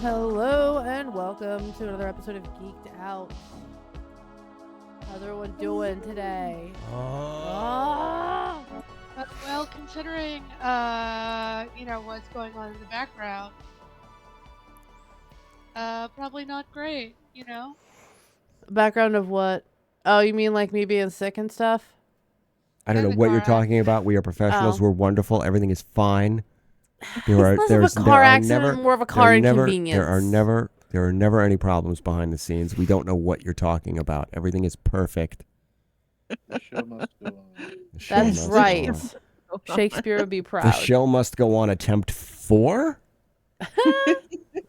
Hello and welcome to another episode of Geeked Out. How's everyone doing today? Well, considering what's going on in the background, probably not great. Background of what? Oh, you mean like me being sick and stuff? I don't know what you're talking about. We are professionals. Oh. We're wonderful. Everything is fine. It's less of a car accident and more of a car inconvenience. There are never any problems behind the scenes. We don't know what you're talking about. Everything is perfect. The show must go on. That's right. Shakespeare would be proud. The show must go on. Attempt 4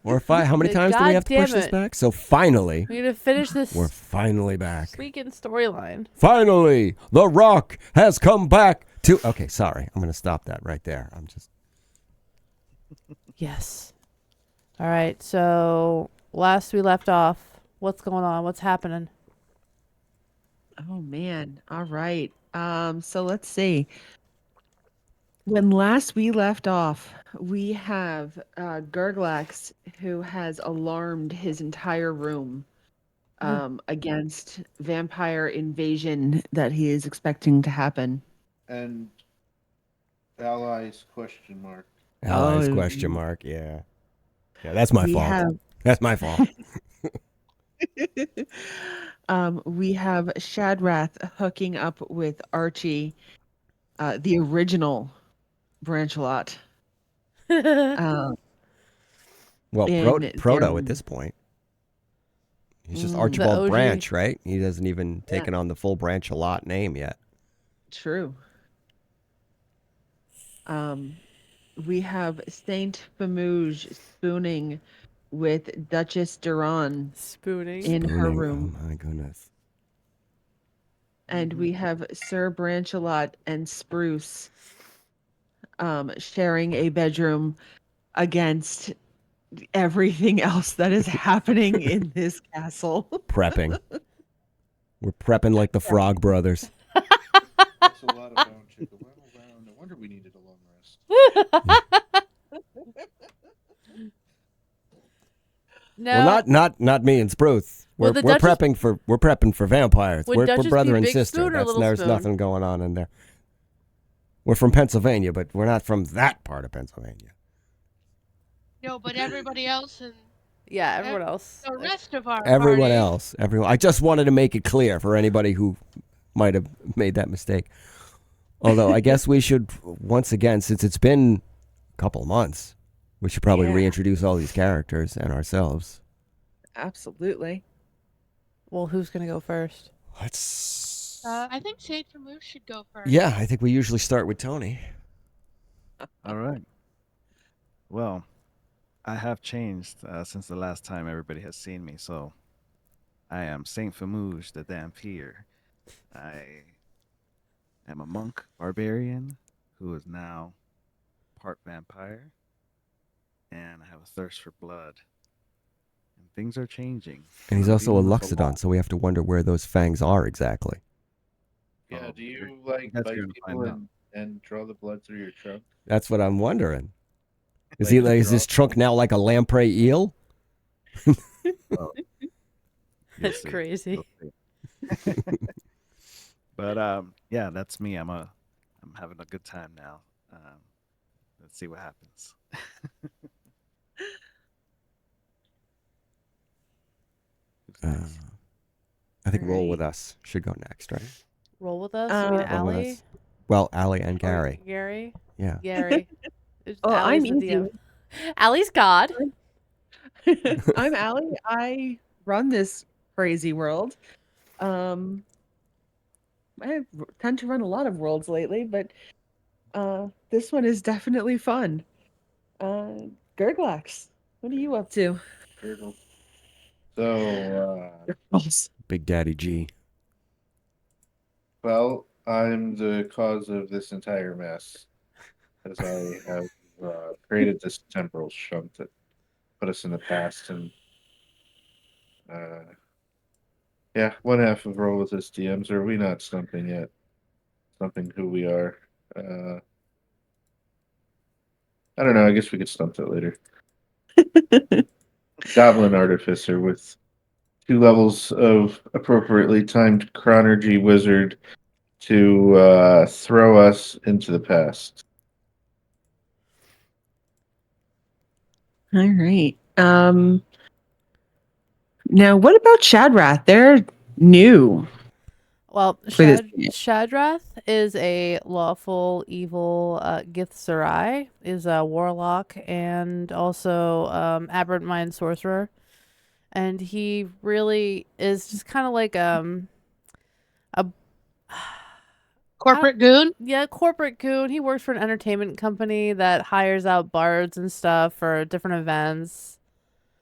or 5. How many times do we have to push this back? So finally, we need to finish this. We're finally back. Weekend storyline. Finally, The Rock has come back to. Okay, sorry. I'm going to stop that right there. Yes. All right. So last we left off, what's going on? What's happening? Oh man. All right. So let's see. When last we left off, we have Gurglax, who has alarmed his entire room against vampire invasion that he is expecting to happen. And allies question mark. Allies question mark. Yeah. Yeah, that's my fault. That's my fault. We have Shadrath hooking up with Archie, the original Branchelot. Well, Proto at this point. He's just Archibald Branch, right? He hasn't even taken on the full Branchelot name yet. True. We have Saint Famouge spooning with Duchess Duran in her room. Oh my goodness. And we have Sir Branchelot and Spruce sharing a bedroom against everything else that is happening in this castle. Prepping. We're prepping like the Frog Brothers. That's a lot of bound chicken. No wonder we needed a long rest. No. Well, not me and Spruce. We're prepping for vampires. We're brother and sister. There's nothing going on in there. We're from Pennsylvania, but we're not from that part of Pennsylvania. No, but everybody else and everyone else. The rest of our everyone party. else. I just wanted to make it clear for anybody who might have made that mistake. Although I guess we should once again, since it's been a couple of months, we should probably reintroduce all these characters and ourselves. Absolutely. Well, who's gonna go first? I think Saint Famouge should go first. Yeah, I think we usually start with Tony. All right. Well, I have changed since the last time everybody has seen me, so I am Saint Famouge the Dampier. I am a monk barbarian who is now part vampire, and I have a thirst for blood. And things are changing. And he's also a Luxodon, so we have to wonder where those fangs are exactly. Yeah, do you bite people and draw the blood through your trunk? That's what I'm wondering. Is his trunk now like a lamprey eel? That's crazy. But yeah, that's me. I'm having a good time now. Let's see what happens. I think Roll With Us should go next, right? Roll With Us? You mean Allie? Well, Allie and Gary. Gary? Yeah. Gary. I'm easy. Allie's God. I'm Allie. I run this crazy world. I tend to run a lot of worlds lately, but this one is definitely fun. Gurglax, what are you up to? Gurgle. So, Big Daddy G. Well, I'm the cause of this entire mess, as I have created this temporal shunt that put us in the past, and one half of RollWithUSDMs. Are we not stumping yet? Stumping who we are. I don't know. I guess we could stump that later. goblin artificer with 2 levels of appropriately timed chronergy wizard to throw us into the past. All right. Now, what about Shadrath? They're new Well, for this game. Shadrath is a lawful evil Githzerai, is a warlock and also aberrant mind sorcerer. And he really is just kind of like a Corporate goon. corporate goon. He works for an entertainment company that hires out bards and stuff for different events.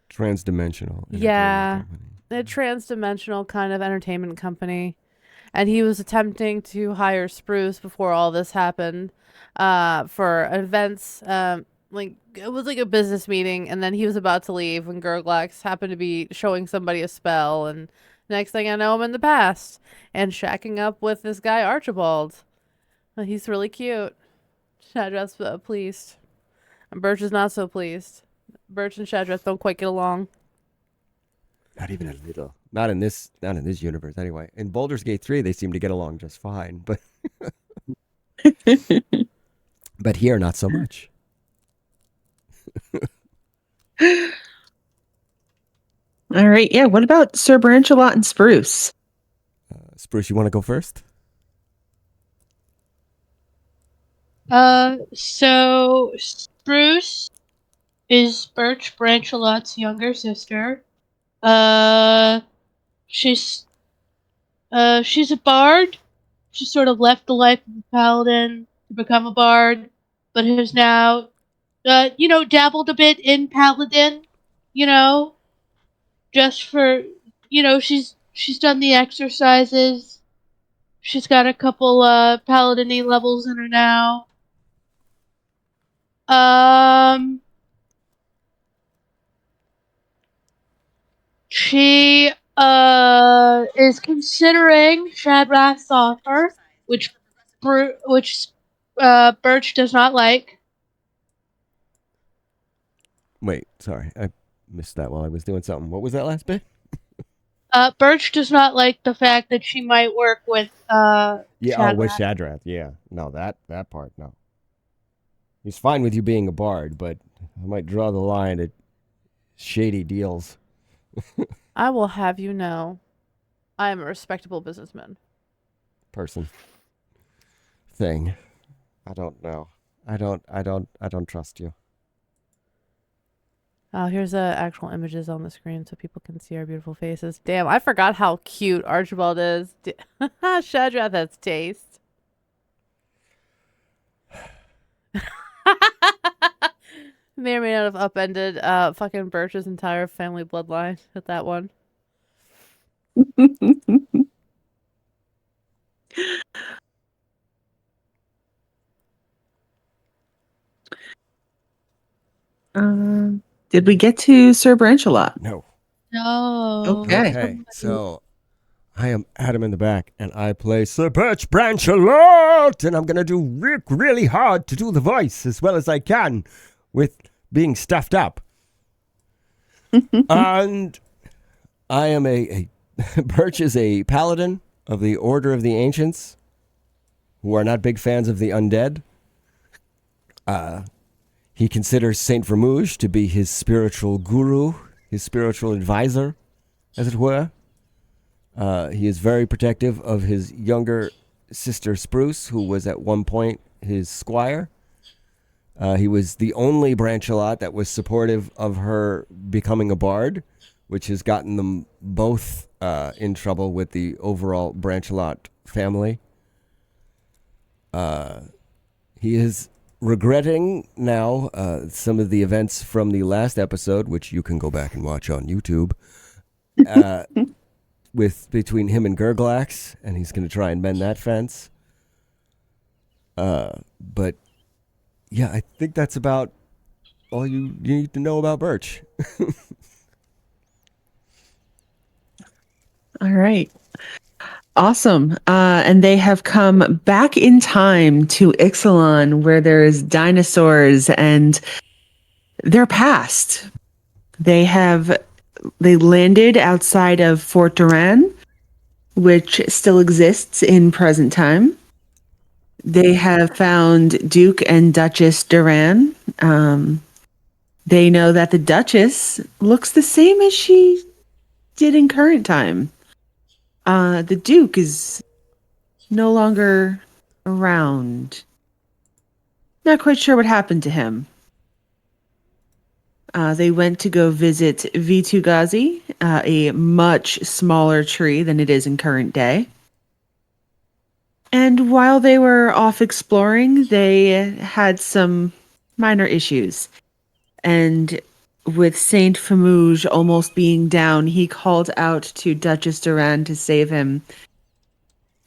Transdimensional. Yeah. entertainment company. A transdimensional kind of entertainment company. And he was attempting to hire Spruce before all this happened for events. Like it was like a business meeting, and then he was about to leave when Gurglax happened to be showing somebody a spell, and next thing I know, I'm in the past and shacking up with this guy Archibald. He's really cute. Shadrath's pleased, and Birch is not so pleased. Birch and Shadrath don't quite get along. Not even a little. Not in this universe, anyway. In Baldur's Gate 3, they seem to get along just fine, but but here, not so much. All right. Yeah. What about Sir Branchelot and Spruce? Spruce, you want to go first? So Spruce is Birch Branchelot's younger sister. She's a bard. She sort of left the life of a paladin to become a bard, but has now, dabbled a bit in paladin. Just for, she's done the exercises. She's got a couple paladin-y levels in her now. She is considering Shadrath's offer, which Birch does not like. Wait, sorry. I missed that while I was doing something. What was that last bit? Birch does not like the fact that she might work with Yeah, Shadrath. with Shadrath. Yeah. No, that part, no. He's fine with you being a bard, but I might draw the line at shady deals. I will have you know, I am a respectable businessman. Person. Thing. I don't know. I don't trust you. Oh, here's actual images on the screen so people can see our beautiful faces. Damn, I forgot how cute Archibald is. Shadrath has taste. May or may not have upended fucking Birch's entire family bloodline with that one. Did we get to Sir Branchelot? No. No. Okay. So I am Adam in the back, and I play Sir Birch Branchelot, and I'm going to do really hard to do the voice as well as I can with being stuffed up. And I am Birch is a paladin of the Order of the Ancients, who are not big fans of the undead. He considers Saint Vermouge to be his spiritual guru, his spiritual advisor, as it were. He is very protective of his younger sister Spruce, who was at one point his squire. He was the only Branchelot that was supportive of her becoming a bard, which has gotten them both in trouble with the overall Branchelot family. He is regretting now some of the events from the last episode, which you can go back and watch on YouTube, between him and Gurglax, and he's going to try and mend that fence. But yeah, I think that's about all you need to know about Birch. All right. Awesome. And they have come back in time to Ixalan, where there's dinosaurs and their past. They landed outside of Fort Duran, which still exists in present time. They have found Duke and Duchess Duran. They know that the Duchess looks the same as she did in current time. The Duke is no longer around. Not quite sure what happened to him. They went to go visit Vitugazi, a much smaller tree than it is in current day. And while they were off exploring, they had some minor issues. And with Saint Famouge almost being down, he called out to Duchess Duran to save him.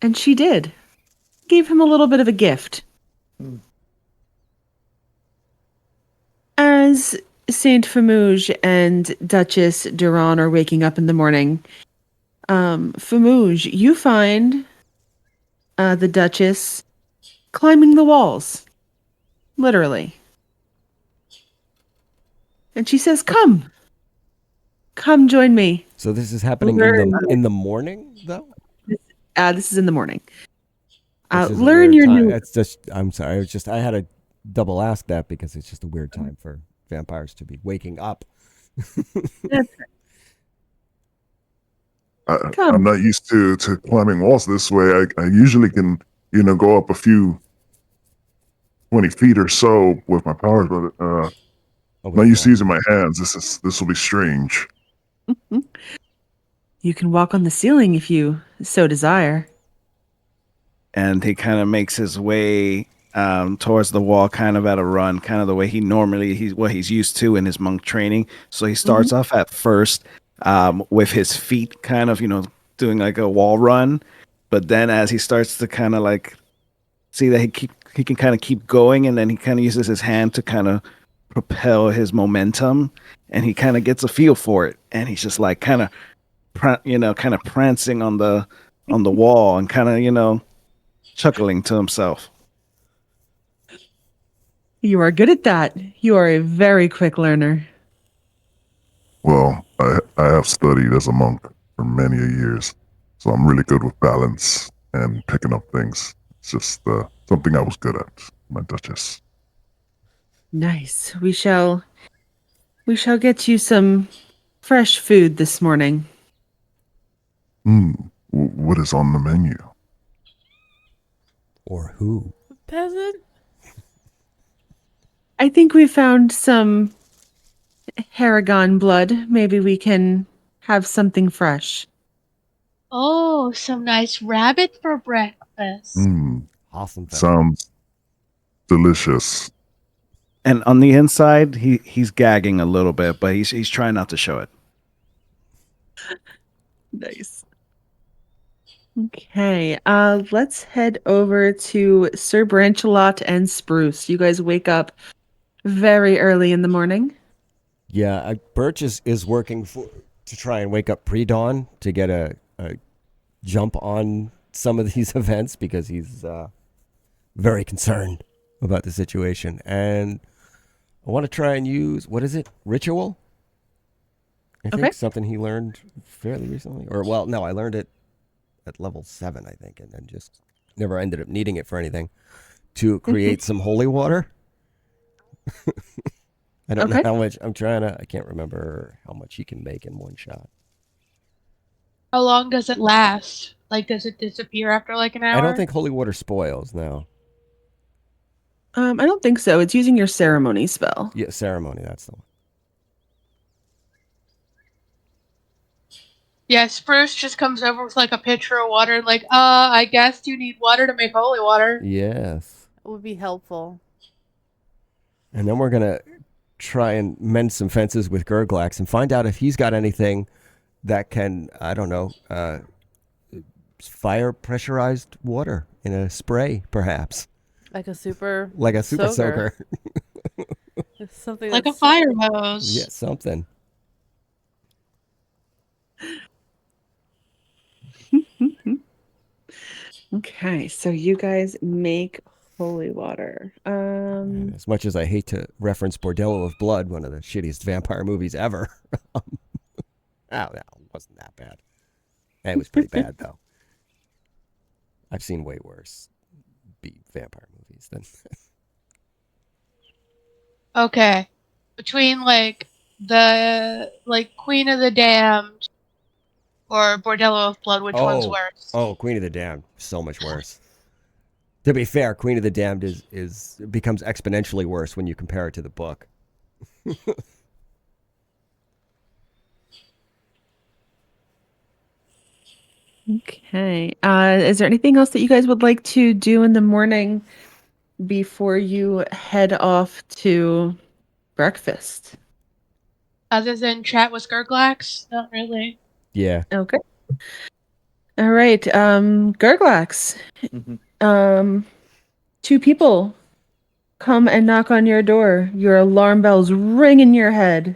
And she did. Gave him a little bit of a gift. As Saint Famouge and Duchess Duran are waking up in the morning, Famouge, you find the Duchess climbing the walls. Literally. And she says, "Come. Come join me." So this is happening in the morning, though? This is in the morning. Which is a Learn weird your time. new... It's just, I'm sorry. I had to double ask that because it's just a weird time for vampires to be waking up. Come. I'm not used to climbing walls this way. I usually can, go up a few 20 feet or so with my powers, but not used to using my hands. This will be strange. You can walk on the ceiling if you so desire. And he kind of makes his way towards the wall, kind of at a run, kind of the way he's used to in his monk training. So he starts off at first with his feet kind of, doing like a wall run. But then as he starts to kind of like see that he can kind of keep going, and then he kind of uses his hand to kind of propel his momentum, and he kind of gets a feel for it, and he's just like kind of prancing on the wall and kind of chuckling to himself. You are good at that. You are a very quick learner. Well, I have studied as a monk for many years, so I'm really good with balance and picking up things. It's just something I was good at, my Duchess. Nice. We shall get you some fresh food this morning. What is on the menu? Or who? Peasant? I think we found some Haragon blood. Maybe we can have something fresh. Oh, some nice rabbit for breakfast. Awesome. Sounds delicious. And on the inside, he's gagging a little bit, but he's trying not to show it. Nice. Okay, let's head over to Sir Branchelot and Spruce. You guys wake up very early in the morning. Yeah, Birch is working to try and wake up pre-dawn to get a jump on some of these events because he's very concerned about the situation. And I want to try and use, what is it? Ritual? I think something he learned fairly recently. Or, well, no, I learned it at level 7, I think, and then just never ended up needing it for anything, to create some holy water. I don't know how much, I can't remember how much you can make in one shot. How long does it last? Like, does it disappear after like an hour? I don't think holy water spoils, no. I don't think so. It's using your ceremony spell. Yeah, ceremony, that's the one. Yeah, Spruce just comes over with like a pitcher of water and like, I guess you need water to make holy water. Yes. It would be helpful. And then we're going to try and mend some fences with Gurglax and find out if he's got anything that can, I don't know, fire pressurized water in a spray, perhaps. Like a super soaker. Something like a that's fire hose. Yeah, something. Okay, so you guys make Holy water. And as much as I hate to reference Bordello of Blood, one of the shittiest vampire movies ever. Oh, no, it wasn't that bad. It was pretty bad, though. I've seen way worse vampire movies than. Okay. Between the Queen of the Damned or Bordello of Blood, which one's worse? Oh, Queen of the Damned, so much worse. To be fair, Queen of the Damned becomes exponentially worse when you compare it to the book. Okay. Is there anything else that you guys would like to do in the morning before you head off to breakfast? Other than chat with Gurglax? Not really. Yeah. Okay. All right. Gurglax. Two people come and knock on your door. Your alarm bells ring in your head.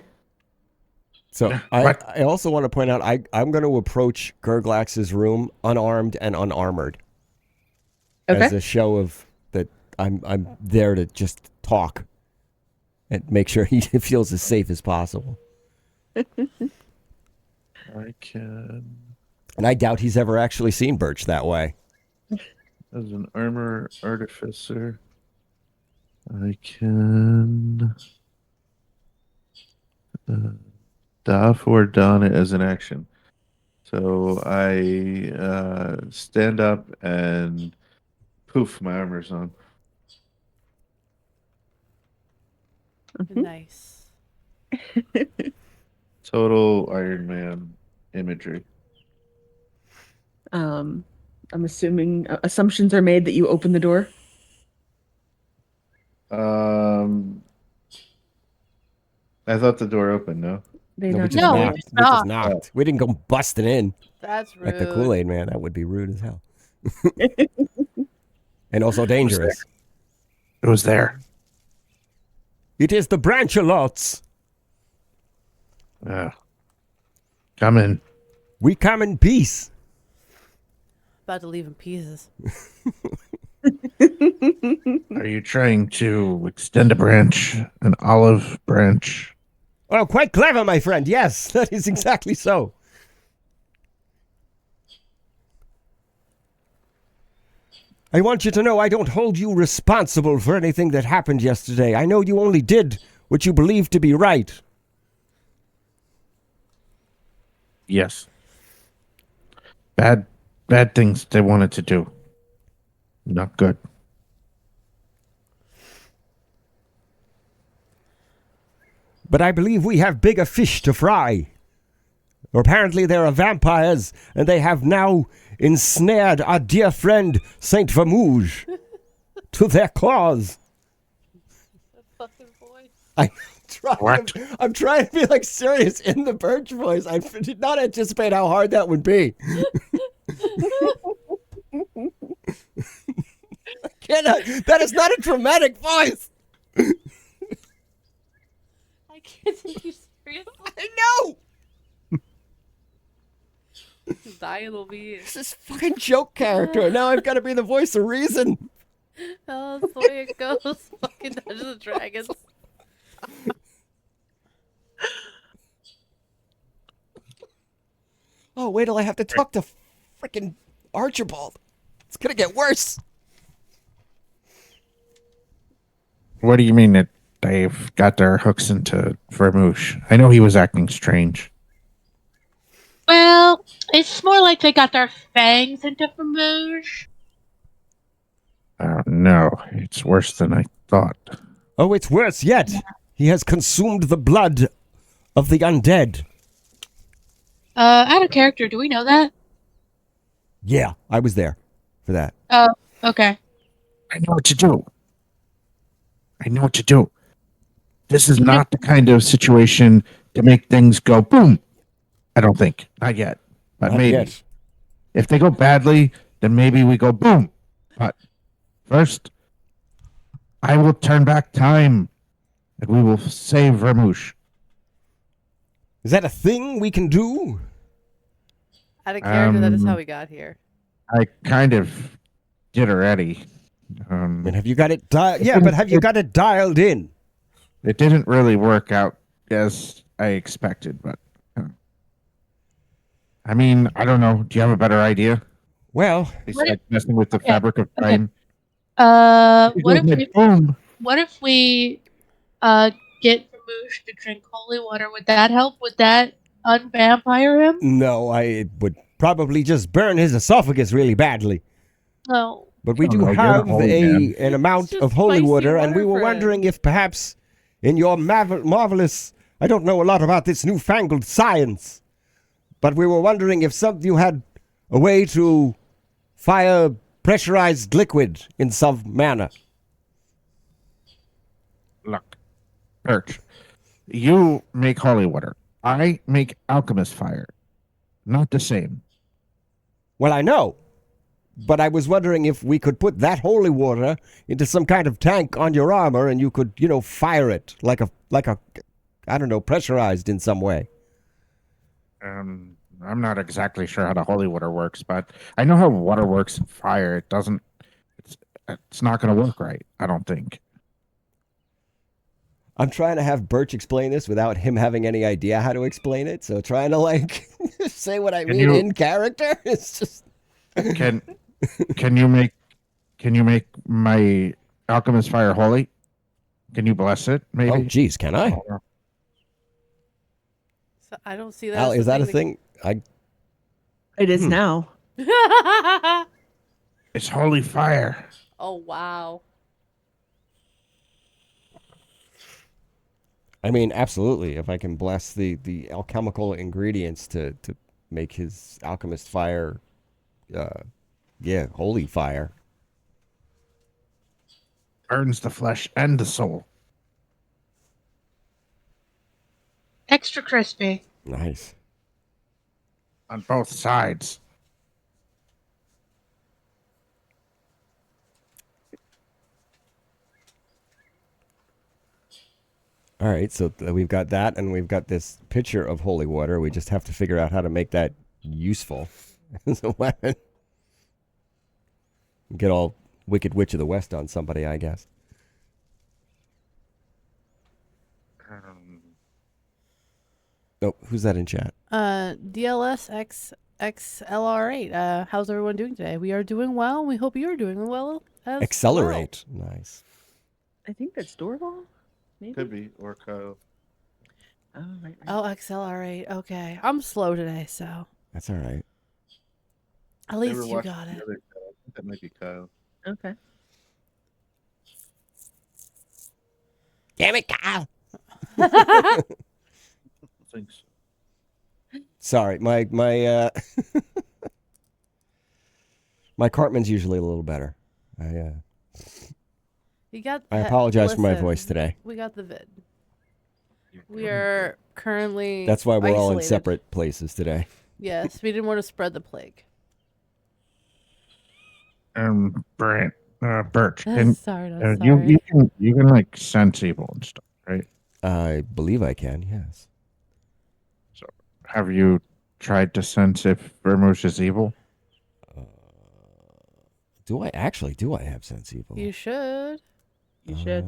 So I also want to point out I'm going to approach Gurglax's room unarmed and unarmored. Okay. As a show of that I'm there to just talk and make sure he feels as safe as possible. I can. And I doubt he's ever actually seen Birch that way. As an armor artificer, I can doff or don it as an action. So I stand up and poof, my armor's on. Nice. Total Iron Man imagery. I'm assuming assumptions are made that you open the door. I thought the door opened. No. They No, we knocked just No, on we the just knocked. We just knocked. knocked. We didn't go busting in That's rude. like the Kool-Aid Man. That would be rude as hell. And also dangerous. It was there. It is the Branchalots. Come in. We come in peace. About to leave in pieces. Are you trying to extend a branch, an olive branch? Oh, quite clever, my friend. Yes, that is exactly so. I want you to know I don't hold you responsible for anything that happened yesterday. I know you only did what you believed to be right. Yes. Bad things they wanted to do. Not good. But I believe we have bigger fish to fry. Apparently there are vampires, and they have now ensnared our dear friend Saint Vermouge to their cause. Fucking voice. I'm trying to be like serious in the Birch voice. I did not anticipate how hard that would be. That is not a dramatic voice. I can't take you seriously. I know. Dying will be. This is fucking joke character. Now I've got to be the voice of reason. Oh, that's the way it goes. Fucking Dungeons and Dragons. Oh, wait till I have to talk to freaking Archibald. It's gonna get worse. What do you mean that they've got their hooks into Vermouche? I know he was acting strange. Well, it's more like they got their fangs into Vermouge. No, it's worse than I thought. Oh, it's worse yet. He has consumed the blood of the undead. Out of character, do we know that? Yeah, I was there for that. Oh, okay. I know what to do. This is not the kind of situation to make things go boom. I don't think. Not yet. But Not maybe. yet. If they go badly, then maybe we go boom. But first, I will turn back time and we will save Vermouche. Is that a thing we can do? Out of character, that is how we got here. I kind of did already. And have you got it but have you got it dialed in? It didn't really work out as I expected, but I mean, I don't know. Do you have a better idea? Well, Besides messing with the Okay, fabric of okay. time. What if we get Vermouche to drink holy water? Would that help? Would that unvampire him? no, it would probably just burn his esophagus really badly. No. But we Oh, do no, you're the have holy man. an amount just of holy spicy water, and we water were for wondering him. if perhaps in your marvelous, I don't know a lot about this newfangled science, but we were wondering if you had a way to fire pressurized liquid in some manner. Look, Birch, you make holy water. I make alchemist fire. Not the same. Well, I know, but I was wondering if we could put that holy water into some kind of tank on your armor, and you could, fire it like a, I don't know, pressurized in some way. I'm not exactly sure how the holy water works, but I know how water works in fire. It doesn't. It's not going to work right. I don't think. I'm trying to have Birch explain this without him having any idea how to explain it. So trying to say what I mean in character. It's just Can you make my alchemist fire holy? Can you bless it? Maybe. Oh, geez, can I? So I don't see that. Al, as is that a thing? It is now. It's holy fire. Oh wow. I mean, absolutely. If I can bless the alchemical ingredients to make his alchemist fire, holy fire. Burns the flesh and the soul. Extra crispy. Nice. On both sides. All right, so we've got that, and we've got this pitcher of holy water. We just have to figure out how to make that useful as a weapon. Get all Wicked Witch of the West on somebody, I guess. Oh, who's that in chat? DLSXXLR8. How's everyone doing today? We are doing well. We hope you are doing well as Accelerate. Nice. I think that's Dorval. Maybe. Could be, or Kyle. Oh, right. well. Oh, XLR8. Okay. I'm slow today, so That's all right. at least you got it. I think that might be Kyle. Okay. Damn it, Kyle. I think so. Sorry, my my Cartman's usually a little better. You got. I apologize for my listen, voice today. We got the vid. We are currently. That's why we're all in isolated. separate places today. Yes, we didn't want to spread the plague. Birch. Sorry, Can, no, you sorry. you can like sense evil and stuff, right? I believe I can, yes. Have you tried to sense if Vermouche is evil? Do I have sense evil? You should. You should.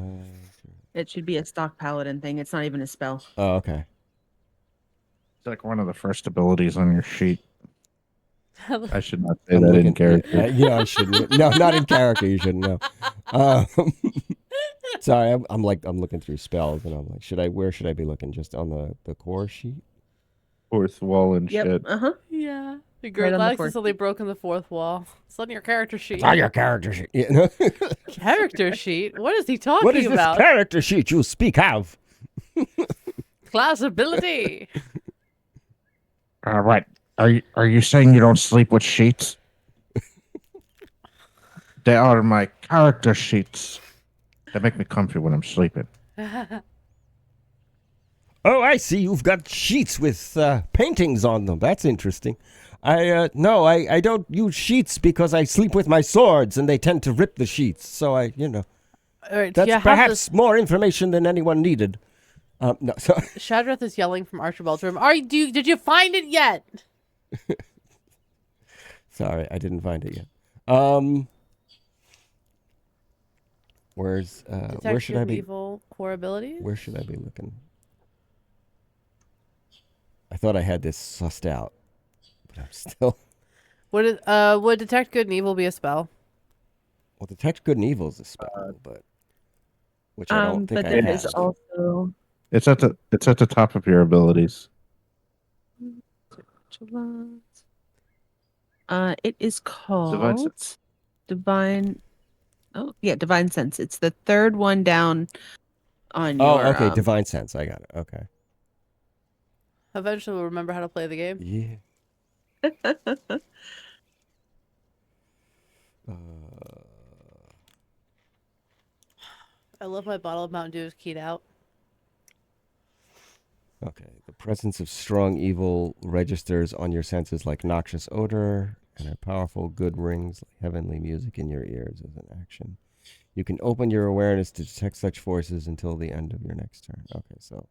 It should be a stock paladin thing. It's not even a spell. Oh, okay. It's like one of the first abilities on your sheet. I should not say I'm that in looking- character. Yeah, I shouldn't. No, not in character. You shouldn't know. Sorry, I'm looking through spells, and I'm like, where should I be looking? Just on the core sheet? Fourth wall and Yep. shit. Uh-huh. Yeah. The Right girl on the likes fourth. accidentally broken the fourth wall. It's on your character sheet. It's on your character sheet. Yeah, no. Character sheet? What is he talking What is about? this character sheet you speak of? Class ability. Right. Are you saying you don't sleep with sheets? They are my character sheets. They make me comfy when I'm sleeping. Oh, I see. You've got sheets with paintings on them. That's interesting. No, I don't use sheets because I sleep with my swords, and they tend to rip the sheets. So All right, that's yeah, perhaps more information than anyone needed. No, so Shadrath is yelling from Archibald's room. Did you find it yet? sorry, I didn't find it yet. Where's Detect where should good I and be? evil core abilities. Where should I be looking? I thought I had this sussed out, but I'm still. Would detect good and evil be a spell? Well, detect good and evil is a spell, but which I don't think but I there have. is also It's at the top of your abilities. it is called Divine Sense. Divine. Oh yeah, Divine Sense. It's the third one down on Oh, your. okay, Divine Sense. I got it. Okay. Eventually, we'll remember how to play the game. Yeah. I love my bottle of Mountain Dew is keyed out. Okay. The presence of strong evil registers on your senses like noxious odor, and a powerful good rings like heavenly music in your ears as an action. You can open your awareness to detect such forces until the end of your next turn. Okay, so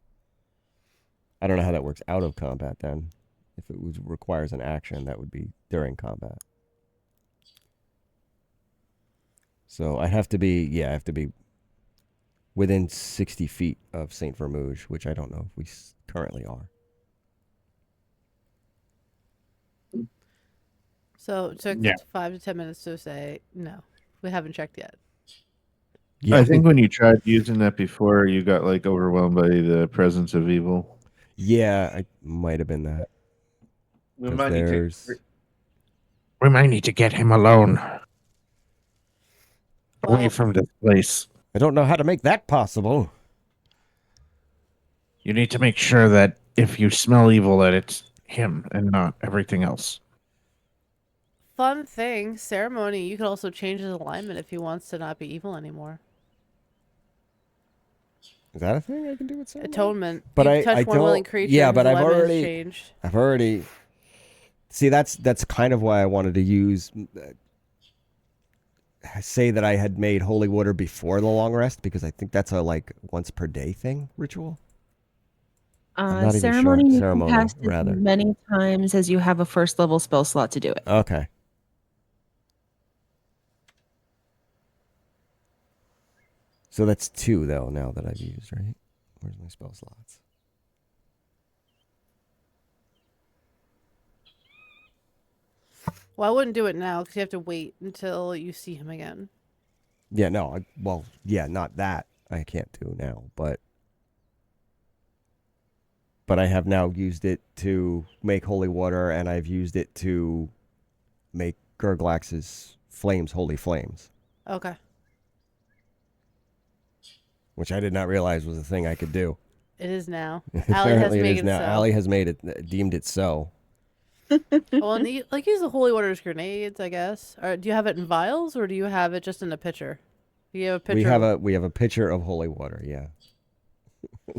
I don't know how that works out of combat then. If it requires an action, that would be during combat. So I have to be within 60 feet of St. Vermouge, which I don't know if we currently are. So it took Yeah. 5 to 10 minutes to say no. We haven't checked yet. Yeah, I think when you tried using that before, you got like overwhelmed by the presence of evil. yeah, I might have been that. We 'Cause might there's need to get him alone, away Well, from this place. I don't know how to make that possible. You need to make sure that if you smell evil, that it's him and not everything else. fun thing, ceremony, you could also change his alignment if he wants to not be evil anymore. Is that a thing I can do with ceremony? Atonement. But you I touch one don't. willing creature. Yeah, and but his I've alignment is already. changed. I've already. See, that's kind of why I wanted to use. Say that I had made holy water before the long rest because I think that's a like once per day thing ritual. I'm not even Ceremony, sure. you Ceremony, can cast rather. as many times as you have a first level spell slot to do it. Okay. So that's 2 though now that I've used, right? Where's my spell slots? Well, I wouldn't do it now because you have to wait until you see him again. Yeah, no. Not that I can't do now, but I have now used it to make holy water, and I've used it to make Gurglax's flames holy flames, Okay. which I did not realize was a thing I could do. It is now. Allie has Apparently it made is it now. so. Allie has made it, deemed it so. Well, and use the holy water as grenades, I guess. Or do you have it in vials, or do you have it just in a pitcher? Do you have a pitcher? We have a pitcher of holy water. Yeah,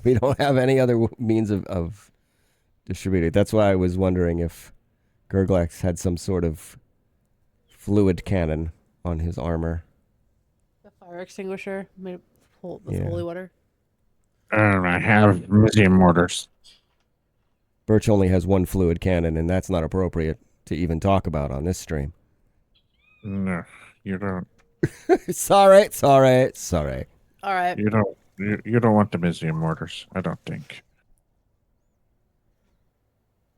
we don't have any other means of distributing. That's why I was wondering if Gurglax had some sort of fluid cannon on his armor. The fire extinguisher made with Yeah. holy water. I have museum mortars. Birch only has one fluid cannon, and that's not appropriate to even talk about on this stream. No, you don't. Sorry. All right. You don't. You don't want the museum mortars. I don't think.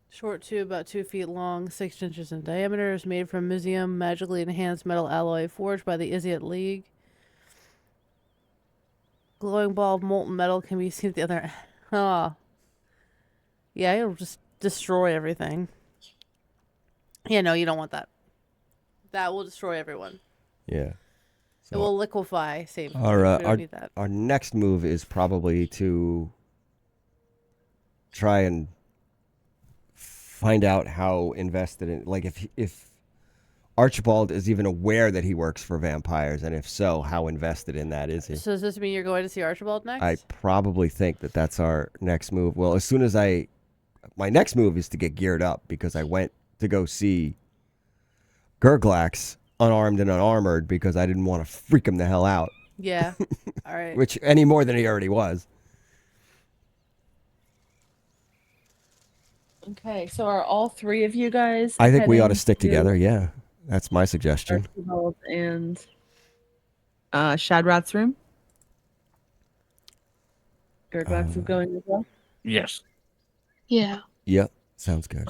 Short tube, about 2 feet long, 6 inches in diameter, is made from museum magically enhanced metal alloy forged by the Iziot League. Glowing ball of molten metal can be seen at the other end. Oh. Yeah, it'll just destroy everything. Yeah, no, you don't want that. That will destroy everyone. Yeah. It will liquefy. Same. Our we don't need that. our next move is probably to try and find out how invested in, like, if Archibald is even aware that he works for vampires, and if so, how invested in that is he? So does this mean you're going to see Archibald next? I probably think that that's our next move. Well, as soon as my next move is to get geared up because I went to go see Gurglax unarmed and unarmored because I didn't want to freak him the hell out. Yeah. All right. Which any more than he already was. Okay, so are all 3 of you guys? I think we ought to heading stick together. Yeah, that's my suggestion. Archibald and Shadrat's room? Gurglax is going as well. Yes. Yeah. Yep, sounds good.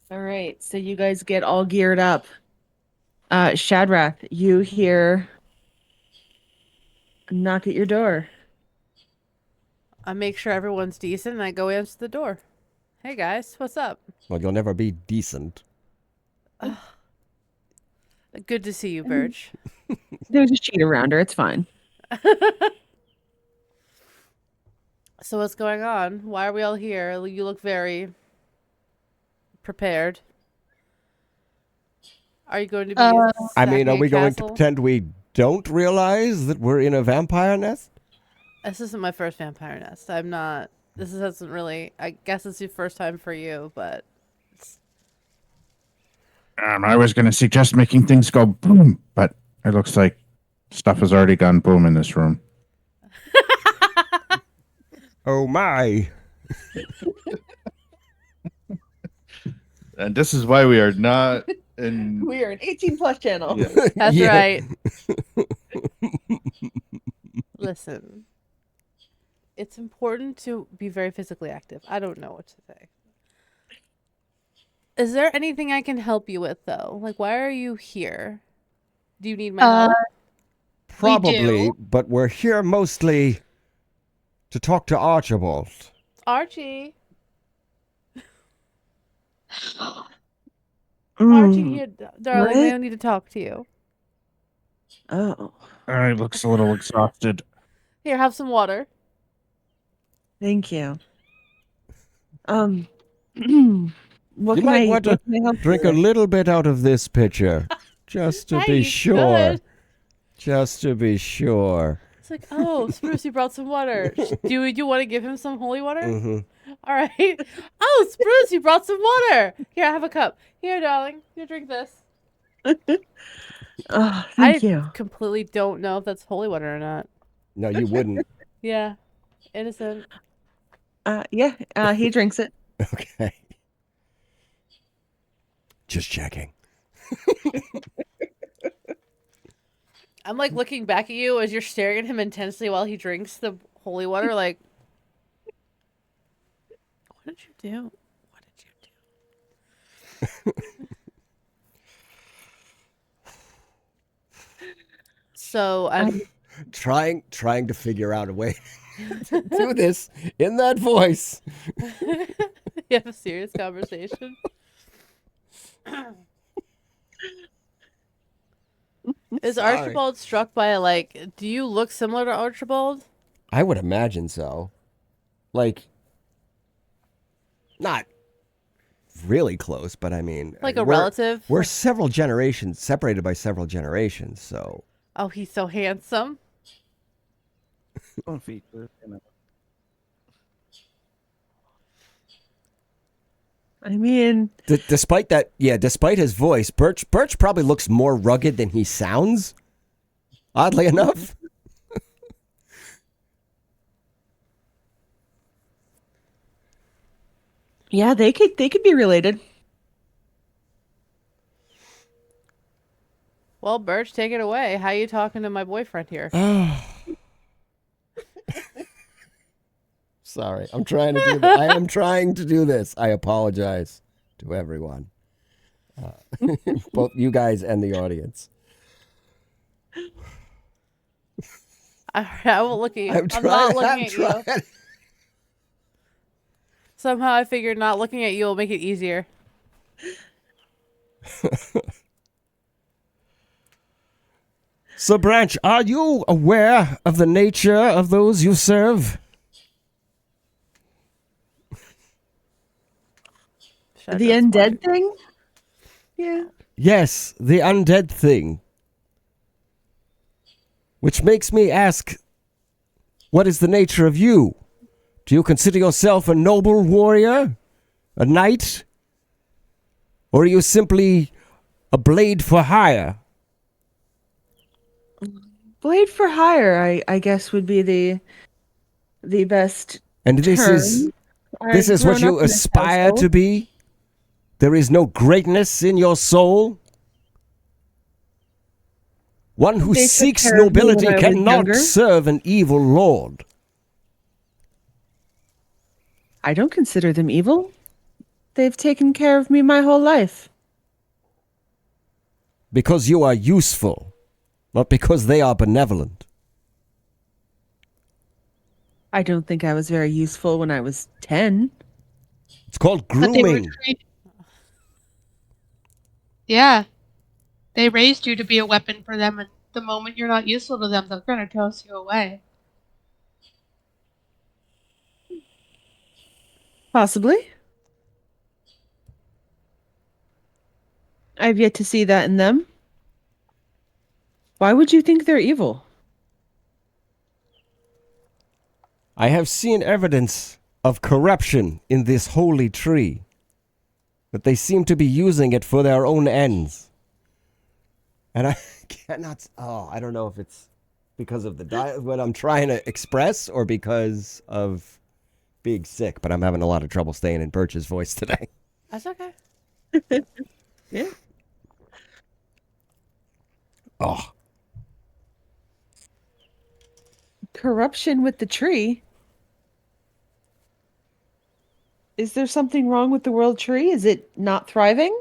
All right, so you guys get all geared up. Shadrath, you hear a knock at your door. I make sure everyone's decent and I go answer the door. Hey guys, what's up? Well, you'll never be decent. Good to see you, Birch. There's a sheet around her. It's fine. So what's going on? Why are we all here? You look very prepared. Are you going to be I mean, are stacking we a going to castle? pretend we don't realize that we're in a vampire nest? This isn't my first vampire nest. I'm not. Isn't really. I guess it's the first time for you, but. I was going to suggest making things go boom, but it looks like stuff has already gone boom in this room. Oh my. And this is why we are not in. We are an 18+ channel. Yeah. That's Yeah. right. Listen. It's important to be very physically active. I don't know what to say. Is there anything I can help you with, though? Like, why are you here? Do you need my help? Probably, do. but we're here mostly to talk to Archibald. Archie. Archie, Mm. here, darling. What? I need to talk to you. Oh, He looks a little exhausted. Here, have some water. thank you. What You can might I, want what to can I help Drink you a with? little bit out of this pitcher, just to Hey, be you sure. could. Just to be sure. It's like, oh, Spruce, you brought some water. Do you want to give him some holy water? Mm-hmm. All right. Oh, Spruce, you brought some water. Here, have a cup. Here, darling, you drink this. Oh, thank you. Completely don't know if that's holy water or not. No, you wouldn't. Yeah, innocent. Yeah, he drinks it. Okay. Just checking. I'm like looking back at you as you're staring at him intensely while he drinks the holy water. Like, what did you do? What did you do? So I'm Trying to figure out a way to do this in that voice. you have a serious conversation. Is Sorry. Archibald struck by do you look similar to Archibald? I would imagine so. Like, not really close, but I mean, Like a we're- relative? We're several generations, separated by several generations, so. Oh, he's so handsome. Don't feature. You know. I mean, Despite that, despite his voice, Birch probably looks more rugged than he sounds. Oddly enough. yeah, they could be related. Well, Birch, take it away. How you talking to my boyfriend here? Sorry, I'm trying to do this. I am trying to do this. I apologize to everyone, both you guys and the audience. All right, I won't look at you. I'm trying. not looking I'm at trying. you. Somehow I figured not looking at you will make it easier. So, Branch, are you aware of the nature of those you serve? The undead thing? Yeah. Yes, the undead thing. Which makes me ask, what is the nature of you? Do you consider yourself a noble warrior? A knight? Or are you simply a blade for hire? Blade for hire, I guess, would be the best And this term. is I've what grown you up in this aspire household. to be? There is no greatness in your soul? One who They took seeks care of me when nobility I was cannot younger. serve an evil lord. I don't consider them evil. They've taken care of me my whole life. Because you are useful, not because they are benevolent. I don't think I was very useful when I was 10. It's called But they were grooming. Yeah. They raised you to be a weapon for them, and the moment you're not useful to them, they're going to toss you away. Possibly. I've yet to see that in them. Why would you think they're evil? I have seen evidence of corruption in this holy tree, but they seem to be using it for their own ends. And I cannot, I don't know if it's because of the diet, what I'm trying to express, or because of being sick, but I'm having a lot of trouble staying in Birch's voice today. That's okay. Yeah. Oh, Corruption with the tree? Is there something wrong with the world tree? Is it not thriving?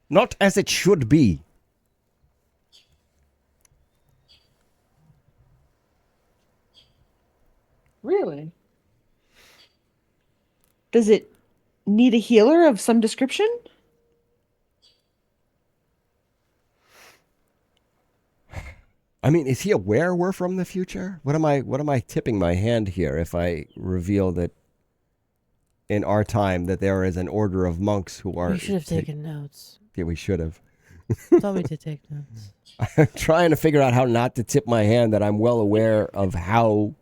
not as it should be. Really? Does it need a healer of some description? I mean, is he aware we're from the future? What am I tipping my hand here if I reveal that in our time that there is an order of monks who are... We should have taken notes. Yeah, we should have. I thought we did take notes. I'm trying to figure out how not to tip my hand that I'm well aware of how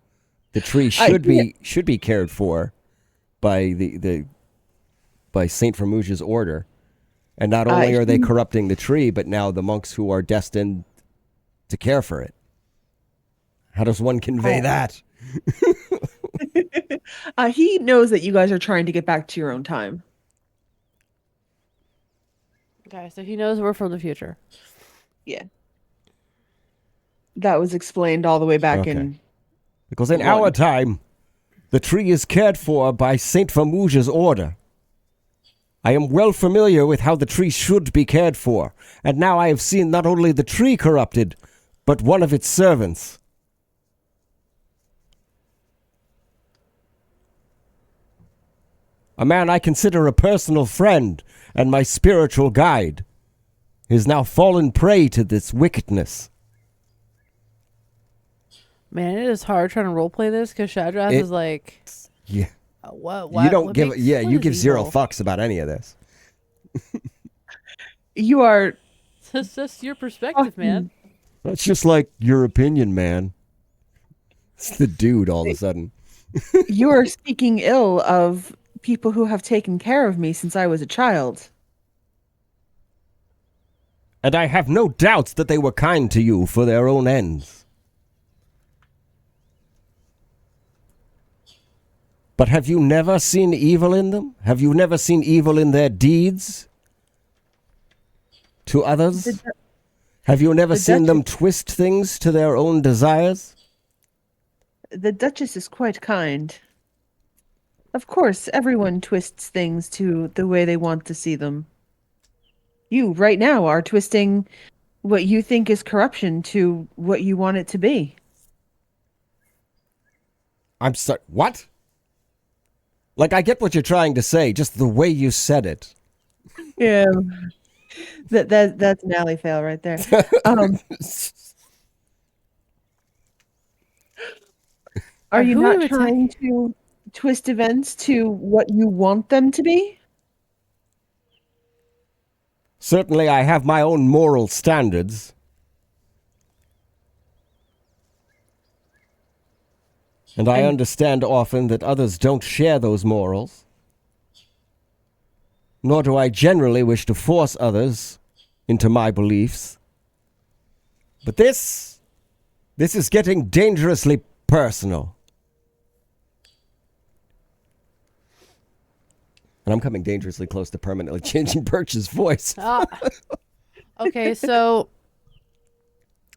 the tree should be cared for by by Saint Fermuge's order. And not only are they corrupting the tree, but now the monks who are destined to care for it. How does one convey that? He knows that you guys are trying to get back to your own time. Okay, so he knows we're from the future. Yeah. That was explained all the way back in... Because in our time, the tree is cared for by Saint Fermuge's order. I am well familiar with how the tree should be cared for, and now I have seen not only the tree corrupted, but one of its servants. A man I consider a personal friend and my spiritual guide is now fallen prey to this wickedness. Man, it is hard trying to roleplay this because Shadrath is like, Yeah. what? You don't what give makes- yeah, what you is give zero evil? fucks about any of this. You are... It's just your perspective, man. That's just like your opinion, man. It's the dude all of a sudden. You are speaking ill of people who have taken care of me since I was a child. And I have no doubts that they were kind to you for their own ends. But have you never seen evil in them? Have you never seen evil in their deeds to others? Have you never seen them twist things to their own desires? The Duchess is quite kind. Of course, everyone twists things to the way they want to see them. You, right now, are twisting what you think is corruption to what you want it to be. I'm sorry, what? Like, I get what you're trying to say, just the way you said it. Yeah. That's an alley fail right there. Are you Who not are we trying to twist events to what you want them to be? Certainly, I have my own moral standards. And I understand often that others don't share those morals. Nor do I generally wish to force others into my beliefs. But this is getting dangerously personal. And I'm coming dangerously close to permanently changing Birch's voice. Okay, so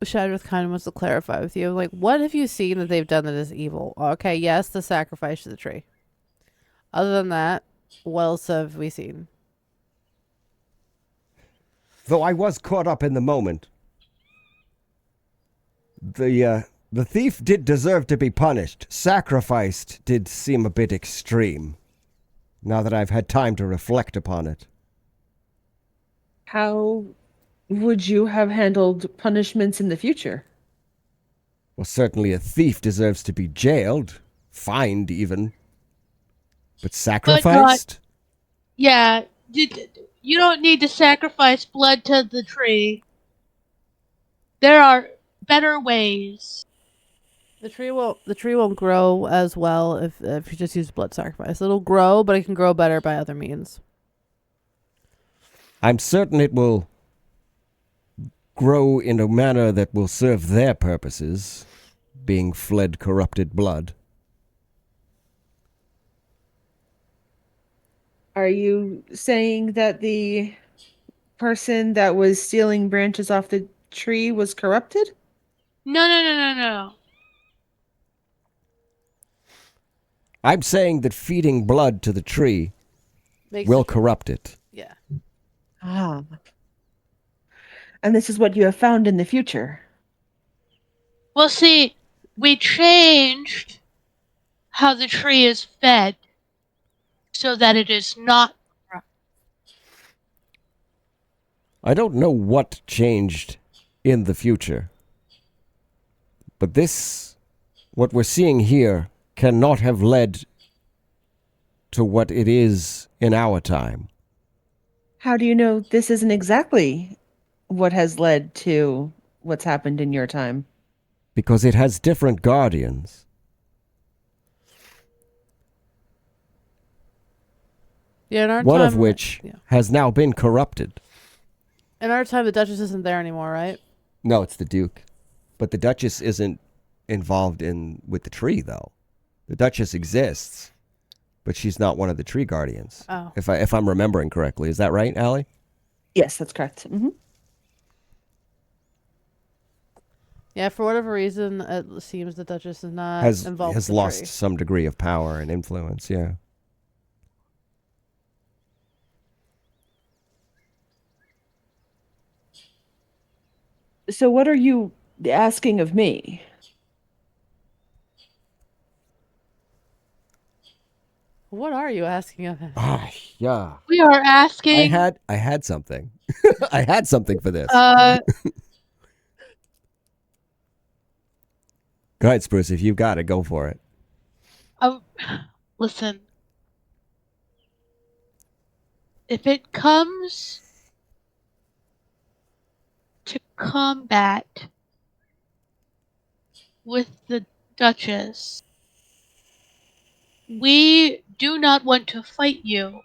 Shadrath kind of wants to clarify with you. Like, what have you seen that they've done that is evil? Okay, yes, the sacrifice to the tree. Other than that, what else have we seen? Though I was caught up in the moment. The thief did deserve to be punished. Sacrificed did seem a bit extreme. Now that I've had time to reflect upon it. How would you have handled punishments in the future? Well, certainly a thief deserves to be jailed, fined even. But sacrificed? Yeah, you don't need to sacrifice blood to the tree. There are better ways. The tree won't grow as well if you just use blood sacrifice. It'll grow, but it can grow better by other means. I'm certain it will grow in a manner that will serve their purposes, being fled corrupted blood. Are you saying that the person that was stealing branches off the tree was corrupted? No. I'm saying that feeding blood to the tree Makes will it- corrupt it. Yeah. Ah. And this is what you have found in the future. Well, see, we changed how the tree is fed so that it is not. I don't know what changed in the future. But what we're seeing here, cannot have led to what it is in our time. How do you know this isn't exactly what has led to what's happened in your time? Because it has different guardians. Yeah, in our One time, of which has now been corrupted. In our time, the Duchess isn't there anymore, right? No, it's the Duke. But the Duchess isn't involved with the tree, though. The Duchess exists, but she's not one of the tree guardians. Oh. If I'm remembering correctly. Is that right, Allie? Yes, that's correct. Mm-hmm. Yeah, for whatever reason, it seems the Duchess is not involved Has with the lost tree. some degree of power and influence, yeah. So what are you asking of me? What are you asking of him? Ah, yeah. We are asking. I had something. I had something for this. Go ahead, Spruce. If you've got it, go for it. Listen. If it comes to combat with the Duchess, we do not want to fight you.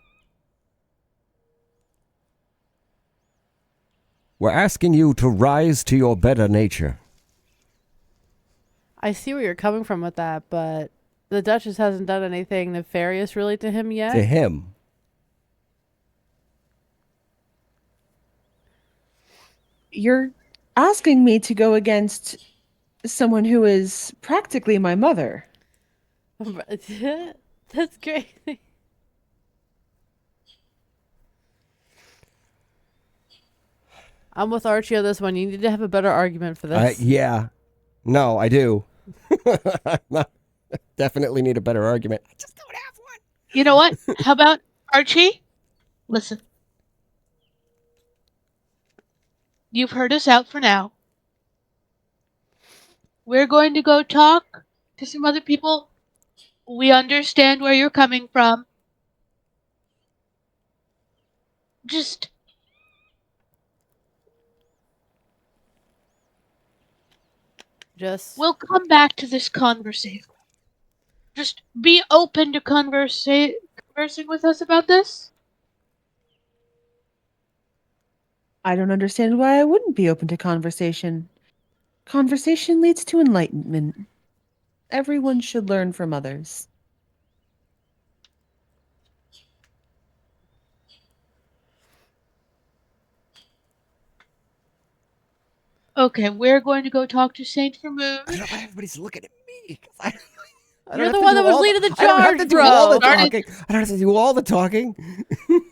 We're asking you to rise to your better nature. I see where you're coming from with that, but the Duchess hasn't done anything nefarious really to him yet. To him. You're asking me to go against someone who is practically my mother. That's great. I'm with Archie on this one. You need to have a better argument for this. Yeah. No, I do. Definitely need a better argument. I just don't have one. You know what? How about Archie? Listen. You've heard us out for now. We're going to go talk to some other people. We understand where you're coming from. We'll come back to this conversation. Just be open to conversing with us about this. I don't understand why I wouldn't be open to conversation. Conversation leads to enlightenment. Everyone should learn from others. Okay, we're going to go talk to Saint Vermouth. I don't know why everybody's looking at me. I don't You're have the to one do that was all leading the I don't have charge, to do all the bro. talking. I don't have to do all the talking.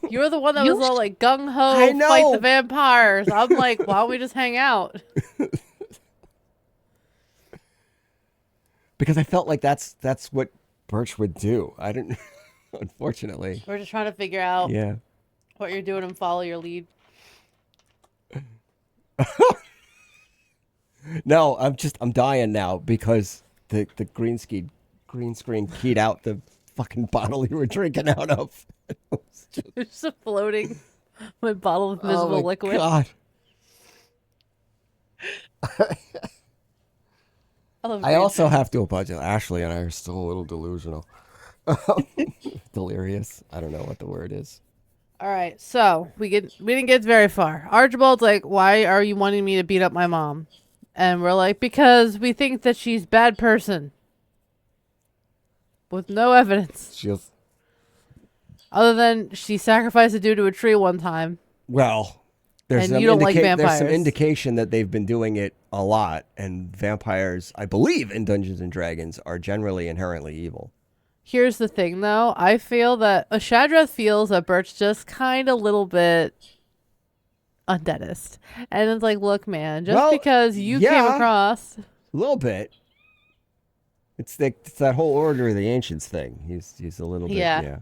You're the one that You was all like gung I ho, fight know. the vampires. I'm like, why don't we just hang out? Because I felt like that's what Birch would do. I didn't. Unfortunately. We're just trying to figure out Yeah. what you're doing and follow your lead. No, I'm dying now because the green screen keyed out the fucking bottle you were drinking out of. There's just a floating my bottle of invisible Oh my liquid. God. I also have to apologize. Ashley and I are still a little delusional. Delirious. I don't know what the word is. All right, so we didn't get very far. Archibald's like, "Why are you wanting me to beat up my mom?" And we're like, "Because we think that she's a bad person." With no evidence. She's Other than she sacrificed a dude to a tree one time. well. There's And some you don't like There's some vampires. indication that they've been doing it a lot, and vampires, I believe, in Dungeons and Dragons, are generally inherently evil. Here's the thing, though. I feel that Shadrath feels that Birch just kind of a little bit undeadist. And it's like, look, man, just Well, because you yeah. came across... A little bit. It's that whole Order of the Ancients thing. He's a little bit, yeah.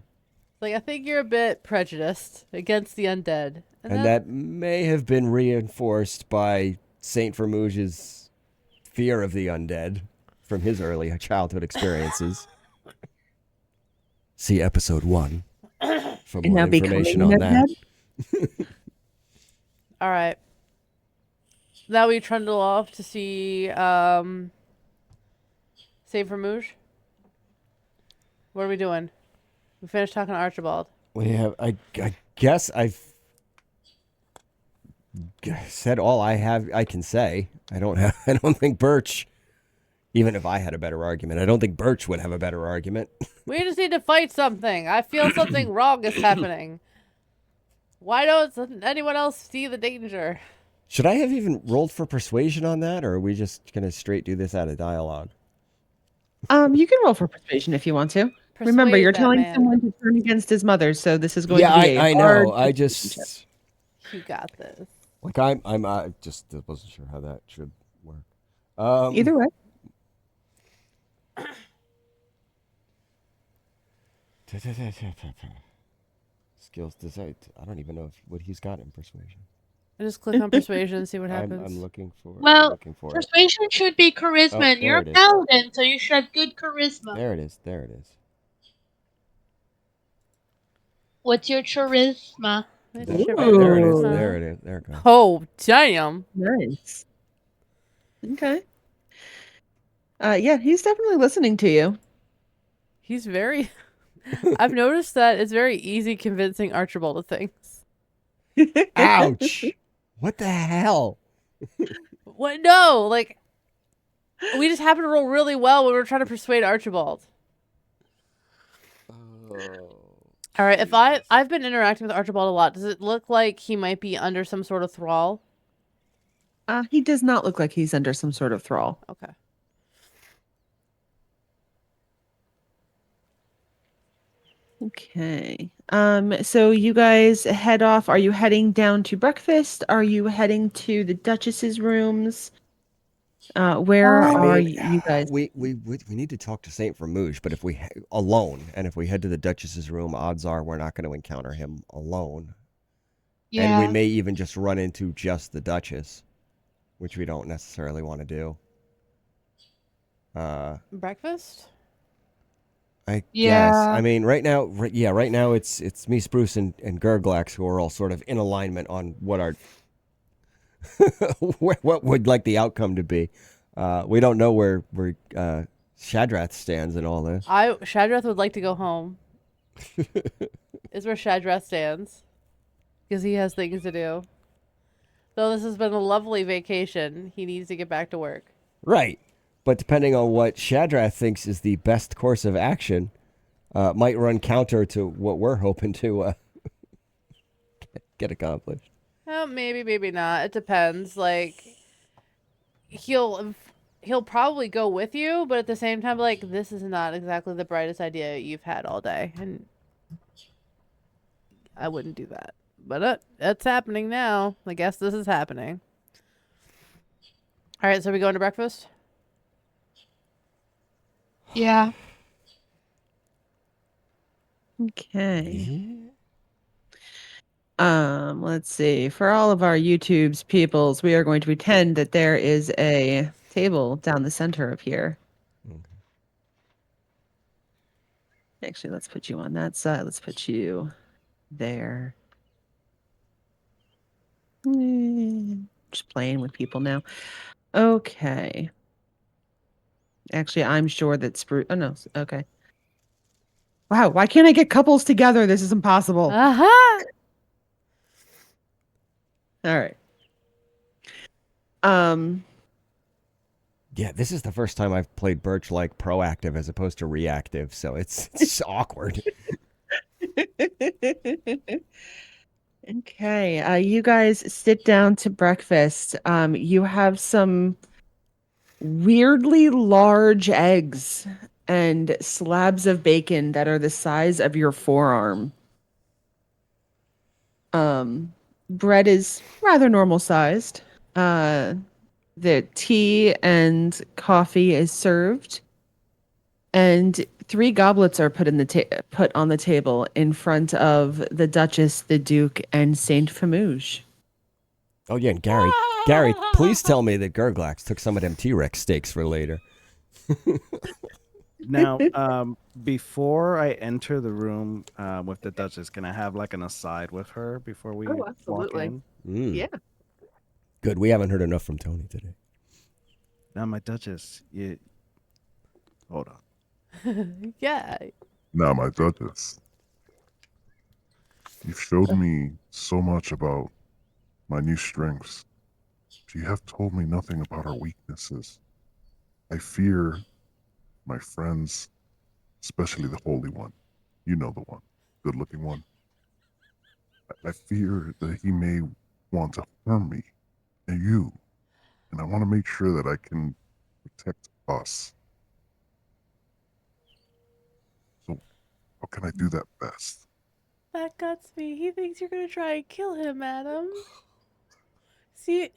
Like, I think you're a bit prejudiced against the undead. And that may have been reinforced by Saint Vermouge's fear of the undead from his early childhood experiences. See episode 1 for more information on that. All right. Now we trundle off to see Saint Vermouge. What are we doing? We finished talking to Archibald. We have. I guess I've said all I can say. I don't think Birch. Even if I had a better argument, I don't think Birch would have a better argument. We just need to fight something. I feel something wrong is happening. Why don't anyone else see the danger? Should I have even rolled for persuasion on that, or are we just gonna straight do this out of dialogue? You can roll for persuasion if you want to. Remember, Persuade you're that telling man. someone to turn against his mother, so this is going Yeah, to be I know. I just You got this. like I just wasn't sure how that should work. Either way. Skills design. I don't even know what he's got in persuasion. I just click on persuasion and see what happens. I'm looking for. Well, I'm looking for it. persuasion should be charisma, Oh, and you're there a it is. paladin, so you should have good charisma. There it is. There it is. What's your charisma? There it is. There it is. There it goes. Oh, damn. Nice. Okay. Yeah, he's definitely listening to you. He's very... I've noticed that it's very easy convincing Archibald of things. Ouch! What the hell? What? No, like... We just happened to roll really well when we were trying to persuade Archibald. All right, if I've been interacting with Archibald a lot, does it look like he might be under some sort of thrall? He does not look like he's under some sort of thrall. Okay. Okay. So you guys head off. Are you heading down to breakfast? Are you heading to the Duchess's rooms? Where are you guys? We need to talk to Saint Vermouge, but if we alone, and if we head to the Duchess's room, odds are we're not going to encounter him alone. Yeah. And we may even just run into just the Duchess, which we don't necessarily want to do. Breakfast? I Yeah. guess. I mean, right now it's me, Spruce, and Gurglax who are all sort of in alignment on what our what would like the outcome to be. We don't know where Shadrath stands in all this. Shadrath would like to go home. Is where Shadrath stands. Because he has things to do. Though this has been a lovely vacation, he needs to get back to work. Right. But depending on what Shadrath thinks is the best course of action, might run counter to what we're hoping to get accomplished. Maybe, maybe not. It depends. Like, he'll he'll probably go with you, but at the same time, like, this is not exactly the brightest idea you've had all day, and I wouldn't do that. But it's happening now. I guess this is happening. All right, so we going to breakfast? Yeah. Okay. Let's see. For all of our YouTube's peoples, we are going to pretend that there is a table down the center of here. Okay. Actually, let's put you on that side. Let's put you there. Just playing with people now. Okay. Actually, I'm sure that Spruce. Oh no. Okay. Wow. Why can't I get couples together? This is impossible. Uh-huh. All right. Yeah, this is the first time I've played Birch like proactive as opposed to reactive, so it's awkward. Okay. You guys sit down to breakfast. You have some weirdly large eggs and slabs of bacon that are the size of your forearm. Bread is rather normal sized. The tea and coffee is served, and 3 goblets are put on the table in front of the Duchess, the Duke, and Saint Famouge. Oh yeah, and Gary, please tell me that Gurglax took some of them T-Rex steaks for later. Now, before I enter the room with the Duchess, can I have like an aside with her before we walk absolutely. in? Yeah. Good. We haven't heard enough from Tony today. Now, my Duchess, you hold on. Yeah. Now, my Duchess, you've showed me so much about my new strengths, but you have told me nothing about our weaknesses. I fear my friends, especially the Holy One. You know the one, good-looking one. I fear that he may want to harm me and you, and I want to make sure that I can protect us. So, how can I do that best? That guts me. He thinks you're gonna try and kill him, Adam.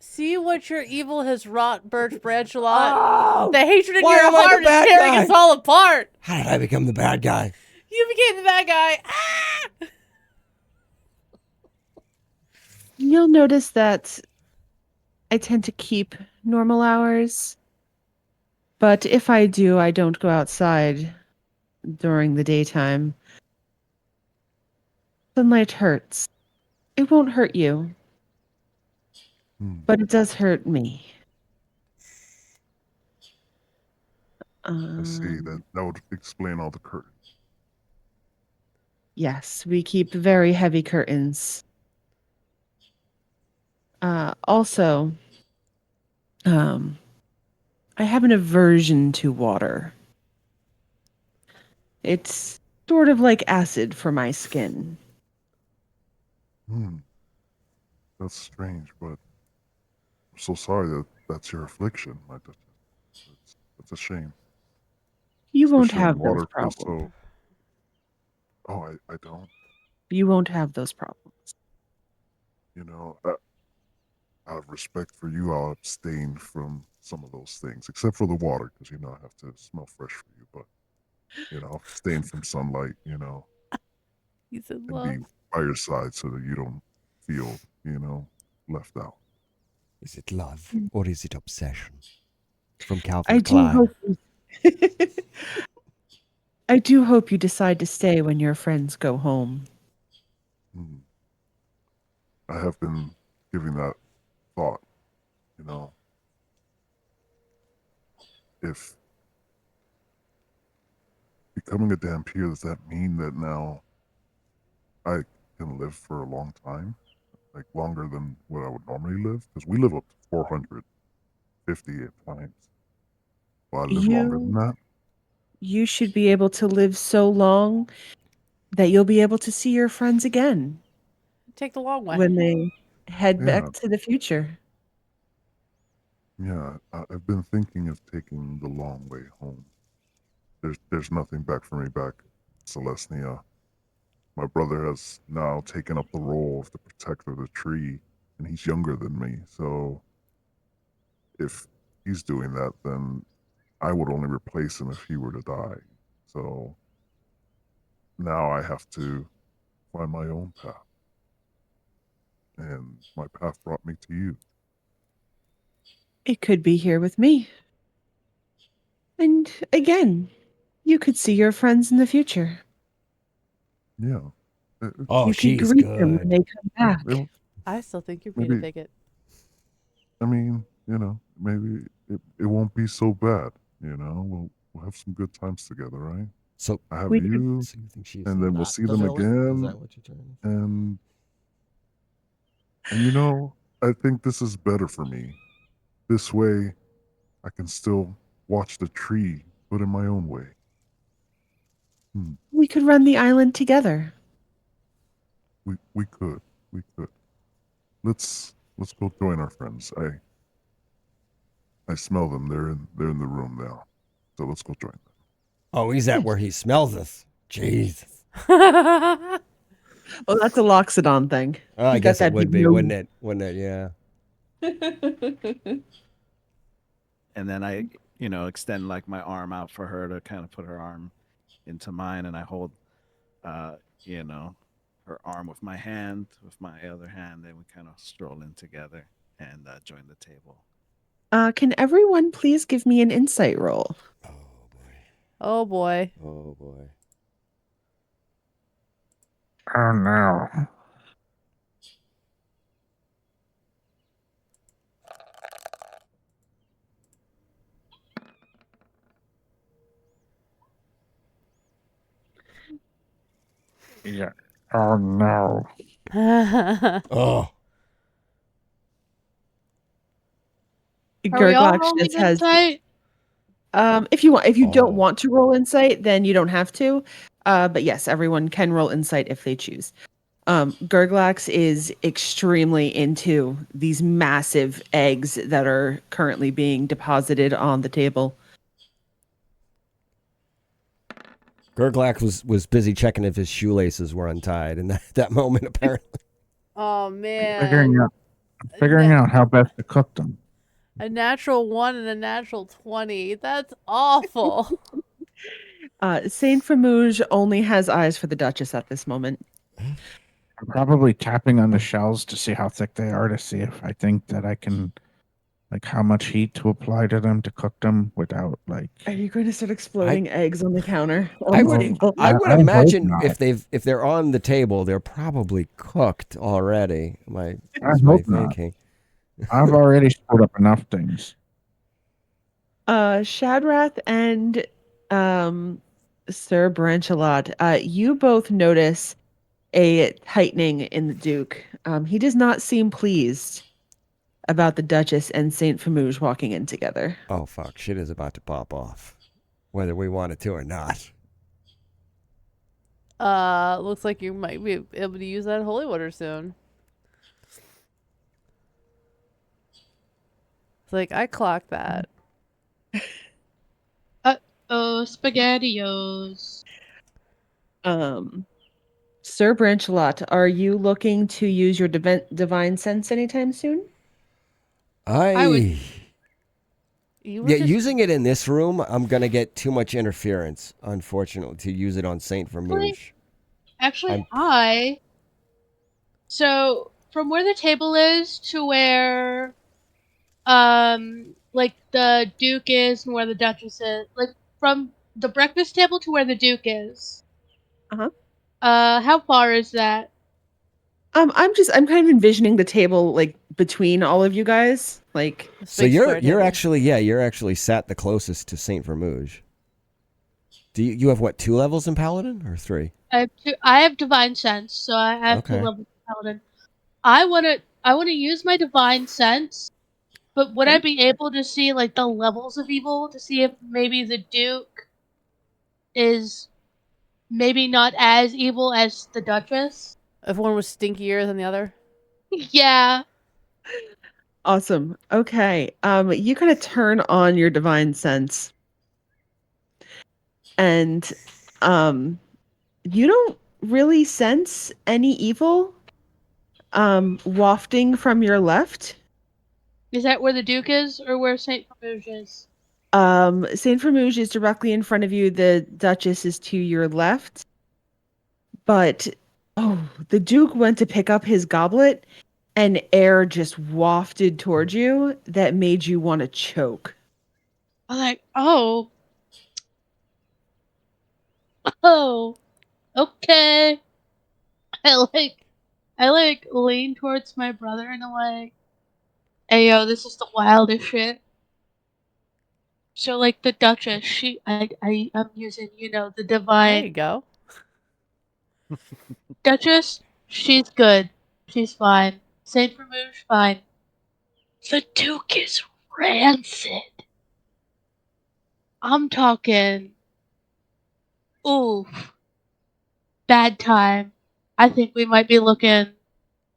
See what your evil has wrought, Birch Branchelot. Oh, The hatred in why your am I the heart is bad tearing guy? us all apart. How did I become the bad guy? You became the bad guy. Ah! You'll notice that I tend to keep normal hours, but if I do, I don't go outside during the daytime. Sunlight hurts. It won't hurt you, but it does hurt me. I see that would explain all the curtains. Yes, we keep very heavy curtains. Also, I have an aversion to water. It's sort of like acid for my skin. That's strange, but I'm so sorry that that's your affliction, my Duchess. That's a shame. You won't Especially when have those water feels problems. Oh, I don't. You won't have those problems. You know, out of respect for you, I'll abstain from some of those things, except for the water, because I have to smell fresh for you. But I'll abstain from sunlight. He's in And love. be by your side so that you don't feel, left out. Is it love or is it obsession? From Calvin I do Klein. hope I do hope you decide to stay when your friends go home. I have been giving that thought. If becoming a Dampier, does that mean that now I can live for a long time? Like longer than what I would normally live? Because we live up to 450 at times. Well, I live longer than that. You should be able to live so long that you'll be able to see your friends again Take the long way. when they head Yeah. back to the future. Yeah, I've been thinking of taking the long way home. There's nothing back for me back in Celestia. My brother has now taken up the role of the protector of the tree, and he's younger than me. So if he's doing that, then I would only replace him if he were to die. So now I have to find my own path. And my path brought me to you. It could be here with me. And again, you could see your friends in the future. Yeah. Oh, You could she's greet them when good. they come back. I still think you're Peter Maybe, Pickett. I mean, maybe it won't be so bad. We'll have some good times together, right? So, I have We could- you, so you think she's and then we'll not see the them villain? Is again, that what you're trying to say? and I think this is better for me. This way, I can still watch the tree, but in my own way. We could run the island together. We could. Let's go join our friends. I smell them. They're in the room now. So let's go join them. Oh, he's at where he smells us. Jesus. Oh, that's a Loxodon thing. Oh, I He's got guess it that would big be, nose. wouldn't it? Wouldn't it? Yeah. And then I, extend like my arm out for her to kind of put her arm into mine, and I hold, her arm with my hand, with my other hand, and we kind of stroll in together and join the table. Can everyone please give me an insight roll? Oh boy. Oh boy. Oh no. Yeah. Oh no. Oh. Are we all Gurglax rolling just has. insight? If you don't Oh. want to roll insight, then you don't have to. But yes, everyone can roll insight if they choose. Gurglax is extremely into these massive eggs that are currently being deposited on the table. Gurglak was busy checking if his shoelaces were untied in that moment, apparently. Oh man. Figuring out how best to cook them. A natural 1 and a natural 20. That's awful. Saint Famouge only has eyes for the Duchess at this moment. I'm probably tapping on the shells to see how thick they are to see if I think that I can, like, how much heat to apply to them to cook them without, like. Are you going to start exploding eggs on the counter? I On the would table? I would I hope imagine not. if they're on the table, they're probably cooked already. I That's my hope not. thinking. I've already screwed up enough things. Shadrath and Sir Branchelot, you both notice a tightening in the Duke. He does not seem pleased about the Duchess and Saint Famouge walking in together. Oh fuck, shit is about to pop off. Whether we want it to or not. Looks like you might be able to use that holy water soon. It's like, I clocked that. Oh, SpaghettiOs. Sir Branchelot, are you looking to use your divine sense anytime soon? I would- You were Yeah, just using it in this room, I'm gonna get too much interference, unfortunately, to use it on Saint Vermouge. Actually, I'm- So from where the table is to where, like the Duke is and where the Duchess is, like from the breakfast table to where the Duke is. Uh-huh. How far is that? I'm kind of envisioning the table like between all of you guys, like. a So big you're square table. you're actually sat the closest to Saint Vermouge. Do you have what, 2 levels in Paladin or 3? I have divine sense, so I have 2 Okay. levels of paladin. I wanna use my divine sense, but would I be able to see like the levels of evil to see if maybe the Duke is maybe not as evil as the Duchess? If one was stinkier than the other. Yeah. Awesome. Okay. You kind of turn on your divine sense, and you don't really sense any evil wafting from your left. Is that where the Duke is, or where Saint Farouche is? Saint Farouche is directly in front of you. The Duchess is to your left. But the Duke went to pick up his goblet, and air just wafted towards you that made you want to choke. I'm like, oh, okay. I lean towards my brother and I'm like, hey yo, this is the wildest shit. So like the Duchess, I'm using, the There divine you go. Duchess, she's good. She's fine. Saint Farouche, fine. The Duke is rancid. I'm talking, oof, bad time. I think we might be looking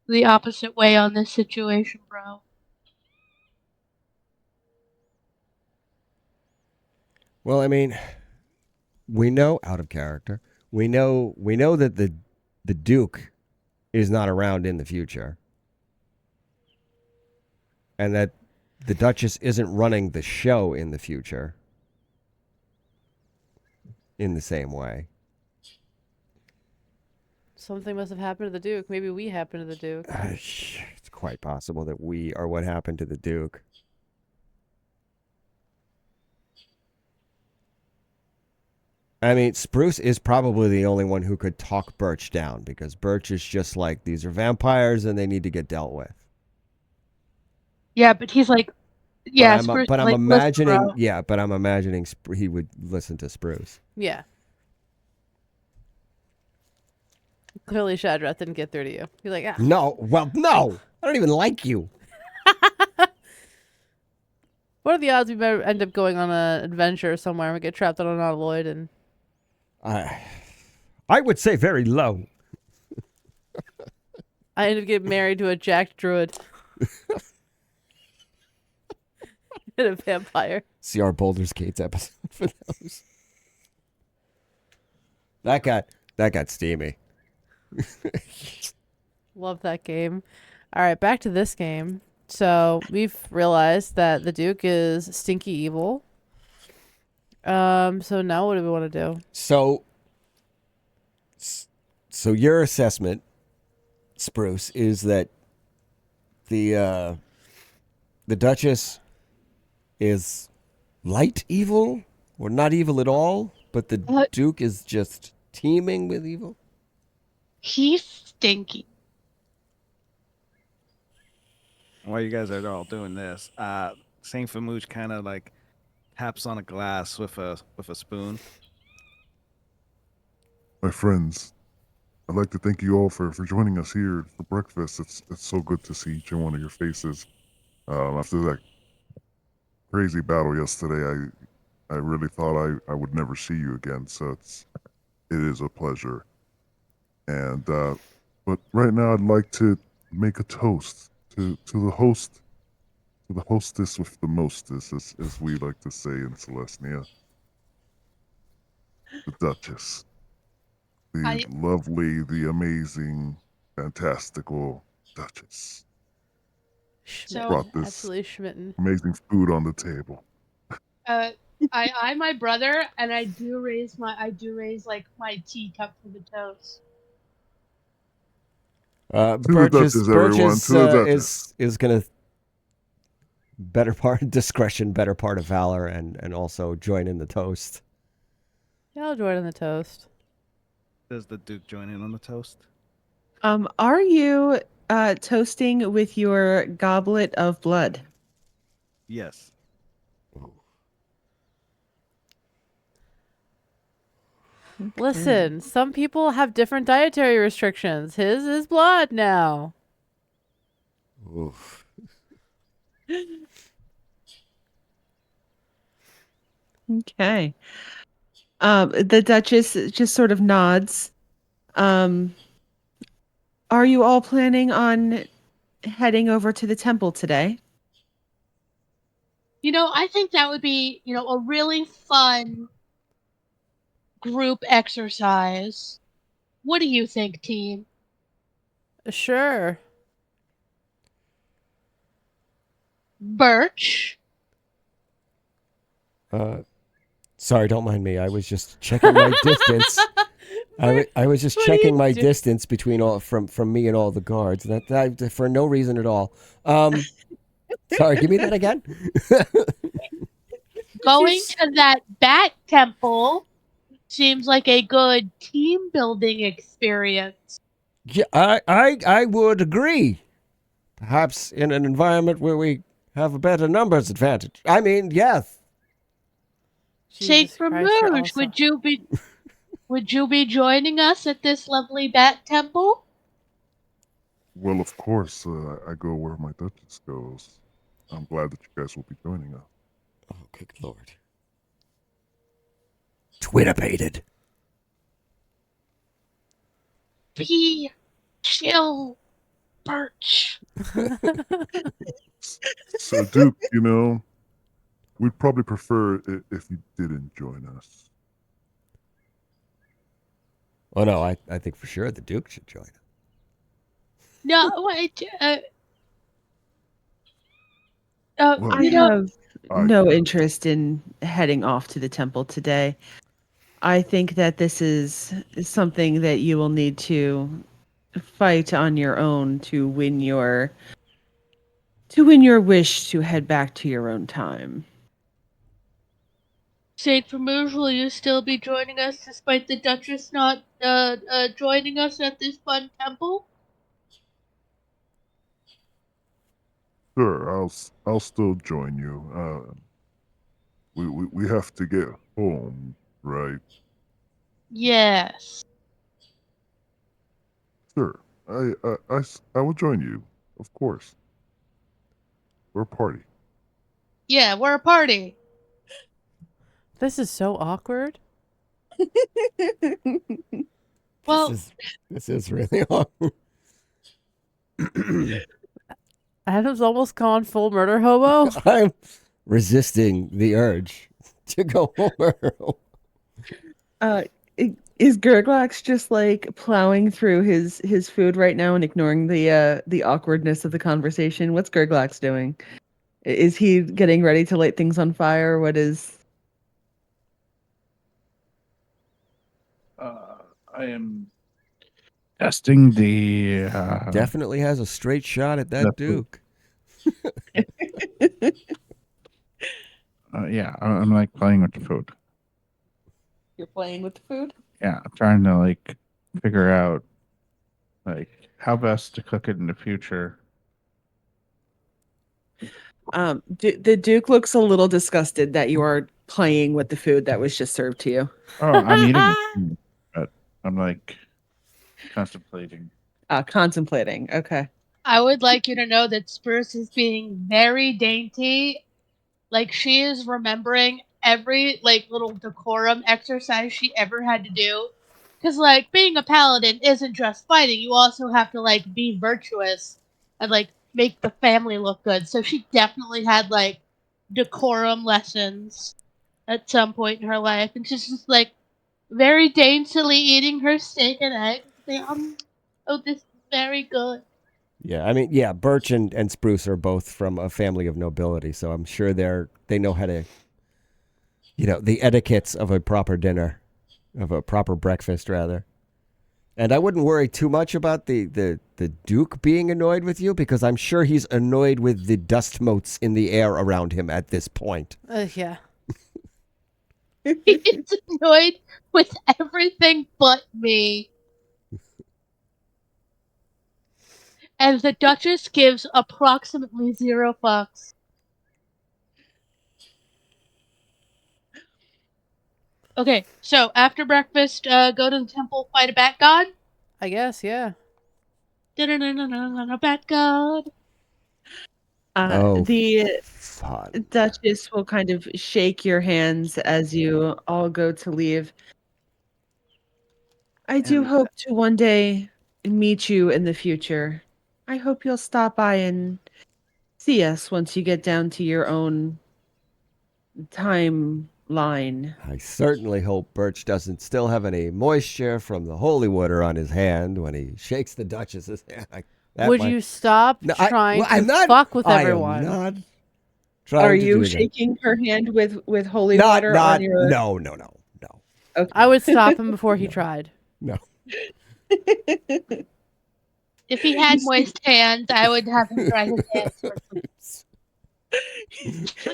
the opposite way on this situation, bro. Well, I mean, we know out of character. We know that the Duke is not around in the future, and that the Duchess isn't running the show in the future in the same way. Something must have happened to the Duke. Maybe we happened to the Duke. It's quite possible that we are what happened to the Duke. I mean, Spruce is probably the only one who could talk Birch down, because Birch is just like, these are vampires and they need to get dealt with. Yeah, but he's like, yeah, Spruce But is I'm like, listen, imagining, bro. yeah, but I'm imagining he would listen to Spruce. Yeah. Clearly, Shadrath didn't get through to you. You're like, ah. No, no, I don't even like you. What are the odds we might end up going on an adventure somewhere and we get trapped on an alloy and... I would say very low. I end up getting married to a jacked druid. And a vampire. See our Baldur's Gates episode for those. That got steamy. Love that game. All right, back to this game. So we've realized that the Duke is stinky evil. So now what do we want to do? So your assessment, Spruce, is that the Duchess is light evil, or not evil at all, but the Duke is just teeming with evil? He's stinky. While you guys are all doing this, Saint Farouche kind of like taps on a glass with a spoon. My friends, I'd like to thank you all for joining us here for breakfast. It's so good to see each and one of your faces. After that crazy battle yesterday, I really thought I would never see you again. So it is a pleasure. And but right now I'd like to make a toast to the host, to the hostess with the mostest, as we like to say in Celestia, the Duchess, the lovely, the amazing, fantastical Duchess. So- Brought this Absolutely schmitten. amazing food on the table. I my brother, and I do raise like my teacup for the toast. To the Duchess, everyone. To the Duchess. is gonna better part discretion, better part of valor, and also join in the toast. Yeah, I'll join in the toast. Does the Duke join in on the toast? Are you toasting with your goblet of blood? Yes. Listen, some people have different dietary restrictions. His is blood now. Oof. Okay. The Duchess just sort of nods. Are you all planning on heading over to the temple today? I think that would be, a really fun group exercise. What do you think, team? Sure. Birch? Sorry, don't mind me. I was just checking my distance. I was just What are you checking my doing? distance between all from me and all the guards. That for no reason at all. Sorry, give me that again. Going to that bat temple seems like a good team building experience. Yeah, I would agree. Perhaps in an environment where we have a better numbers advantage. I mean, yes. Saint Jesus Christ, you're Vermouge, also... would you be joining us at this lovely bat temple? Well, of course, I go where my Duchess goes. I'm glad that you guys will be joining us. Oh, good lord. Twitter-baited. Be chill, Birch. So, Duke, we'd probably prefer if you didn't join us. Oh no, I think for sure the Duke should join. No, wait. Well, I have I- no interest in heading off to the temple today. I think that this is something that you will need to fight on your own to win your wish to head back to your own time. Saint Vermouge, will you still be joining us despite the Duchess not joining us at this fun temple? Sure, I'll still join you. We have to get home, right? Yes. Sure. I will join you, of course. We're a party. Yeah, we're a party. This is so awkward. Well, This is really awkward. Adam's almost gone full murder hobo. I'm resisting the urge to go over. Is Gurglax just like plowing through his food right now and ignoring the awkwardness of the conversation? What's Gurglax doing? Is he getting ready to light things on fire? What is? I am testing the. Definitely has a straight shot at that Duke. Yeah, I'm like playing with the food. You're playing with the food? Yeah, I'm trying to like figure out like how best to cook it in the future. The Duke looks a little disgusted that you are playing with the food that was just served to you. Oh, I'm eating it, but I'm like contemplating. Contemplating. Okay. I would like you to know that Spruce is being very dainty. Like, she is remembering every, little decorum exercise she ever had to do. Because, being a paladin isn't just fighting. You also have to, be virtuous and, make the family look good. So she definitely had, decorum lessons at some point in her life. And she's just, very daintily eating her steak and eggs. Saying, oh, this is very good. Yeah, I mean, yeah, Birch and Spruce are both from a family of nobility, so I'm sure they know how to, the etiquettes of a proper dinner, of a proper breakfast, rather. And I wouldn't worry too much about the Duke being annoyed with you, because I'm sure he's annoyed with the dust motes in the air around him at this point. Yeah. He's annoyed with everything but me. And the Duchess gives approximately 0 fucks. Okay, so after breakfast, go to the temple, fight a bat god. I guess, yeah. Bat god. The fun. Duchess will kind of shake your hands as you all go to leave. I do hope to one day meet you in the future. I hope you'll stop by and see us once you get down to your own timeline. I certainly hope Birch doesn't still have any moisture from the holy water on his hand when he shakes the Duchess's hand. Would you stop trying I'm to not, fuck with I everyone? am not trying Are to you do that. shaking her hand with holy water on your? No. Okay. I would stop him before he tried. No. If he had moist hands, I would have him dry his hands first.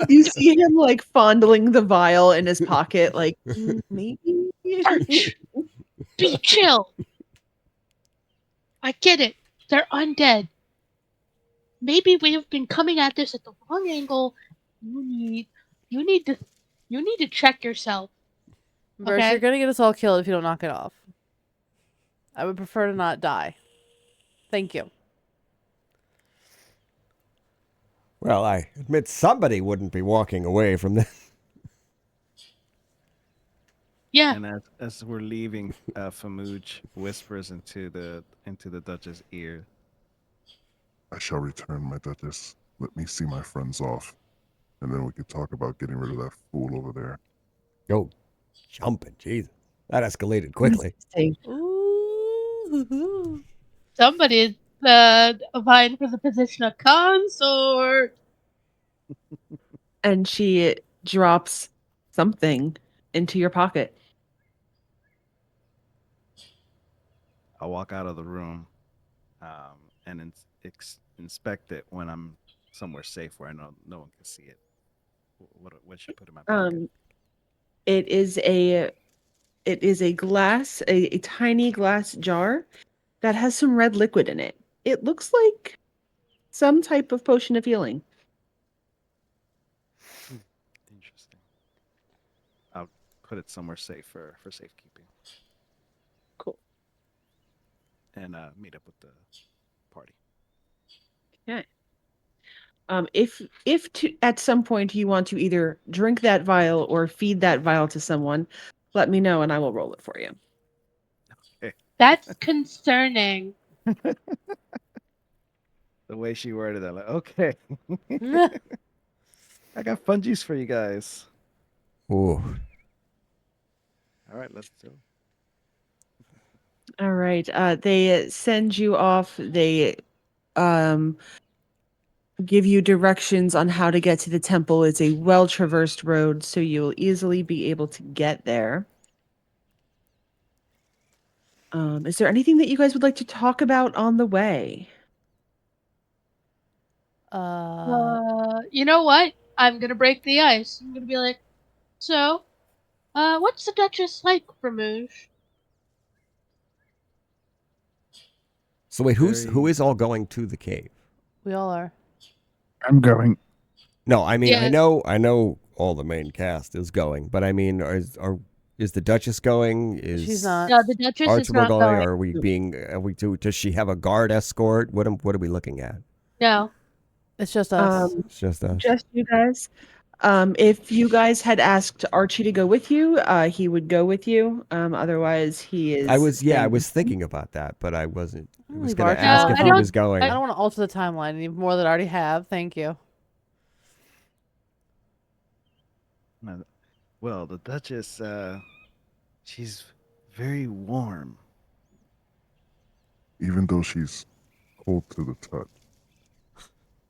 You see him like fondling the vial in his pocket, like maybe. Birch, be chill. I get it. They're undead. Maybe we've been coming at this at the wrong angle. You need to check yourself. Birch, Okay. you're gonna get us all killed if you don't knock it off. I would prefer to not die. Thank you. Well, I admit somebody wouldn't be walking away from this. Yeah. And as we're leaving, Famuj whispers into the Duchess' ear. I shall return, my Duchess. Let me see my friends off, and then we could talk about getting rid of that fool over there. Go jumping, Jesus. That escalated quickly. Ooh. Somebody's vying for the position of consort. And she drops something into your pocket. I'll walk out of the room and inspect it when I'm somewhere safe where I know no one can see it. What should I put in my pocket? It is a glass, a tiny glass jar that has some red liquid in it. It looks like some type of potion of healing. Interesting. I'll put it somewhere safe for safekeeping. Cool. And meet up with the party. Okay. If at some point you want to either drink that vial or feed that vial to someone, let me know and I will roll it for you. That's concerning. The way she worded that, like, okay. I got fun juice for you guys. Ooh. All right, let's do it. All right. They send you off. They give you directions on how to get to the temple. It's a well-traversed road, so you'll easily be able to get there. Is there anything that you guys would like to talk about on the way? You know what? I'm gonna break the ice. I'm gonna be like, so, what's the Duchess like, Vermouge? So wait, who is all going to the cave? We all are. I'm going. No, I mean Yeah. I know all the main cast is going, but I mean is the Duchess going? She's not. No, the Duchess is Archibald not going? going. Are we does she have a guard escort? What are we looking at? No. It's just us. It's just us. Just you guys. If you guys had asked Archie to go with you, he would go with you. Otherwise, he is. I was thinking about that, but I wasn't. I was Leave going to Archie ask alone. if I he don't- was going. I don't want to alter the timeline any more than I already have. Thank you. Well, the Duchess, she's very warm. Even though she's cold to the touch,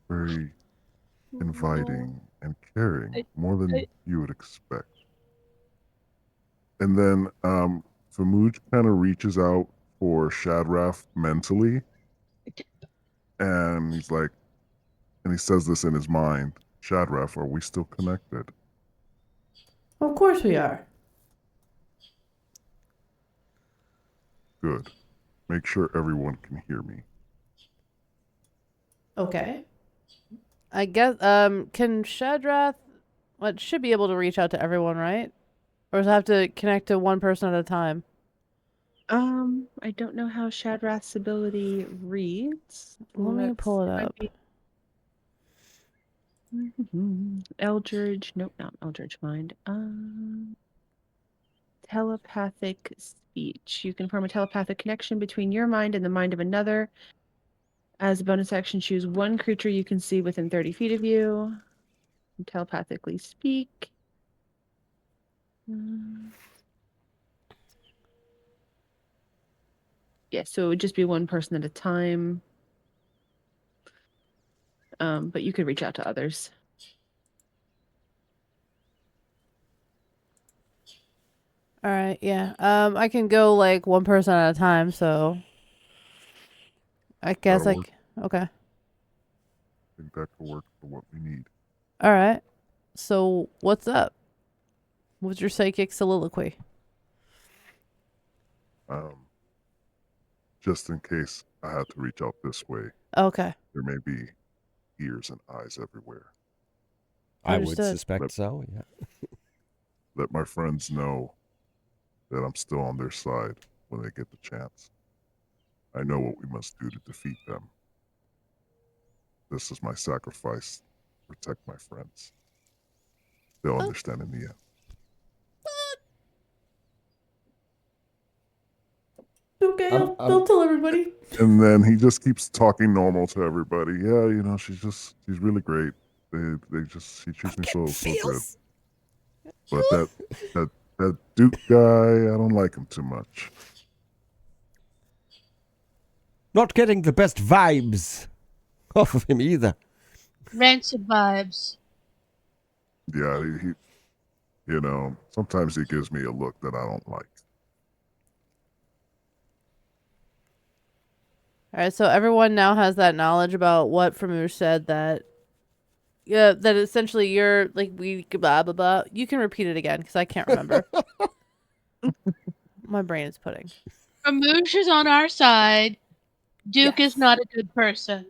very inviting and caring, more than you would expect. And then Famuj kind of reaches out for Shadrath mentally, and he's like, and he says this in his mind, Shadrath, are we still connected? Of course we are. Good. Make sure everyone can hear me. Okay. I guess can Shadrath should be able to reach out to everyone, right? Or does it have to connect to one person at a time? I don't know how Shadrath's ability reads. Let me pull it up. Eldridge, nope, not Eldridge Mind. Telepathic speech. You can form a telepathic connection between your mind and the mind of another. As a bonus action, choose one creature you can see within 30 feet of you. Telepathically speak. Yeah, so it would just be one person at a time. But you could reach out to others. All right, yeah. I can go like one person at a time, so I guess That'll work. okay. I think that could work for what we need. All right. So what's up? What's your psychic soliloquy? Just in case I had to reach out this way, Okay. there may be ears and eyes everywhere. I would Understood. suspect so, yeah. Let my friends know that I'm still on their side when they get the chance. I know what we must do to defeat them. This is my sacrifice to protect my friends. They'll understand in the end. Okay, I'll tell everybody. And then he just keeps talking normal to everybody. Yeah, you know, she's really great. She treats me so good. But that Duke guy, I don't like him too much. Not getting the best vibes off of him either. Rancid vibes. Yeah, he you know, sometimes he gives me a look that I don't like. All right, so everyone now has that knowledge about what Famush said that that essentially you're like we blah blah blah. You can repeat it again because I can't remember. My brain is pudding. Ramouche is on our side. Duke Yes. is not a good person.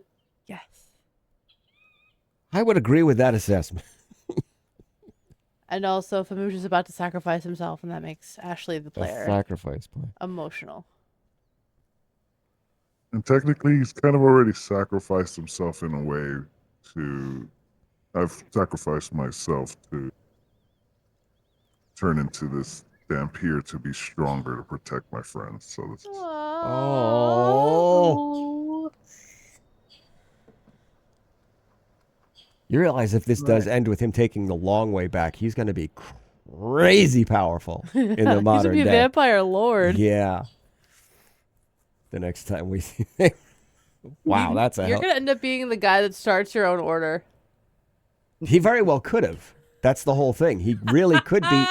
Yes. I would agree with that assessment. And also Famush is about to sacrifice himself, and that makes Ashley the A player sacrifice play. emotional. And technically, he's kind of already sacrificed himself in a way to. I've sacrificed myself to turn into this vampire to be stronger to protect my friends. So this is. Oh. You realize if this does end with him taking the long way back, he's going to be crazy powerful in the He's gonna modern be a day. vampire lord. Yeah. The next time we see him. Wow, that's a You're hell. gonna end up being the guy that starts your own order. He very well could have. That's the whole thing. He really could be.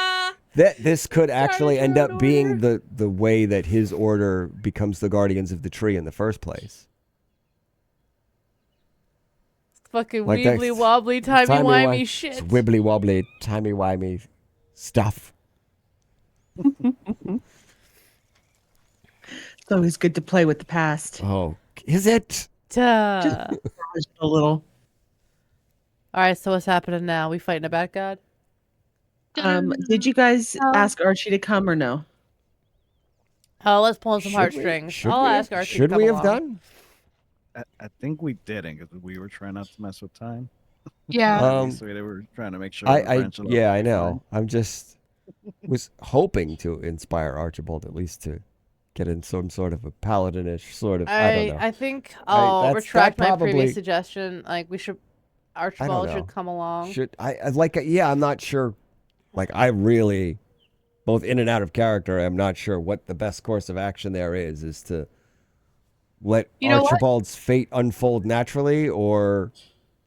This could actually end up being the way that his order becomes the guardians of the tree in the first place. Fucking Like weebly wobbly timey-wimey shit. It's wibbly wobbly timey-wimey stuff. It's always good to play with the past. Oh, is it? Duh. Just a little. All right, so what's happening now? We fighting a bad god? Did you guys ask Archie to come or no? Oh, let's pull on some Should heartstrings. we I'll have- ask Archie. Should to come we have along. done? I think we didn't because we were trying not to mess with time. Yeah. So we were trying to make sure. I know. I'm just was hoping to inspire Archibald at least to get in some sort of a paladinish sort of. I don't know. I think I'll retract that my previous probably- suggestion. Like Archibald know. should come along. I'm not sure. Like I really, both in and out of character, I'm not sure what the best course of action there is to let Archibald's fate unfold naturally, or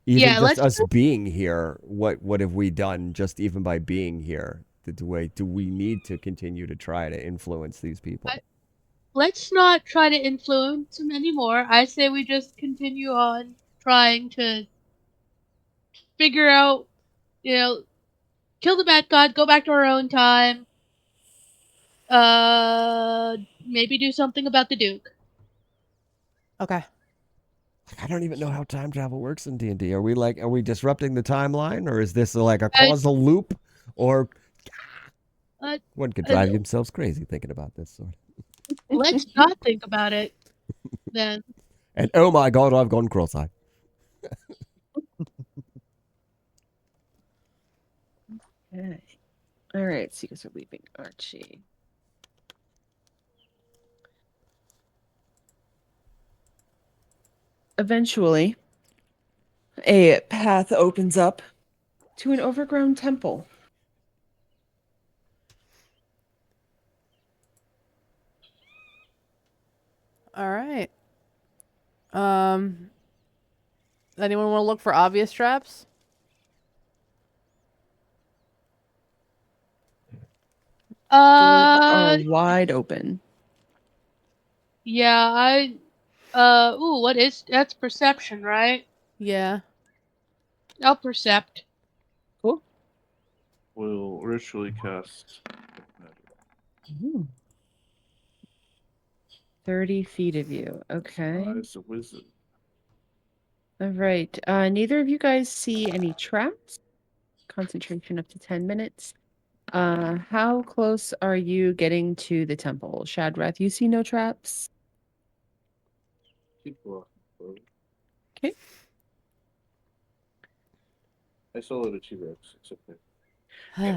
even just us being here. What have we done just even by being here? Do we need to continue to try to influence these people? Let's not try to influence him anymore. I say we just continue on trying to figure out, kill the bad god, go back to our own time. Maybe do something about the Duke. Okay. I don't even know how time travel works in D&D. Are we disrupting the timeline, or is this like a causal loop, or one could drive themselves crazy thinking about this sort. Let's not think about it then. And oh my god, I've gone cross-eyed. Okay. All right, so you guys are leaving Archie. Eventually, a path opens up to an overgrown temple. All right. Anyone want to look for obvious traps? Doors are wide open. Yeah, ooh, that's perception, right? Yeah. I'll percept. Cool. We'll ritually cast. Ooh. 30 feet of you. Okay. Eyes of wisdom. All right. Neither of you guys see any traps. Concentration up to 10 minutes. How close are you getting to the temple? Shadrath, you see no traps? Keep walking forward. Okay. I soloed a T-Rex. It's okay.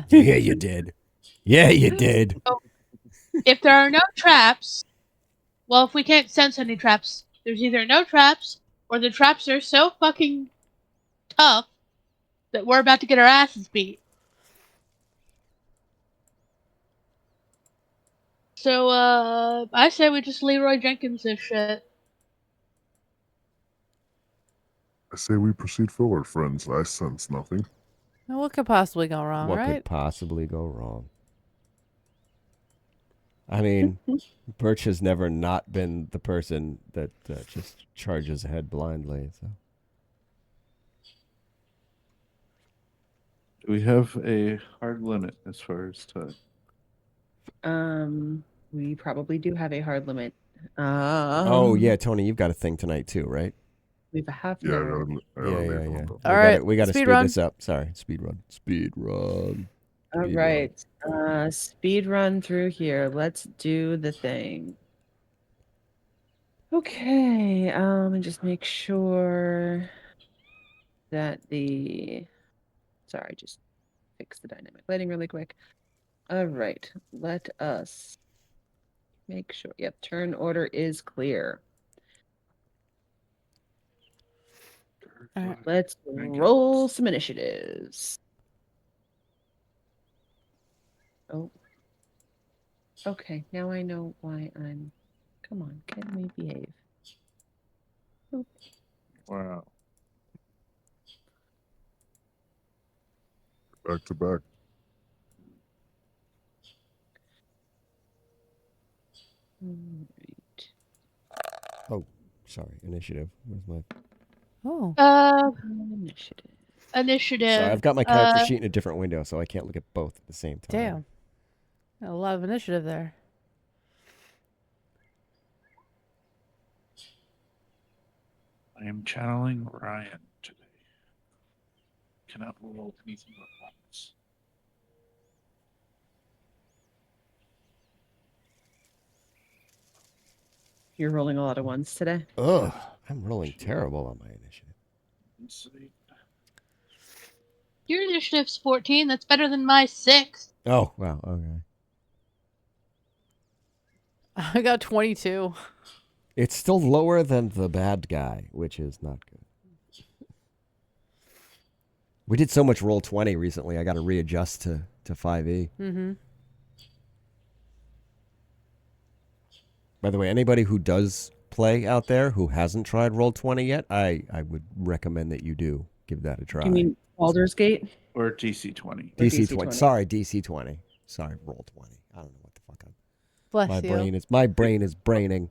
Yeah, you did. Yeah, you did. If there are no traps, well, if we can't sense any traps, there's either no traps or the traps are so fucking tough that we're about to get our asses beat. So, I say we just Leroy Jenkins this shit. I say we proceed forward, friends. I sense nothing. Now, what could possibly go wrong, What right? could possibly go wrong? I mean, Birch has never not been the person that just charges ahead blindly. So Do we have a hard limit as far as time? We probably do have a hard limit. oh yeah, Tony, you've got a thing tonight too, right? We have a half an Yeah, hour. Yeah. All right, We got to speed speed run. this up. Sorry, speed run. Speed run. All Speed right. Speed run through here. Let's do the thing. Okay. And just make sure that sorry, just fix the dynamic lighting really quick. All right. Let us make sure. Yep. Turn order is clear. All right. Let's roll some initiatives. Oh. Okay, now I know why I'm. Come on, can we behave? Oop. Wow. Back to back. Alright. Oh, sorry. Initiative. Where's my? Oh. Initiative. Initiative. Sorry, I've got my character sheet in a different window, so I can't look at both at the same time. Damn. Got a lot of initiative there. I am channeling Ryan today. Cannot roll anything but ones. You're rolling a lot of ones today. Ugh, I'm rolling terrible on my initiative. Insight. Your initiative's 14. That's better than my 6. Oh, wow. Okay. I got 22. It's still lower than the bad guy, which is not good. We did so much roll 20 recently. I got to readjust to 5e. Mm-hmm. By the way, anybody who does play out there who hasn't tried roll 20 yet, I would recommend that you do give that a try. You mean Baldur's Gate? Or DC-20. DC 20. Sorry, DC 20. Sorry, roll 20. I don't know what the fuck I'm. Bless My you. brain is braining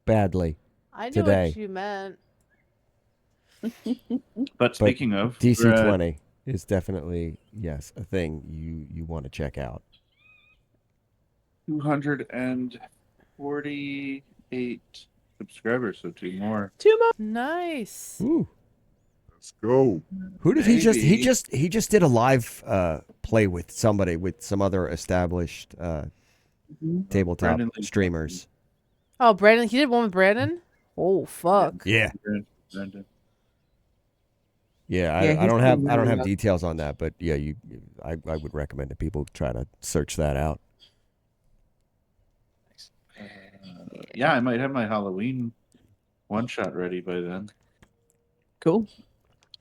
badly. I knew today. what you meant. But speaking of, DC 20 is definitely, yes, a thing you want to check out. 248 subscribers, so 2 more. 2 more. Nice. Ooh. Let's go. Who did he just Maybe. he just did a live play with somebody, with some other established tabletop Brandon Lee. streamers. Oh, Brandon. He did one with Brandon? Oh, fuck. Yeah. Brandon. Yeah, Yeah, I don't have he's I don't really have up. details on that, but yeah, I would recommend that people try to search that out. Yeah, I might have my Halloween one-shot ready by then. Cool.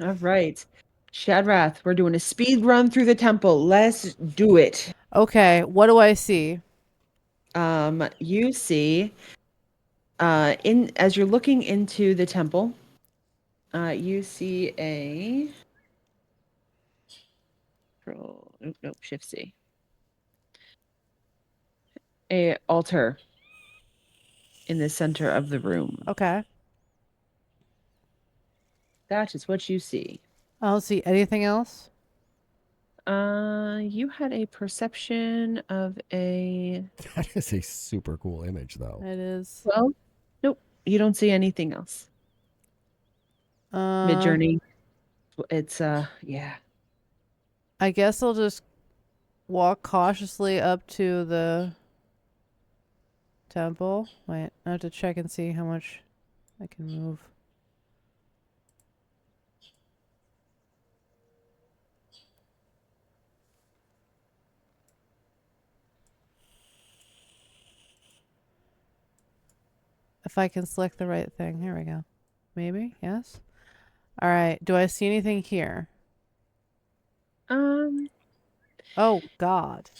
All right. Shadrath, we're doing a speed run through the temple. Let's do it. Okay, what do I see? You see As you're looking into the temple, you see a Shift C. A altar in the center of the room. Okay. That is what you see. I don't see anything else. You had a perception of a. That is a super cool image, though. It is. Well, nope. You don't see anything else. Mid journey. It's yeah. I guess I'll just walk cautiously up to the temple. Wait, I have to check and see how much I can move. If I can select the right thing. Here we go. Maybe? Yes? All right. Do I see anything here? Oh, God.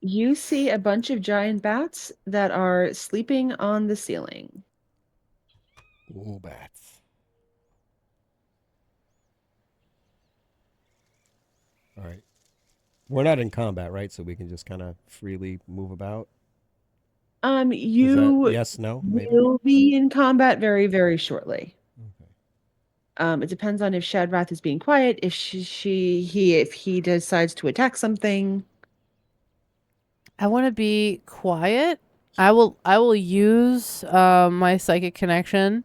You see a bunch of giant bats that are sleeping on the ceiling. Ooh, bats. All right. We're not in combat, right? So we can just kind of freely move about. You yes, no, maybe. will be in combat very, very shortly. Okay. It depends on if Shadrath is being quiet, if if he decides to attack something. I want to be quiet. I will use my psychic connection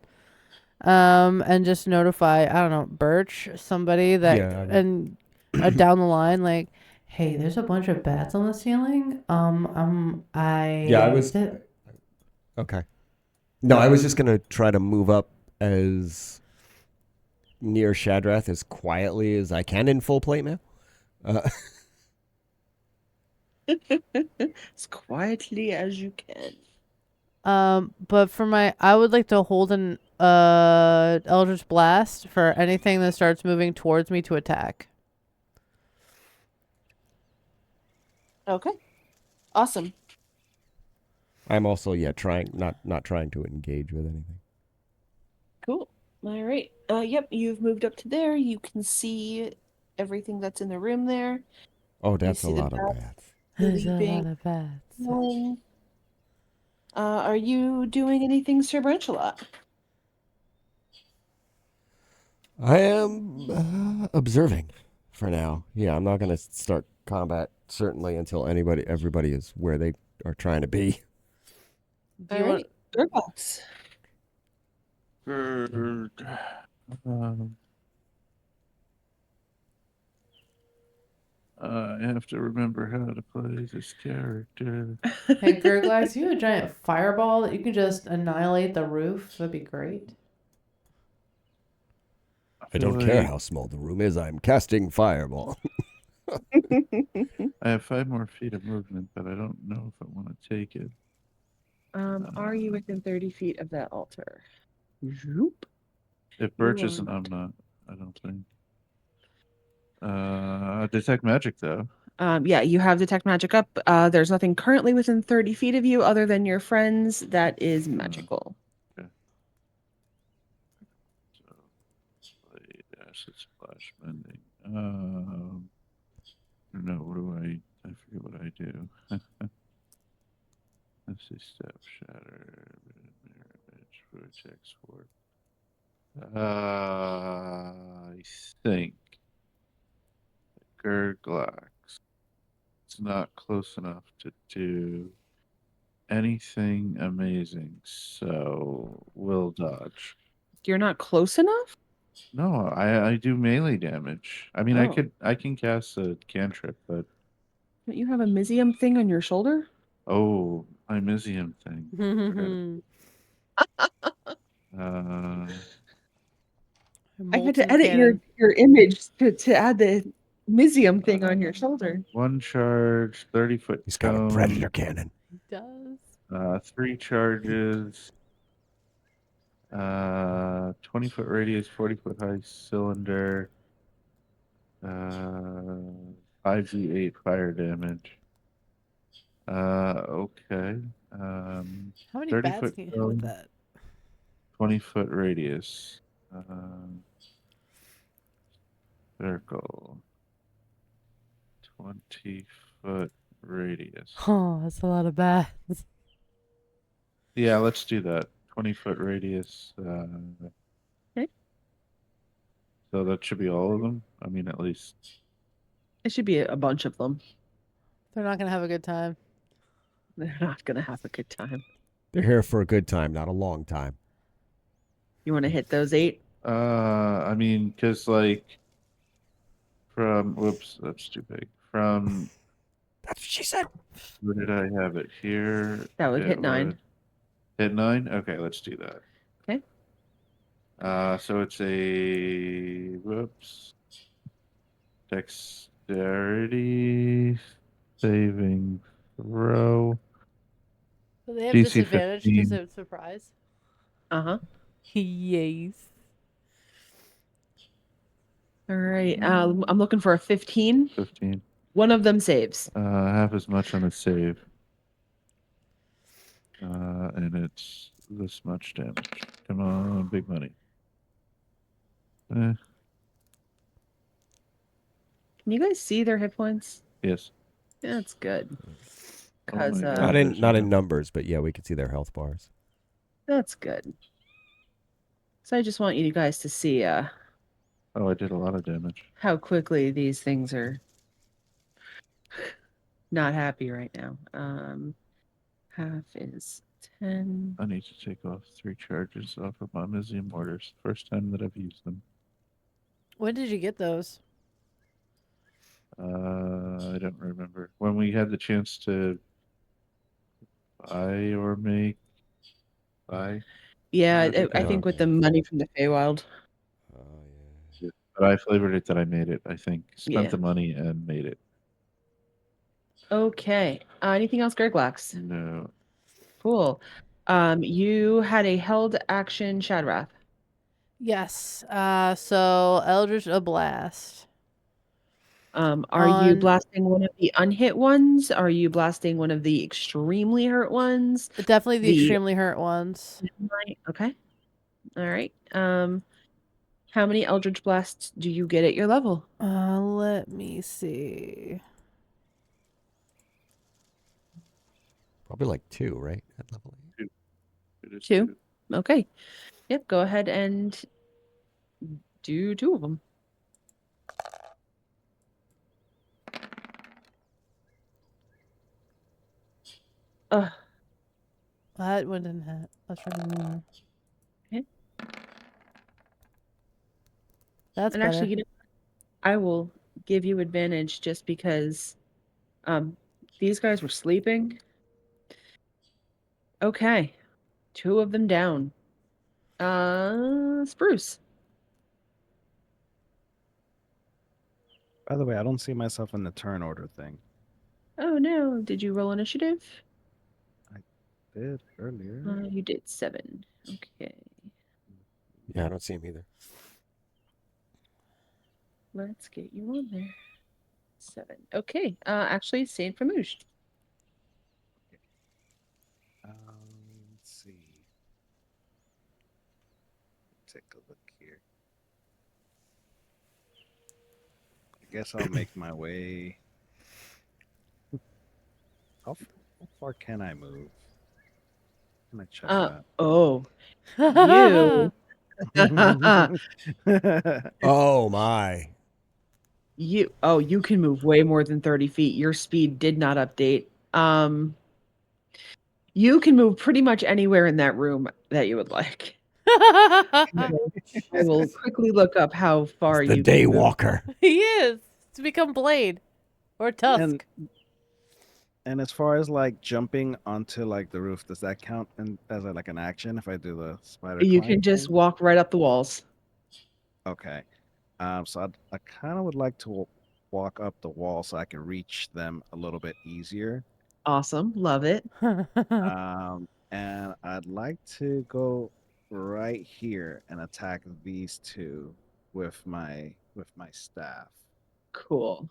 and just notify, I don't know, Birch, somebody that and down the line, like, hey, there's a bunch of bats on the ceiling. I was okay. No, I was just gonna try to move up as near Shadrath as quietly as I can in full plate mail. As quietly as you can. But for I would like to hold an Eldritch Blast for anything that starts moving towards me to attack. Okay. Awesome. I'm also trying not trying to engage with anything. Cool. All right. Yep, you've moved up to there. You can see everything that's in the room there. Oh, that's a lot of bats. There's a lot of bats. Are you doing anything, Sir Branchelot? I am observing for now. Yeah, I'm not going to start combat certainly until everybody is where they are trying to be. All right. Gerbox. Good. I have to remember how to play this character. Hey, Gurglax, you have a giant fireball that you can just annihilate the roof? That'd be great. I don't care how small the room is. I'm casting fireball. I have 5 more feet of movement, but I don't know if I want to take it. Are you within 30 feet of that altar? If Birch isn't, I'm not. I don't think. Detect magic, though. Yeah, you have detect magic up. There's nothing currently within 30 feet of you other than your friends that is magical. Okay. So, blade, acid splash, bending. No, what do I forget what I do. Let's see, step, shatter, mirror image, vortex, ward. I think Gurglax. It's not close enough to do anything amazing, so we'll dodge. You're not close enough? No, I do melee damage. I mean, I can cast a cantrip, but Don't you have a Mizium thing on your shoulder? oh, my Mizium thing. I had to edit your image to add the Mizium thing on your shoulder. 1 charge, 30-foot. He's got a predator cannon. He does. 3 charges. 20-foot radius, 40-foot high cylinder. 5d8 fire damage. Okay. How many 30 bats foot can you hit with cone. that? 20-foot radius. Circle. 20-foot radius. Oh, that's a lot of bats. Yeah, let's do that. 20-foot radius. Okay. So that should be all of them. I mean, at least. It should be a bunch of them. They're not gonna have a good time. They're not gonna have a good time. They're here for a good time, not a long time. You want to hit those 8? I mean, because like whoops, that's too big. From That's what she said. where did I have it? Here. That would hit 9. would- Hit 9? Okay, let's do that. Okay. So it's a whoops. Dexterity saving throw. So they have DC disadvantage 15. because of surprise. Uh-huh. Yes. All right. I'm looking for a 15. 15. One of them saves. Half as much on a save. And it's this much damage. Come on, big money. Can you guys see their hit points? Yes. Yeah, that's good. Oh Because my Not God. in not in numbers, but yeah, we can see their health bars. that's good. So I just want you guys to see Oh, I did a lot of damage. how quickly these things are not happy right now. Half is 10. I need to take off 3 charges off of my Mizium mortars. First time that I've used them. When did you get those? I don't remember. When we had the chance to buy or make. Buy? Yeah, Where did I it think go? with the money from the Feywild. Oh yeah. But I flavored it that I made it, I think. Spent Yeah. the money and made it. Okay. Anything else, Gurglax? No. Cool. You had a held action Shadrath. Yes. So Eldritch Blast. Are you On- blasting one of the unhit ones? Are you blasting one of the extremely hurt ones? Definitely the The- extremely hurt ones. Okay. All right. How many Eldritch Blasts do you get at your level? Let me see. Probably like 2, right? At level 8. It is 2. Okay. Yep. Go ahead and do 2 of them. That one didn't hit. Let's try more. Okay. That's And better. actually, you know, I will give you advantage just because these guys were sleeping. Okay. 2 of them down. Spruce. By the way, I don't see myself in the turn order thing. Oh no. Did you roll initiative? Did earlier. You did 7. Okay. Yeah, I don't see him either. Let's get you on there. 7. Okay. Actually, Saint Famouche. Let's see. Take a look here. I guess I'll make my way. How far can I move? Can I check Oh. that? Oh my. You can move way more than 30 feet. Your speed did not update. You can move pretty much anywhere in that room that you would like. I will quickly look up how far The you can move. Daywalker. He is to become Blade or Tusk. And as far as like jumping onto like the roof, does that count as like an action if I do the spider? You climb can just thing? walk right up the walls. Okay. So I kind of would like to walk up the wall so I can reach them a little bit easier. Awesome. Love it. And I'd like to go right here and attack these 2 with my staff. Cool.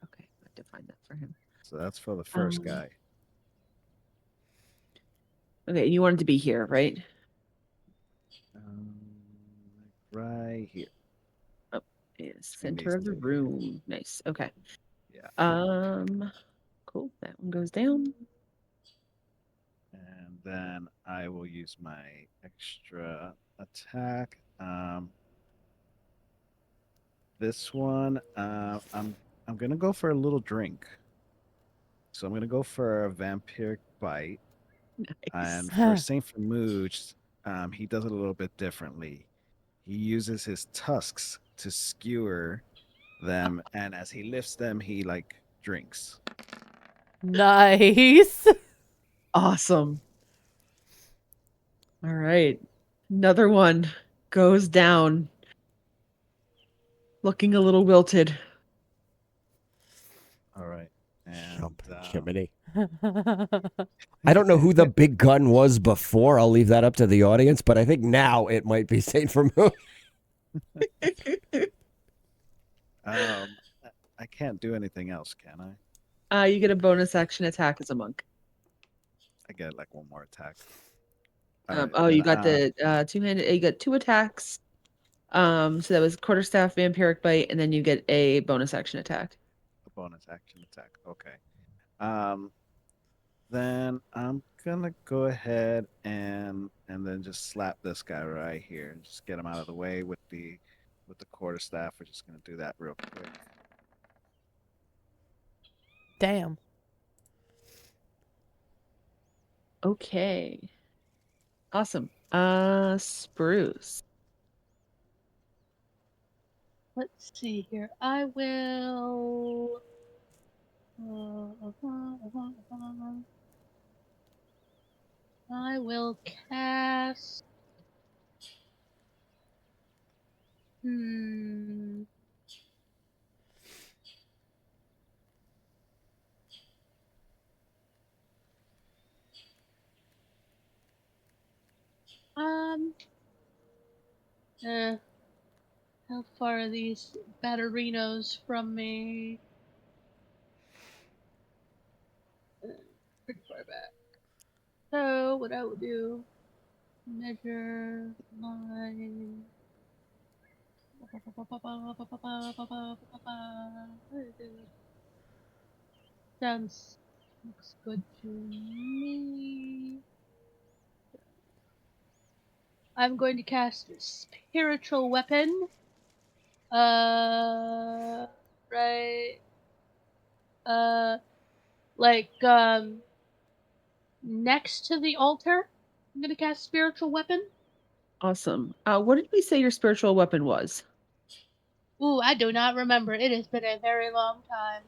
Okay, I have to find that for him. So that's for the first Um, guy. Okay, you wanted to be here, right? Right here. Yeah, Between center these of the two. room. Nice. Okay. Yeah. Cool. That one goes down. And then I will use my extra attack. This one, I'm gonna go for a little drink. So I'm gonna go for a vampiric bite. And for Saint Famouche, he does it a little bit differently. He uses his tusks to skewer them, and as he lifts them, he like drinks. Nice. Awesome. All right. Another one goes down. Looking a little wilted. All right. And Jiminy. I don't know who the big gun was before. I'll leave that up to the audience, but I think now it might be Saint Vermouth. I can't do anything else, can I? You get a bonus action attack as a monk. I get like one more attack. You got the two-handed. You got 2 attacks. So that was quarterstaff, vampiric bite, and then you get a bonus action attack. A bonus action attack. Okay. Then I'm gonna go ahead and then just slap this guy right here and just get him out of the way with the quarterstaff. We're just gonna do that real quick. Damn. Okay. Awesome. Spruce. Let's see here. I will. I will cast. How far are these batterinos from me? Pretty far back. So what I will do, measure line. Sounds looks good to me. I'm going to cast spiritual weapon. Right. Next to the altar. I'm gonna cast spiritual weapon. Awesome. What did we say your spiritual weapon was? Ooh, I do not remember. It has been a very long time.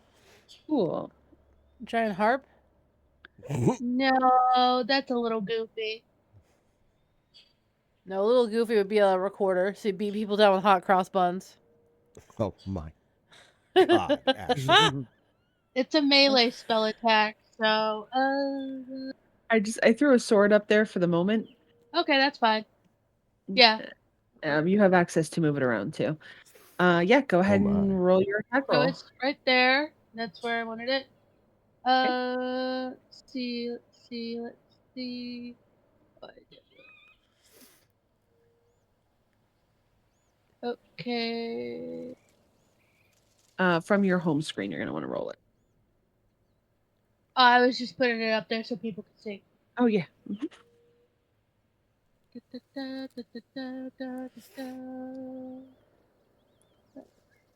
Cool. Giant harp? No, that's a little goofy. No, a little goofy would be a recorder, so you beat people down with hot cross buns. Oh my God, Ashley. It's a melee spell attack, so I threw a sword up there for the moment. okay, that's fine. Yeah. You have access to move it around too. Yeah, go ahead and roll your attack So roll. it's right there. That's where I wanted it. Let's see. Okay. From your home screen, you're gonna want to roll it. I was just putting it up there so people could see. Oh yeah.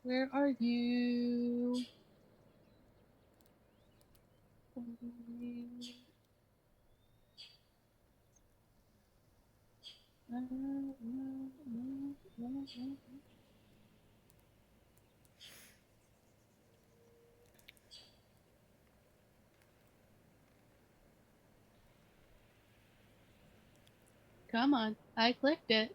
Where are you? Come on, I clicked it.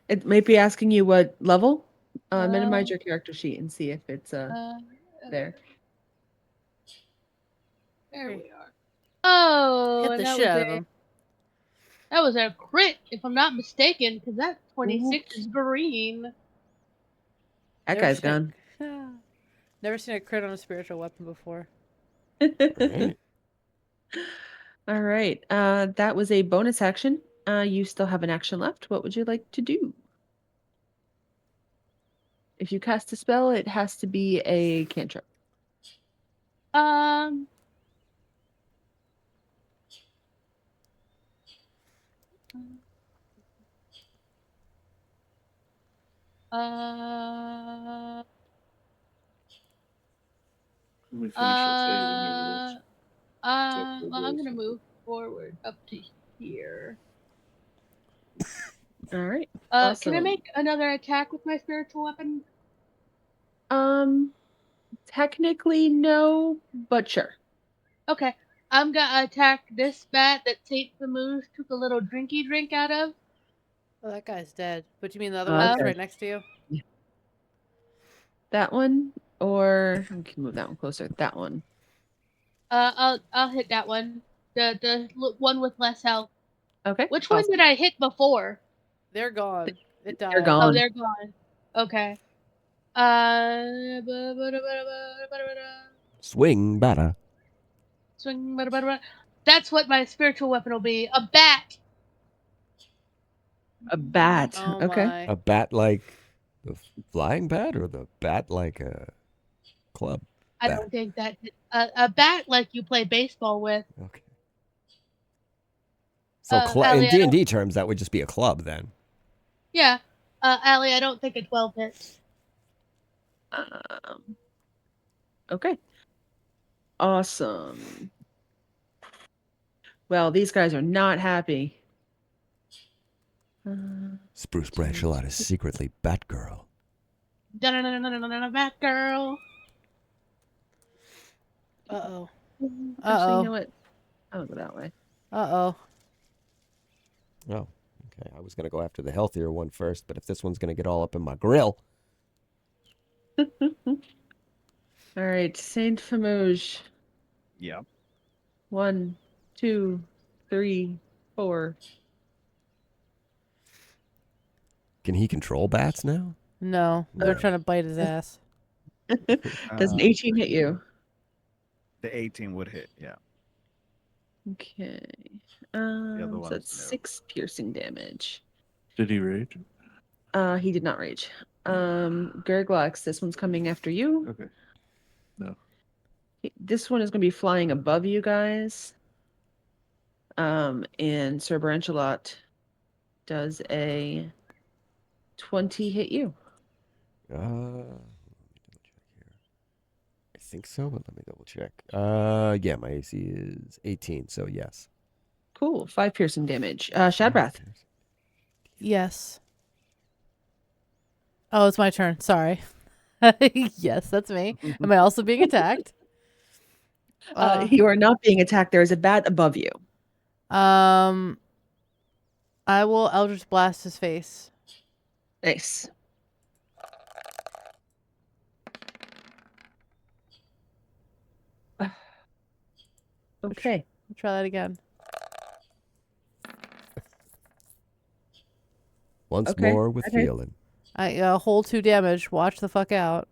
It might be asking you what level. Minimize your character sheet and see if it's there. There we are. Oh, Hit the shit out of him. That was a crit, if I'm not mistaken, because that 26 is green. That guy's gone. Never seen a crit on a spiritual weapon before. Right. All right. That was a bonus action. You still have an action left. What would you like to do? If you cast a spell, it has to be a cantrip. Um. Uh. Let me finish. I'll tell you the new rules. Well, I'm gonna move forward up to here. All right. Can I Awesome. make another attack with my spiritual weapon? Technically no, but sure. Okay. I'm gonna attack this bat that Saint Famoose took a little drinky drink out of. Oh, that guy's dead. But you mean the other one that's Okay. right next to you? That one, or we can move that one closer. That one. I'll hit that one. The one with less health. Okay. Which one did I hit before? They're gone. It died. They're gone. Oh, they're gone. Okay. Swing batter. Swing. That's what my spiritual weapon will be. A bat. A bat. Oh Okay. my. A bat like the flying bat, or the bat like a club? I bat? don't think that a bat like you play baseball with. Okay. So Allie, in D&D terms, that would just be a club then. Yeah. Allie, I don't think a 12 hits. Okay. Awesome. Well, these guys are not happy. Spruce Branch is secretly Batgirl. Bat girl. Uh-oh. Actually, you know what? I'll go that way. Uh-oh. Oh, okay. I was going to go after the healthier one first, but if this one's going to get all up in my grill. All right, Saint Famouge. Yep. 1, 2, 3, 4. Can he control bats now? No, they're trying to bite his ass. Does an 18 hit you? The 18 would hit, yeah. Okay. other So ones, that's no. 6 piercing damage. Did he rage? He did not rage. Gurglax, this one's coming after you. Okay. No. This one is going to be flying above you guys. And Sir Branchelot does a 20 hit you. Let me double check here. I think so, but let me double check. Yeah, my AC is 18, so yes. Cool. 5 piercing damage. Shadrath. Yes. Oh, it's my turn. Sorry. Yes, that's me. Am I also being attacked? You are not being attacked. There is a bat above you. I will Eldritch Blast his face. Nice. Okay. I'll try that again. Once Okay, more with okay. feeling. I hold 2 damage. Watch the fuck out.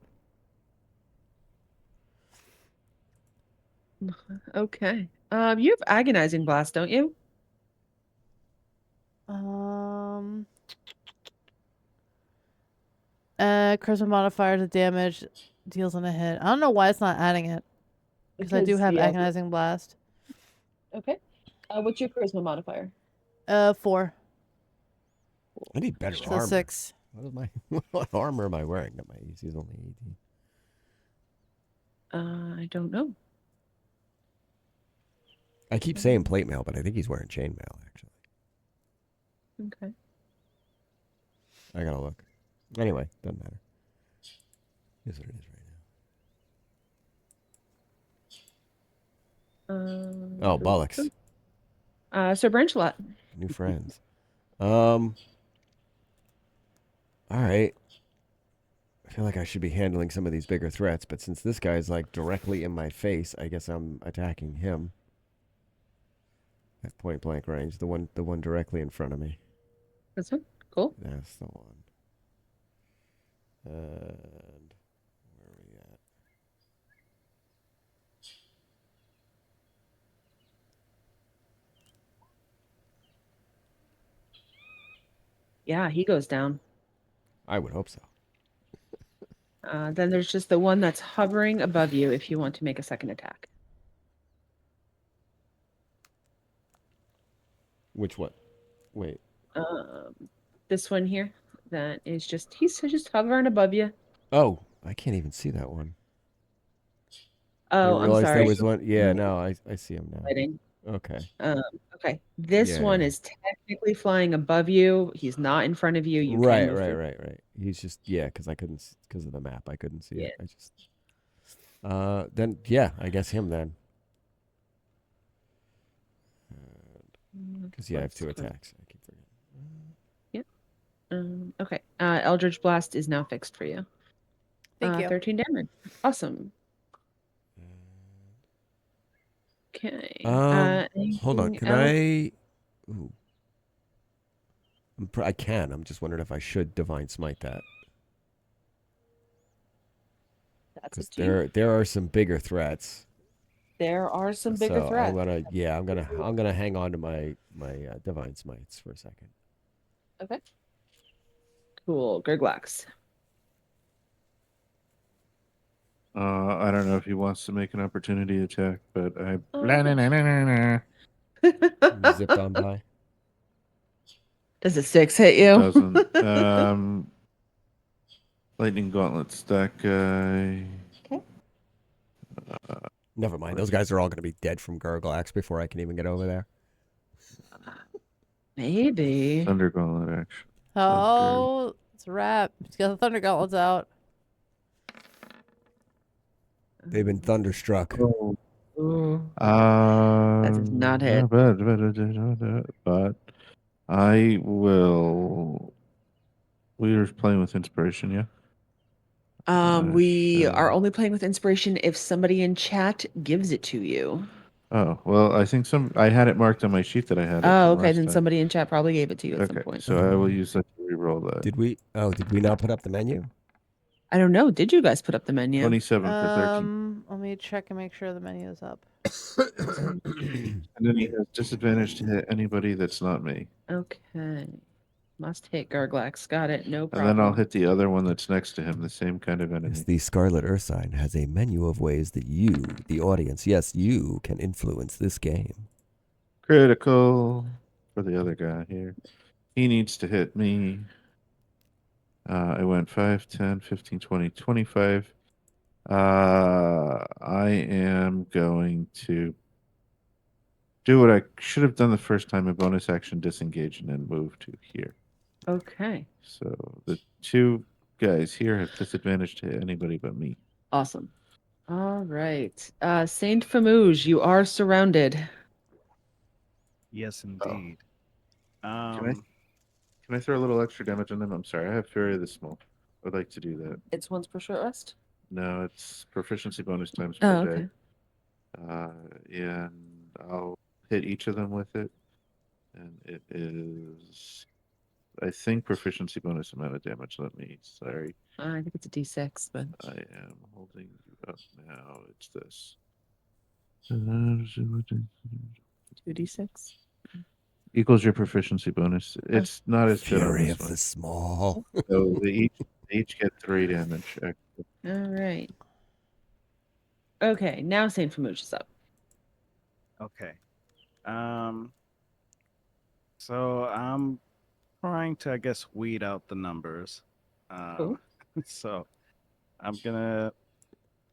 Okay. You have agonizing blast, don't you? Charisma modifier to damage deals on a hit. I don't know why it's not adding it. Because I do have yeah. agonizing blast. Okay. What's your charisma modifier? 4. I need better So armor. 6. What armor am I wearing? That my AC is only 18. I don't know. I keep saying plate mail, but I think he's wearing chainmail, actually. Okay. I gotta look. Anyway, doesn't matter. Here's what it is right now. Oh, bollocks. Sir Branchelot. New friends. All right. I feel like I should be handling some of these bigger threats, but since this guy's like directly in my face, I guess I'm attacking him. At point blank range, the one directly in front of me. This one? Cool. That's the one. And where are we at? Yeah, he goes down. I would hope so. Then there's just the one that's hovering above you if you want to make a second attack. Which one? Wait. This one here, that is he's just hovering above you. Oh, I can't even see that one. I Oh, didn't I'm realize sorry. there was one. Yeah, no, I see him now. Lighting. Okay. Okay. This Yeah, one yeah. is technically flying above you. He's not in front of you. You can Right, move right, through. right. He's just because I couldn't because of the map. I couldn't see Yeah. it. I just then yeah, I guess him then. Because I have 2 attacks. I keep forgetting. Okay. Eldritch Blast is now fixed for you. Thank you. 13 damage. Awesome. Okay. Hold on. anything Can else? I? Ooh. I can. I'm just wondering if I should divine smite that That's because up to you. there are some bigger threats. There are some bigger So threats. I'm gonna hang on to my divine smites for a second. Okay. Cool. Gurglax. I don't know if he wants to make an opportunity attack, but I Zipped on by. Does a 6 hit you? doesn't. Lightning gauntlets. That guy. Okay. Never mind. Those guys are all gonna be dead from Gurglax before I can even get over there. Maybe. Thunder gauntlet action. Oh, it's a wrap. He's got the Thunder Gauntlets out. They've been thunderstruck. Oh. Ooh. That does not hit. But I will. We were playing with inspiration, yeah. We are Sure. only playing with inspiration if somebody in chat gives it to you. Oh well, I think I had it marked on my sheet that I had. Oh, from okay. last Then time. somebody in chat probably gave it to you at some Okay, point. so I will use that to re-roll that. Did we not put up the menu? I don't know. Did you guys put up the menu? 27 for 13. Let me check and make sure the menu is up. And then he has disadvantage to hit anybody that's not me. Okay. Must hit Gurglax. Got it. No problem. And then I'll hit the other one that's next to him, the same kind of enemy. Yes, the Scarlet Ursine has a menu of ways that you, the audience, yes, you can influence this game. Critical for the other guy here. He needs to hit me. I went 5, 10, 15, 20, 25. I am going to do what I should have done the first time, a bonus action disengage and then move to here. Okay. So the 2 guys here have disadvantage to hit anybody but me. Awesome. All right. Saint Famouge, you are surrounded. Yes, indeed. Can I throw a little extra damage on them? I'm sorry, I have Fury of the Small. I'd like to do that. It's once per short rest? No, it's proficiency bonus times Oh, per okay. day. Yeah, and I'll hit each of them with it. And it is, I think, proficiency bonus amount of damage. Sorry. I think it's a d6, but I am holding you up now. It's this. 2d6. Equals your proficiency bonus. It's not as good on Fury this of one. the Small. So they each get 3 damage. All right. Okay, now Saint Famouge is up. Okay. So I'm trying to, I guess, weed out the numbers. Cool. So I'm gonna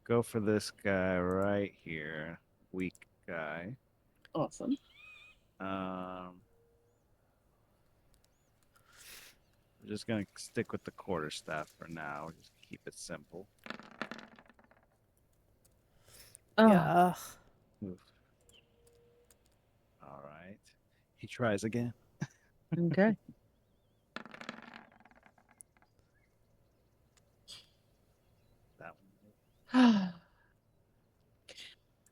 go for this guy right here, weak guy. Awesome. I'm just gonna stick with the quarterstaff for now. Just keep it simple. Oh, Yeah. Oof. All right. He tries again. okay. That one.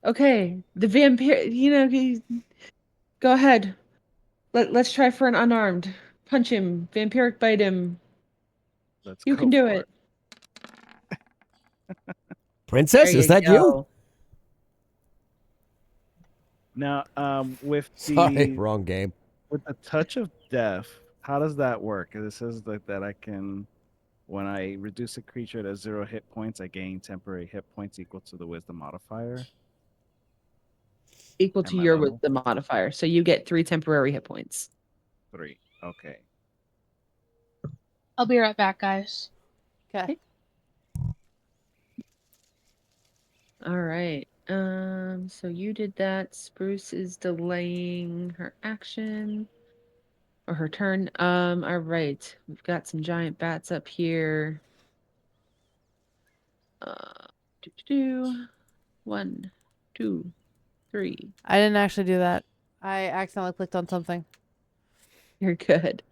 Okay, the vampire, go ahead. Let's try for an unarmed. Punch him, vampiric bite him. Let's You go can do for it. Princess, There is that you? go. Now, with Sorry, the wrong game. with the touch of death, how does that work? It says that I can, when I reduce a creature to 0 hit points, I gain temporary hit points equal to the wisdom modifier. Equal At to my your level? wisdom modifier. So you get 3 temporary hit points. 3. Okay. I'll be right back, guys. Okay. All right. So you did that. Spruce is delaying her action or her turn. All right. We've got some giant bats up here. Do 1, 2, 3. I didn't actually do that. I accidentally clicked on something. You're good.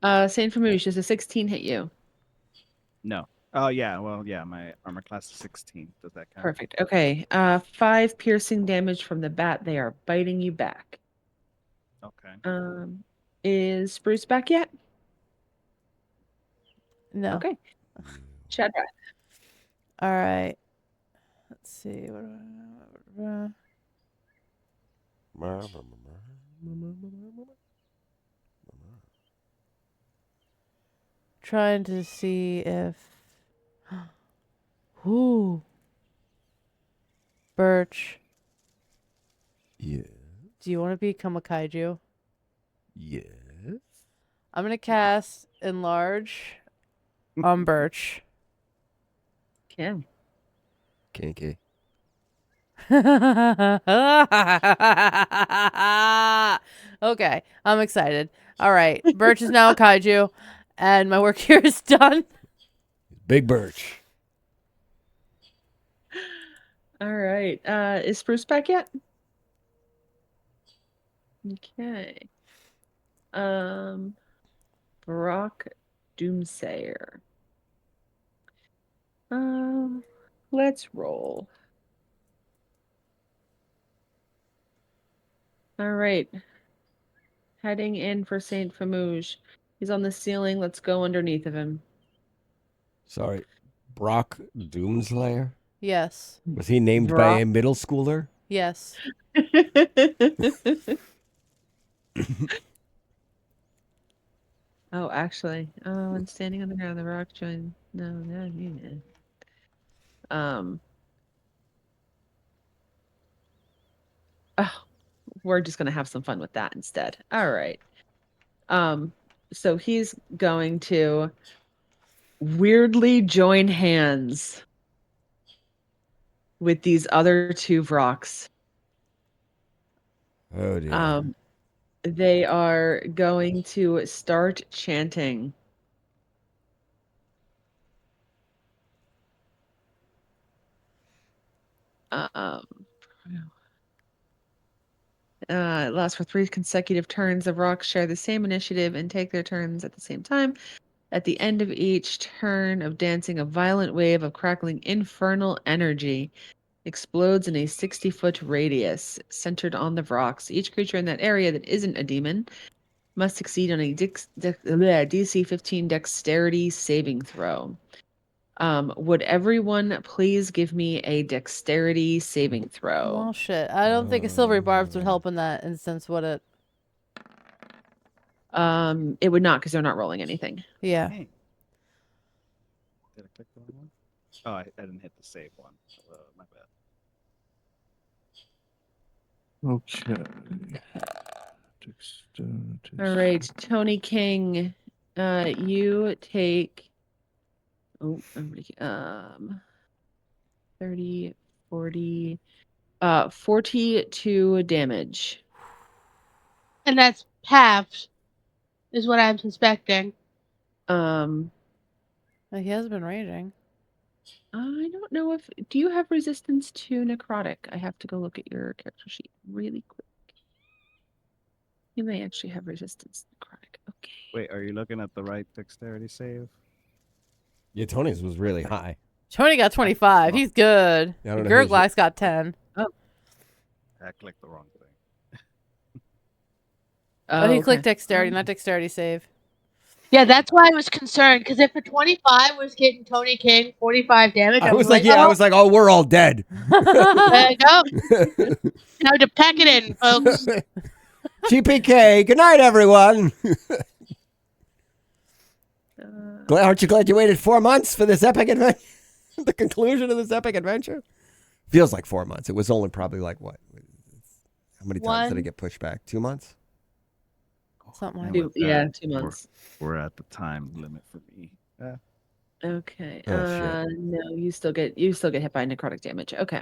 Saint Famush, does a 16 hit you? No. Oh, yeah. Well, yeah, my armor class is 16. Does that count? Perfect. Okay. 5 piercing damage from the bat. They are biting you back. Okay. Is Spruce back yet? No. Okay. Shadrach. All right. Let's see. Trying to see if. Ooh. Birch. Yeah. Do you want to become a kaiju? Yes. I'm gonna cast Enlarge on Birch. Kim. Kinky. Okay, I'm excited. All right, Birch is now a kaiju, and my work here is done. Big Birch. All right. Is Spruce back yet? Okay. Brock Doomsayer. Let's roll. All right. Heading in for Saint Famouge. He's on the ceiling. Let's go underneath of him. Sorry. Brock Doomslayer? Yes. Was he named by Brock. a middle schooler? Yes. Oh, actually, when standing on the ground, the rock joined. No. Oh, we're just gonna have some fun with that instead. All right. So he's going to weirdly join hands with these other 2 Vrocks. Oh, dear. They are going to start chanting. It lasts for 3 consecutive turns. The rocks share the same initiative and take their turns at the same time. At the end of each turn of dancing, a violent wave of crackling infernal energy explodes in a 60-foot radius centered on the rocks. Each creature in that area that isn't a demon must succeed on a DC 15 dexterity saving throw. Would everyone please give me a dexterity saving throw? Well, shit. I don't think a silvery barbs would help in that instance, would it? It would not because they're not rolling anything. Yeah. Dang. Did I click the wrong one? Oh, I didn't hit the save one. My bad. Okay. All right, Tony King, you take 30, 40, 42 damage. And that's halved, is what I'm suspecting. He has been raging. I don't know if do you have resistance to necrotic? I have to go look at your character sheet really quick. You may actually have resistance to necrotic. Okay. Wait, are you looking at the right dexterity save? Yeah, Tony's was really high. Tony got 25. He's good. I don't know who's Gurglax got 10. I clicked the wrong thing. Oh, he okay. clicked dexterity, not dexterity save. Yeah, that's why I was concerned, because if a 25 was getting Tony King 45 damage, I was like, oh, we're all dead. there you go. Now to pack it in, folks. GPK, good night, everyone. Aren't you glad you waited 4 months for this epic adventure? The conclusion of this epic adventure? Feels like 4 months. It was only probably like what? How many times did it get pushed back? 2 months? Something like And with Yeah, that, 2 months. We're at the time limit for me. Okay. Oh, shit. No, you still get hit by necrotic damage. Okay.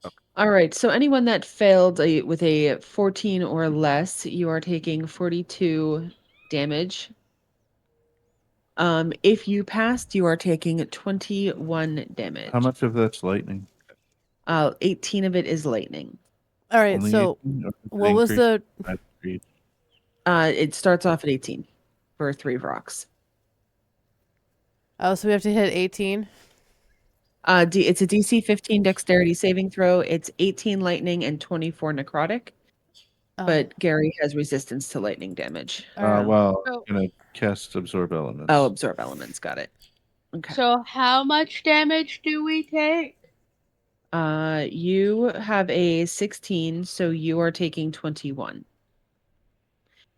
Okay. All right. So anyone that failed with a 14 or less, you are taking 42 damage. If you passed, you are taking 21 damage. How much of that's lightning? 18 of it is lightning. All right. Only So 18, or does it what was increase the? by 3? It starts off at 18 for 3 rocks. Oh, so we have to hit 18. It's a DC 15 dexterity saving throw. It's 18 lightning and 24 necrotic. Oh. But Gary has resistance to lightning damage. All right. Well, So- I'm gonna cast absorb elements. Oh, absorb elements. Got it. Okay. So how much damage do we take? You have a 16, so you are taking 21.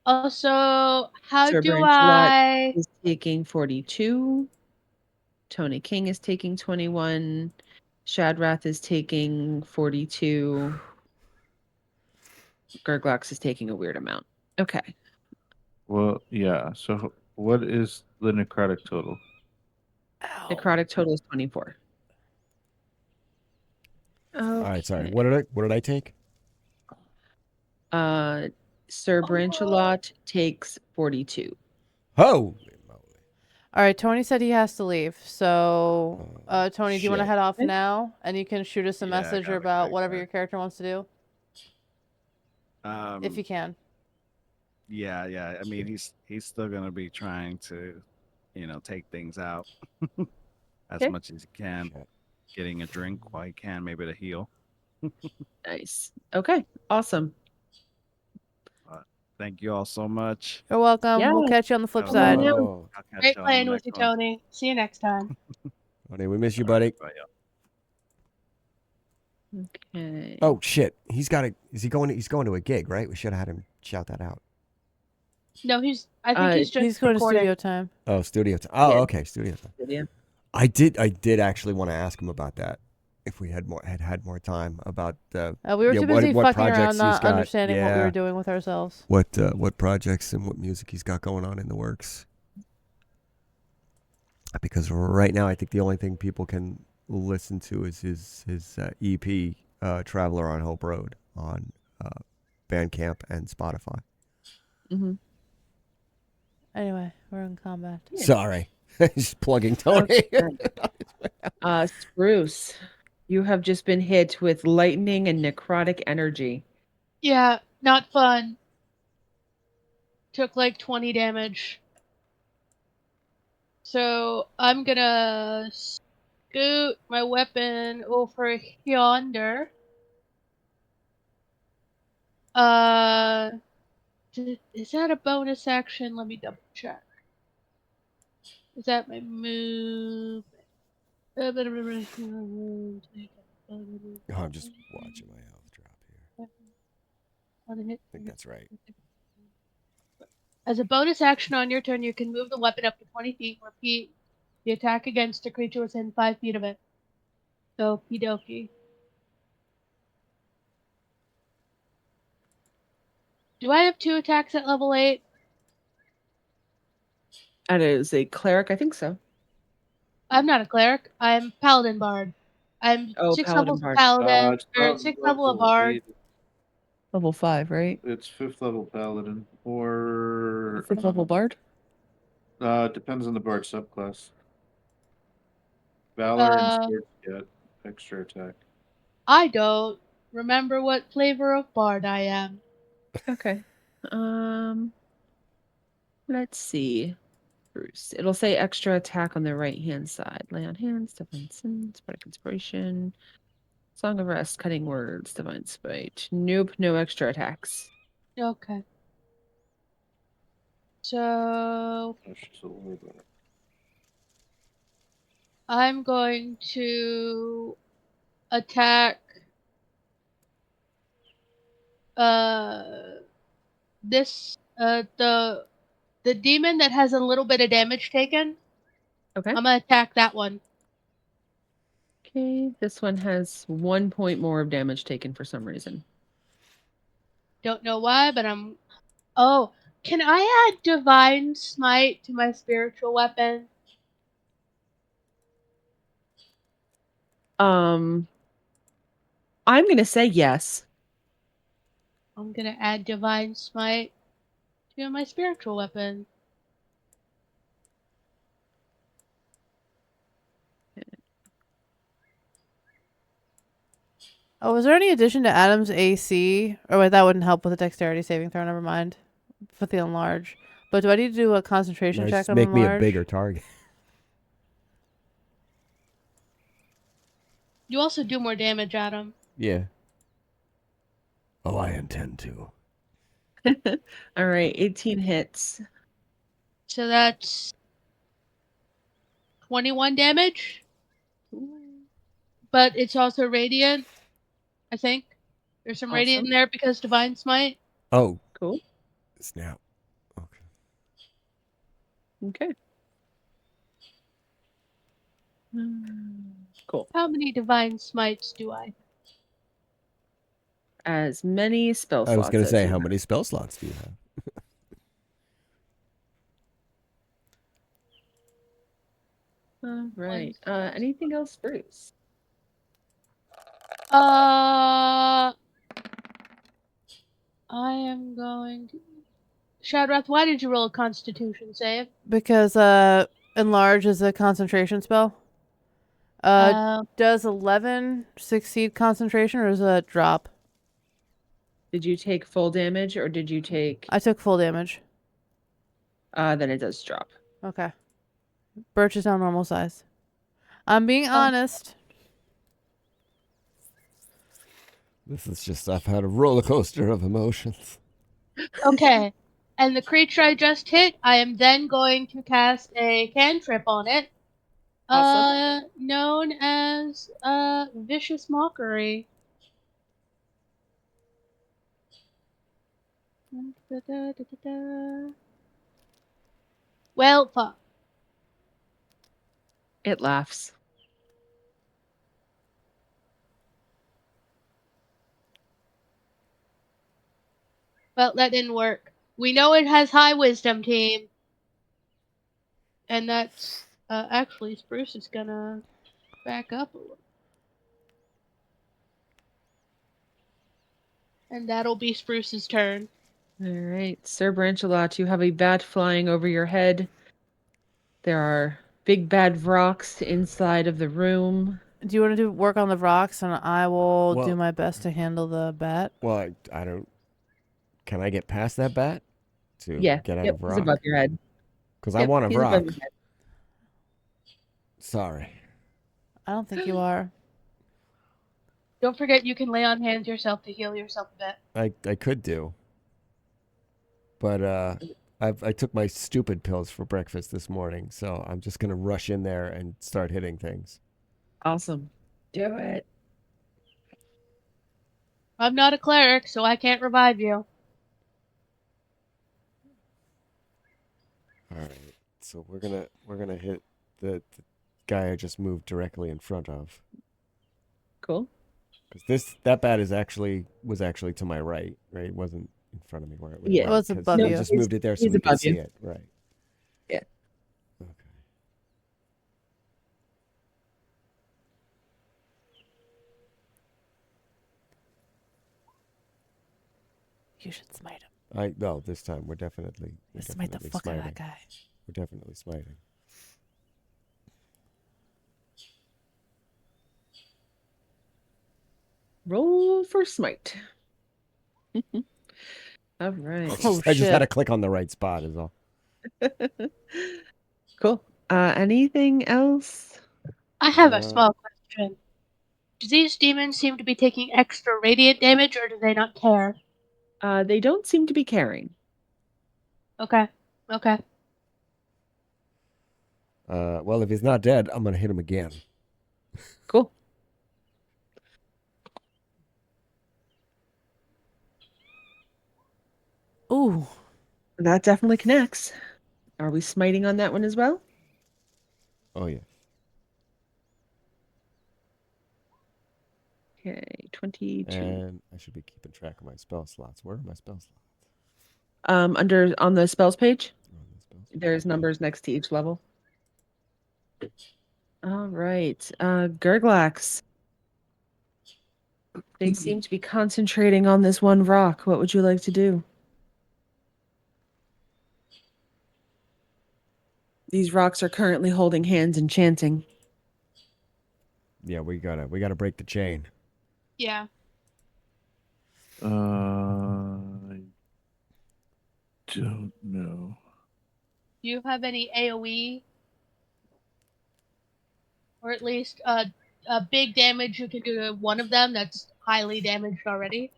Also, how Sir do Brancelot I? is taking 42. Tony King is taking 21. Shadrath is taking 42. Gurglax is taking a weird amount. Okay. Well, yeah. So what is the necrotic total? Necrotic total is 24. Okay. All right, sorry. What did I take? Sir Brancelot takes 42. Oh, All right. Tony said he has to leave. So, Tony, do you want to shit. head off Okay. now? And you can shoot us a Yeah, I message gotta about click whatever that. your character wants to do, if you can. Yeah. I mean, he's still gonna be trying to, take things out as Okay. much as he can. Shit. Getting a drink while he can, maybe to heal. Nice. Okay. Awesome. Thank you all so much. You're welcome. Yeah. We'll catch you on the flip Have a side. good one. Oh, I'll catch Great y'all on playing the with next you, one. Tony. See you next time. Tony, we miss you, All right, buddy. bye, y'all. Okay. Oh shit. He's going to a gig, right? We should have had him shout that out. No, I think he's just He's going to recording. studio time. Oh, studio time. Oh, Yeah. okay, studio time. Yeah. I did actually want to ask him about that. If we had more time about We were yeah, too busy what fucking around, projects he's not got. understanding what we Yeah. were doing with ourselves. what projects and what music he's got going on in the works. Because right now, I think the only thing people can listen to is his EP, "Traveler on Hope Road," on Bandcamp and Spotify. Mm-hmm. Anyway, we're in combat. Yeah. Sorry, just plugging Tony. Spruce, you have just been hit with lightning and necrotic energy. Yeah, not fun. Took like 20 damage. So I'm gonna scoot my weapon over yonder. Is that a bonus action? Let me double check. Is that my move? Oh, I'm just watching my health drop here. I think that's right. As a bonus action on your turn, you can move the weapon up to 20 feet. Repeat the attack against a creature within 5 feet of it. So, dokie. Do I have 2 attacks at level 8? And it is a cleric, I think so. I'm not a cleric. I'm Paladin Bard. I'm Oh, 6 Paladin levels Bard. Paladin, It's or probably 6 level of Bard. Level 5, right? It's 5th level paladin, or 5th level bard? depends on the bard subclass. Valor and swords get extra attack. I don't remember what flavor of Bard I am. Okay. Let's see. Bruce. It'll say extra attack on the right hand side. Lay on hands, divine sense, bardic inspiration, song of rest, cutting words, divine spite. Nope, no extra attacks. Okay. So Oh, she's a little bit. I'm going to attack this the demon that has a little bit of damage taken. Okay. I'm gonna attack that one. Okay, this one has 1 point more of damage taken for some reason. Don't know why, but I'm. Oh, can I add Divine Smite to my spiritual weapon? I'm gonna say yes. I'm gonna add Divine Smite to my spiritual weapon. Oh, was there any addition to Adam's AC? Or wait, that wouldn't help with the dexterity saving throw. Never mind. With the enlarge. But do I need to do a concentration Nice. check on Make me a enlarge? bigger target. You also do more damage, Adam. Yeah. Oh, I intend to. All right, 18 hits. So that's 21 damage. But it's also radiant, I think. There's some radiant in Awesome. there because Divine Smite. Oh, Cool. snap. Okay. Okay. Cool. How many Divine Smites do I? As many spell slots. I was going to as say, you how have. many spell slots do you have? All right. Anything else, Bruce? I am going to. Shadrath, why did you roll a Constitution save? Because enlarge is a concentration spell. Does 11 succeed concentration or does it drop? Did you take full damage or did you take? I took full damage. Then it does drop. Okay. Birch is now normal size. I'm being honest. This is just, I've had a roller coaster of emotions. Okay. And the creature I just hit, I am then going to cast a cantrip on it. Awesome. Known as Vicious Mockery. Well, fuck. It laughs. Well, that didn't work. We know it has high wisdom, team. And that's actually Spruce is gonna back up a little. And that'll be Spruce's turn. All right, Sir Branchelot, you have a bat flying over your head. There are big bad rocks inside of the room. Do you want to do work on the rocks and I will Well- do my best to handle the bat? Well, I don't. Can I get past that bat to Yeah, get out yep, of he's rock? above your head. Because I Yep, want a he's above rock. your head. Sorry. I don't think you are. Don't forget you can lay on hands yourself to heal yourself a bit. I could do. But I took my stupid pills for breakfast this morning, so I'm just gonna rush in there and start hitting things. Awesome. Do it. I'm not a cleric, so I can't revive you. All right. So we're gonna hit the guy I just moved directly in front of. Cool. Because that bat was actually to my right. It wasn't in front of me where it would Yeah. run, Oh, it's 'cause above you you. just moved it there so he's we could above see you. it. Right. Yeah. Okay. You should smite him. No, this time we're definitely Smite the fuck out of that guy. We're definitely smiting. Roll for smite. All right. Oh, I just had to shit. click on the right spot is all. Cool. Anything else? I have a small question. Do these demons seem to be taking extra radiant damage, or do they not care? They don't seem to be caring. Okay. Well, if he's not dead, I'm gonna hit him again. Cool. Ooh. That definitely connects. Are we smiting on that one as well? Oh yeah. Okay, 22. And I should be keeping track of my spell slots. Where are my spell slots? On the spells page, Oh, the spell slots. there's numbers next to each level. All right. Gurglax. They seem to be concentrating on this one rock. What would you like to do? These rocks are currently holding hands and chanting. Yeah, we gotta break the chain. Yeah. I don't know. Do you have any AoE? Or at least a big damage you can do to one of them that's highly damaged already?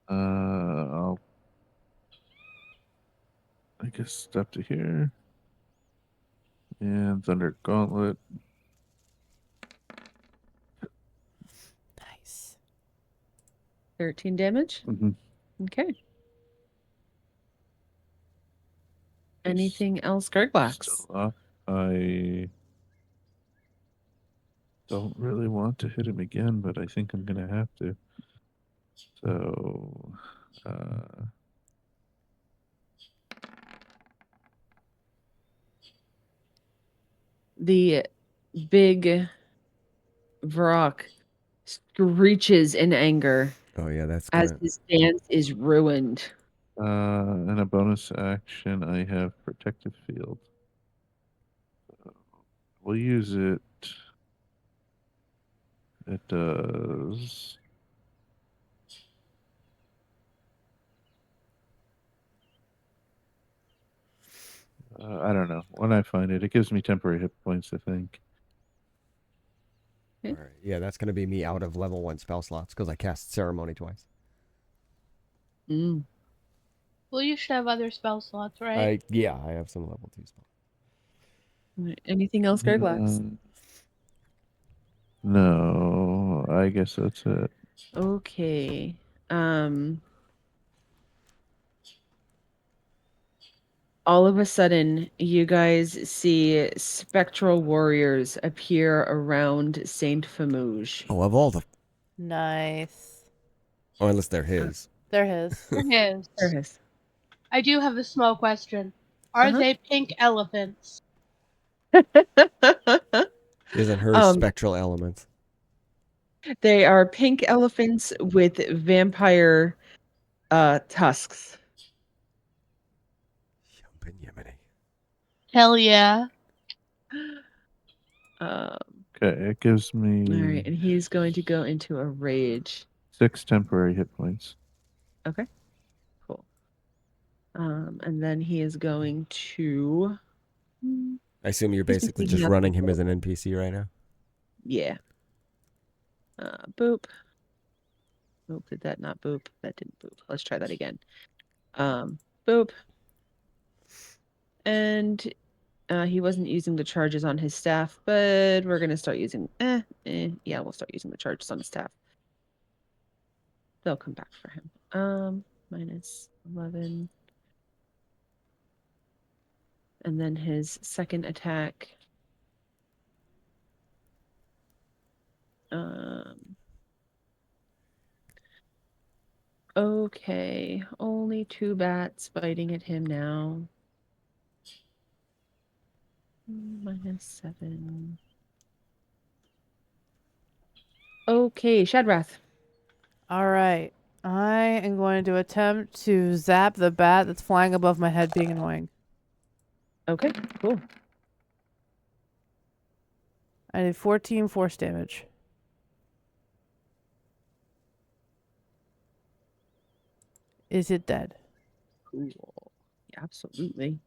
I'll I guess step to here. And Thunder Gauntlet. Nice. 13 damage? Mhm. Okay. Anything else, Gurglax? Still up. I don't really want to hit him again, but I think I'm gonna have to. So The big Vrock screeches in anger Oh yeah, that's as gonna. his dance is ruined. and a bonus action, I have Protective Field. We'll use it. It does. I don't know. When I find it, it gives me temporary hit points, I think. All right. Yeah, that's gonna be me out of level 1 spell slots because I cast Ceremony twice. Mm. Well, you should have other spell slots, right? I have some level 2 spells. Anything else, Gurglax? No, I guess that's it. Okay. All of a sudden, you guys see spectral warriors appear around Saint Famouge. Oh, of all the. Nice. Oh, unless they're his. They're his. Yes. There it is. I do have a small question. Are they pink elephants? Isn't hers spectral elements? They are pink elephants with vampire tusks. Yumpin Yemeni. Hell yeah. Okay, it gives me All right, and he's going to go into a rage. 6 temporary hit points. Okay, cool. And then he is going to. I assume you're He's been basically thinking just up running a him as an NPC right now. Yeah. Boop. Boop. Did that not boop? That didn't boop. Let's try that again. Boop. And he wasn't using the charges on his staff, but we're gonna start using. Yeah, we'll start using the charges on his staff. They'll come back for him. Minus 11. And then his second attack. Okay, only 2 bats biting at him now. Minus 7. Okay, Shadrath. All right. I am going to attempt to zap the bat that's flying above my head, being annoying. Okay, cool. I did 14 force damage. Is it dead? Cool. Yeah, absolutely.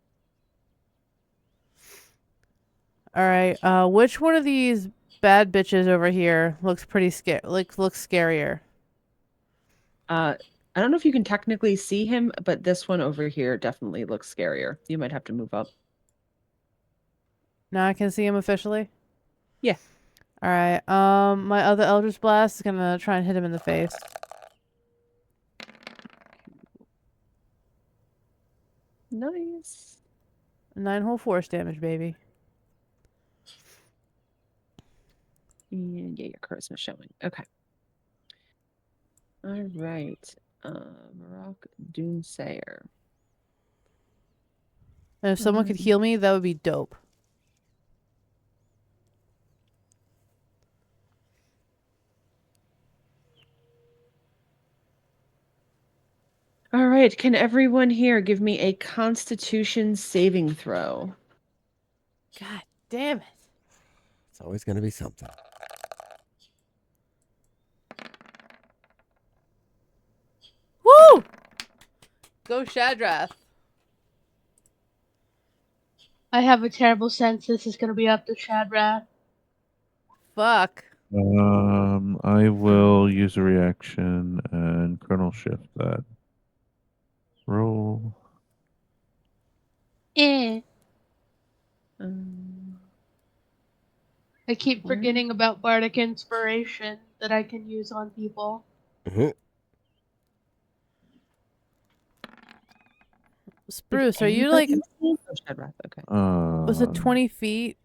All right. Which one of these bad bitches over here looks pretty looks scarier? I don't know if you can technically see him, but this one over here definitely looks scarier. You might have to move up. Now I can see him officially? Yeah. All right. My other Eldritch Blast is gonna try and hit him in the face. Nice. 9 whole force damage, baby. And yeah, your charisma showing. Okay. All right. Rock Doomsayer. And if someone could heal me, that would be dope. All right. Can everyone here give me a Constitution saving throw? God damn it. It's always going to be something. Woo! Go Shadrath. I have a terrible sense this is going to be up to Shadrath. Fuck. I will use a reaction and kernel shift that. Roll. Eh. Um, I keep Where? forgetting about Bardic Inspiration that I can use on people. Spruce, are did you like, anybody see? Oh, Shadrath. Okay. was it 20 feet?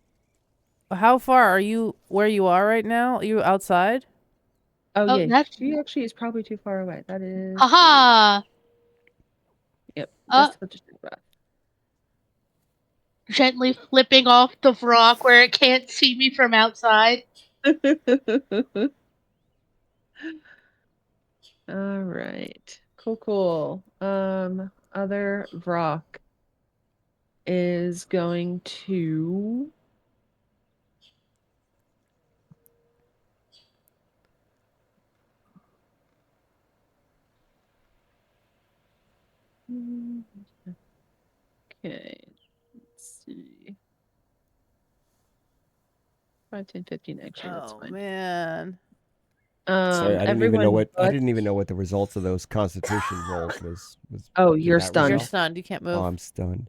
How far are you where you are right now? Are you outside? Oh, Oh, yeah. that's- She actually is probably too far away. That is. Haha! Yep. Uh, Just touch Shadrath. Gently flipping off the rock where it can't see me from outside. All right. Cool. Other Vrock is going to okay. Let's see. 5, 10, 15. Actually, that's Oh fine. man. Sorry, I didn't even know what the results of those Constitution rolls was. Oh, did you're that stunned. You're result? stunned. You can't move. Oh, I'm stunned.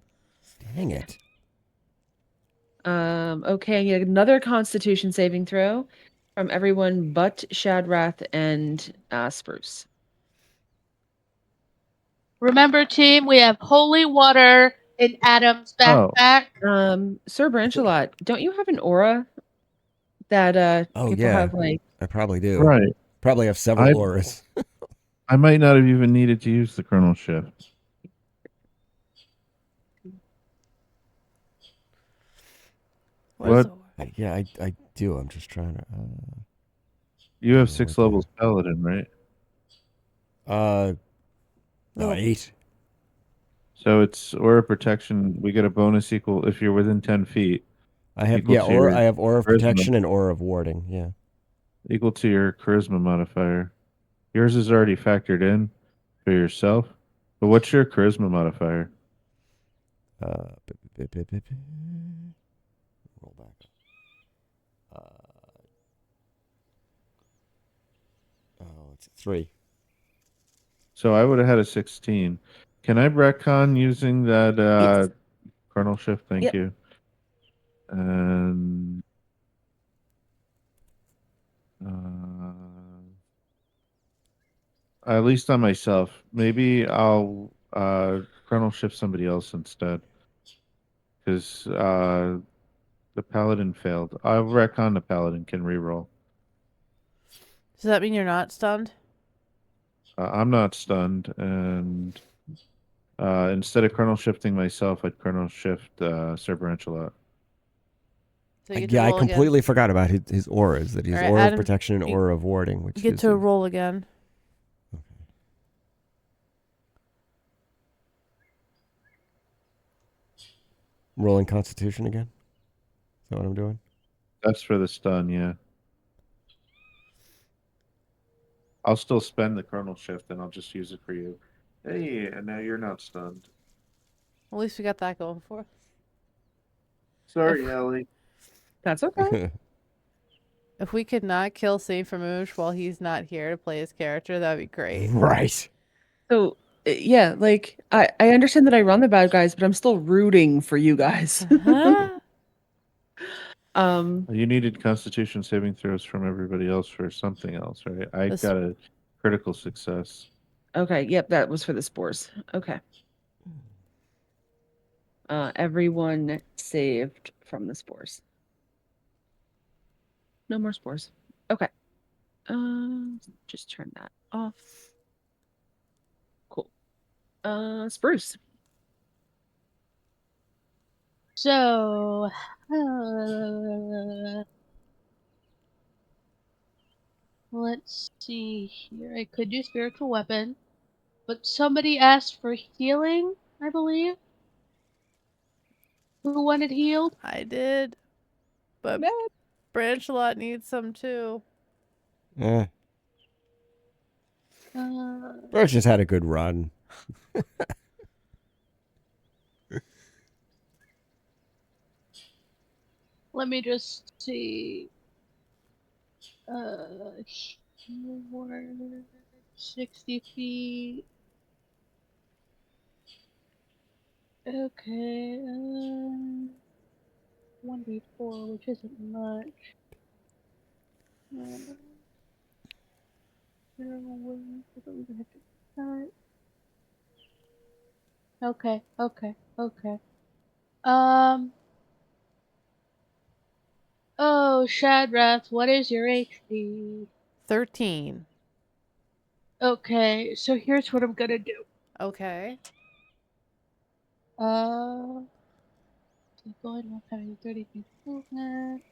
Dang it. Okay, yeah, another Constitution saving throw from everyone but Shadrath and Spruce. Remember, team, we have holy water in Adam's backpack. Sir Branchelot, don't you have an aura that Oh, people yeah. have like? I probably do. Right. Probably have several auras. I might not have even needed to use the kernel shift. What? Yeah, I do. I'm just trying to. You have 6 levels paladin, right? No, 8. So it's aura protection. We get a bonus equal if you're within 10 feet. I have equal to your I have aura of charisma. protection and aura of warding. Yeah. Equal to your charisma modifier. Yours is already factored in for yourself. But what's your charisma modifier? Roll back. It's 3. So I would have had a 16. Can I retcon using that Yes. kernel shift? Thank Yep. you. And at least on myself. Maybe I'll kernel shift somebody else instead. Because the paladin failed. I'll retcon the paladin can reroll. Does that mean you're not stunned? I'm not stunned, and instead of kernel shifting myself, I'd kernel shift Sir Branchelot. So you get to Yeah, I roll completely again. forgot about his auras. That he's All right, aura Adam, of protection and you aura of warding, which You get is to roll again. rolling Constitution again. Is that what I'm doing? That's for the stun, yeah. I'll still spend the kernel shift, and I'll just use it for you. Hey, and now you're not stunned. At least we got that going for us. Sorry, Ellie. That's okay. If we could not kill Saint Famouche while he's not here to play his character, that would be great. Right. So yeah, like I understand that I run the bad guys, but I'm still rooting for you guys. You needed Constitution saving throws from everybody else for something else, right? I got a critical success. Okay, yep, that was for the spores. Okay. Everyone saved from the spores. no more spores. Okay. Just turn that off. Cool. Spruce. So, let's see here. I could do spiritual weapon, but somebody asked for healing, I believe. Who wanted healed? I did. But Branchelot needs some too. Eh. Uh, Birch just had a good run. let me just see. 60 feet. Okay, 1d4, which isn't much. Okay. Oh, Shadrath, what is your HP? 13. Okay, so here's what I'm gonna do. Okay. Going 130 feet movement.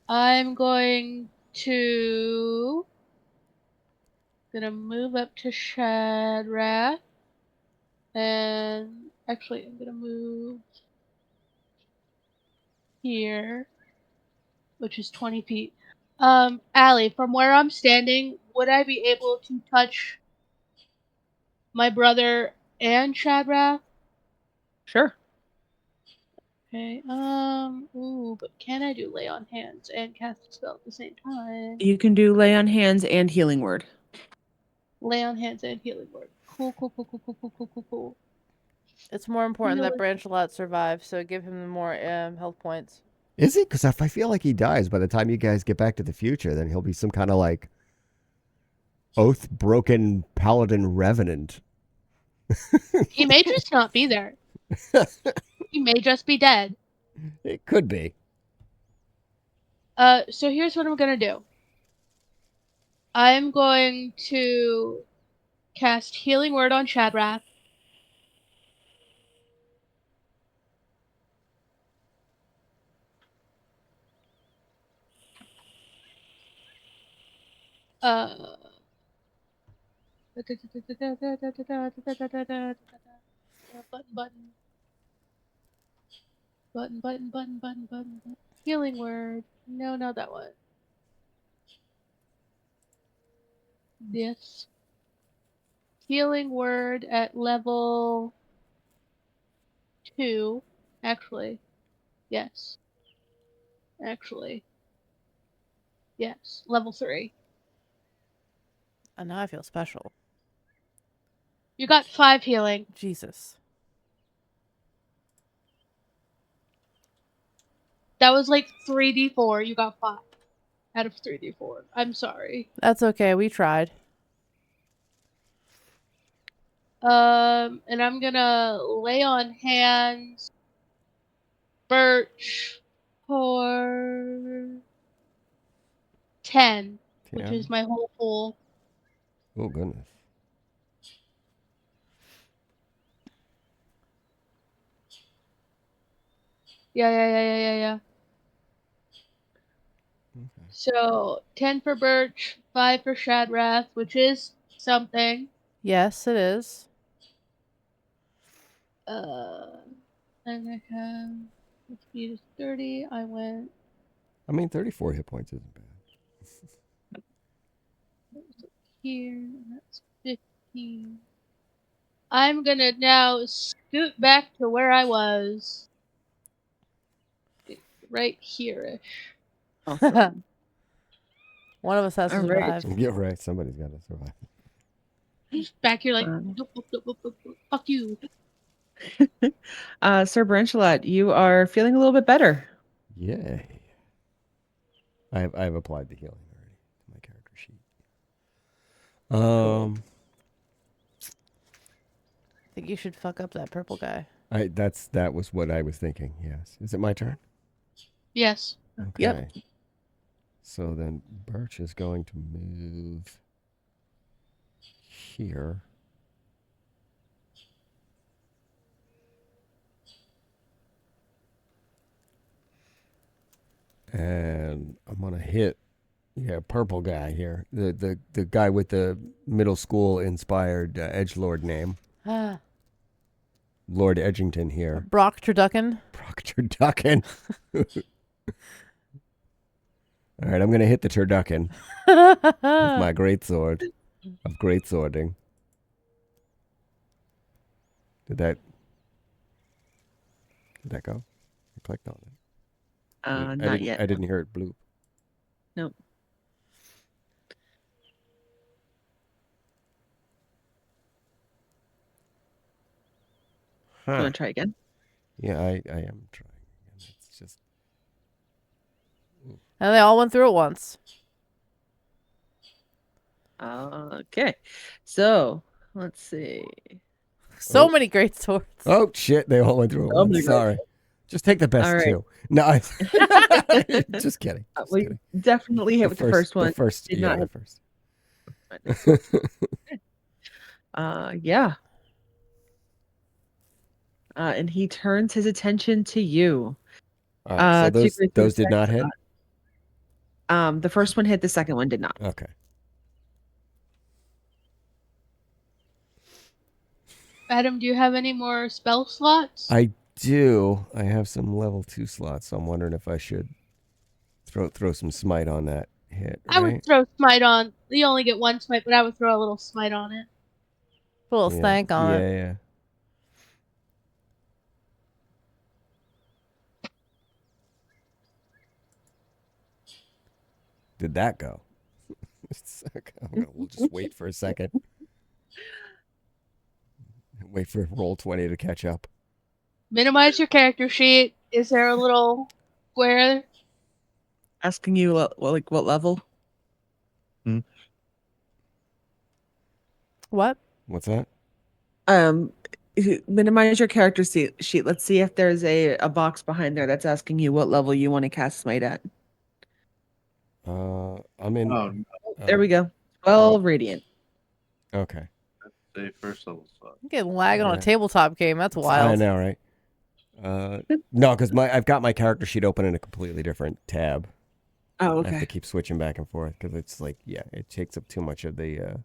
I'm going to move up to Shadrath, and actually I'm gonna move here, which is 20 feet. Allie, from where I'm standing, would I be able to touch my brother and Shadrath? Sure. Okay, ooh, but can I do lay on hands and cast a spell at the same time? You can do lay on hands and healing word. Lay on hands and healing word. Cool. It's more important that Healing. Branchelot survives, so give him more health points. Is he? Because if I feel like he dies by the time you guys get back to the future, then he'll be some kind of like oath-broken paladin revenant. He may just not be there. He may just be dead. It could be. So here's what I'm gonna do. I'm going to cast Healing Word on Shadrath. Button. Healing Word. No, not that one. This. Healing Word at level 2. Actually. Yes. Yes. Level 3. And now I feel special. You got 5 healing. Jesus. That was like 3d4. You got 5 out of 3d4. I'm sorry. That's okay. We tried. And I'm gonna lay on hands Birch for 10, which is my whole pool. Oh, goodness. Yeah. Okay. So 10 for Birch, 5 for Shadrath, which is something. Yes, it is. And I have the speed is 30. I went I mean, 34 hit points isn't bad. here, and that's 15. I'm gonna now scoot back to where I was. Right here-ish. Awesome. One of us has to All right. survive. You're right. Somebody's got to survive. Just back here like, nope, fuck you. Sir Branchelot, you are feeling a little bit better. Yay. I've applied the healing already to my character sheet. I think you should fuck up that purple guy. That was what I was thinking. Yes. Is it my turn? Yes. Okay. Yep. So then Birch is going to move here. And I'm gonna hit, purple guy here, the guy with the middle school inspired edgelord name, Lord Edgington here. Brock Turducken. Brock Turducken. All right, I'm gonna hit the Turducken with my greatsword of greatswording. Did that go? I clicked on it. Not yet. I didn't hear it bloop. Nope. Huh. You want to try again? Yeah, I am trying. It's just And they all went through it once. Okay. So, let's see. So many great swords. oh shit! They all went through it Oh my once. God. Sorry. Just take the best All right. two. No, just kidding. Just We kidding. definitely hit with the first one. The first, Did yeah, not the hit. first. Yeah. And he turns his attention to you. All right, so Two great those did swords not hit. The first one hit, the second one did not. Okay. Adam, do you have any more spell slots? I do. I have some level 2 slots, so I'm wondering if I should throw some smite on that hit. Right? I would throw smite on. You only get one smite, but I would throw a little smite on it. Put a little stank on it. Yeah. Did that go? We'll just wait for a second. Wait for Roll20 to catch up. Minimize your character sheet. Is there a little square? Asking you what level? What? What's that? Minimize your character sheet. Let's see if there's a box behind there that's asking you what level you want to cast smite at. I'm in. Oh, There we go. 12 radiant. Okay. say first level slot. You get lag on Yeah. a tabletop game. That's I wild. know, right? No, because I've got my character sheet open in a completely different tab. Oh, I have okay. to keep switching back and forth because it's like, it takes up too much of the.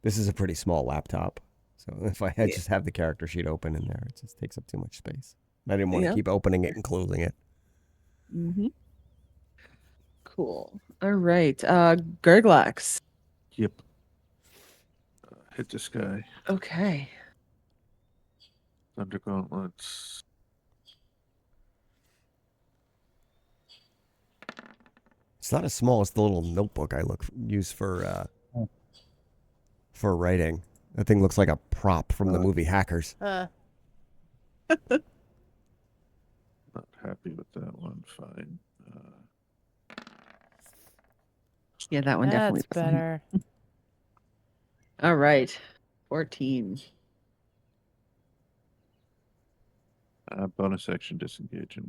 This is a pretty small laptop, so if I just have the character sheet open in there, it just takes up too much space. I didn't want to keep opening it and closing it. Mm-hmm. Cool. All right. Gurglax. Yep. Hit this guy. Okay. Thunder gauntlets. It's not as small as the little notebook I use for writing. That thing looks like a prop from the movie Hackers. Not happy with that one. Fine. Yeah, that one definitely. That's better. All right. 14. Bonus action disengage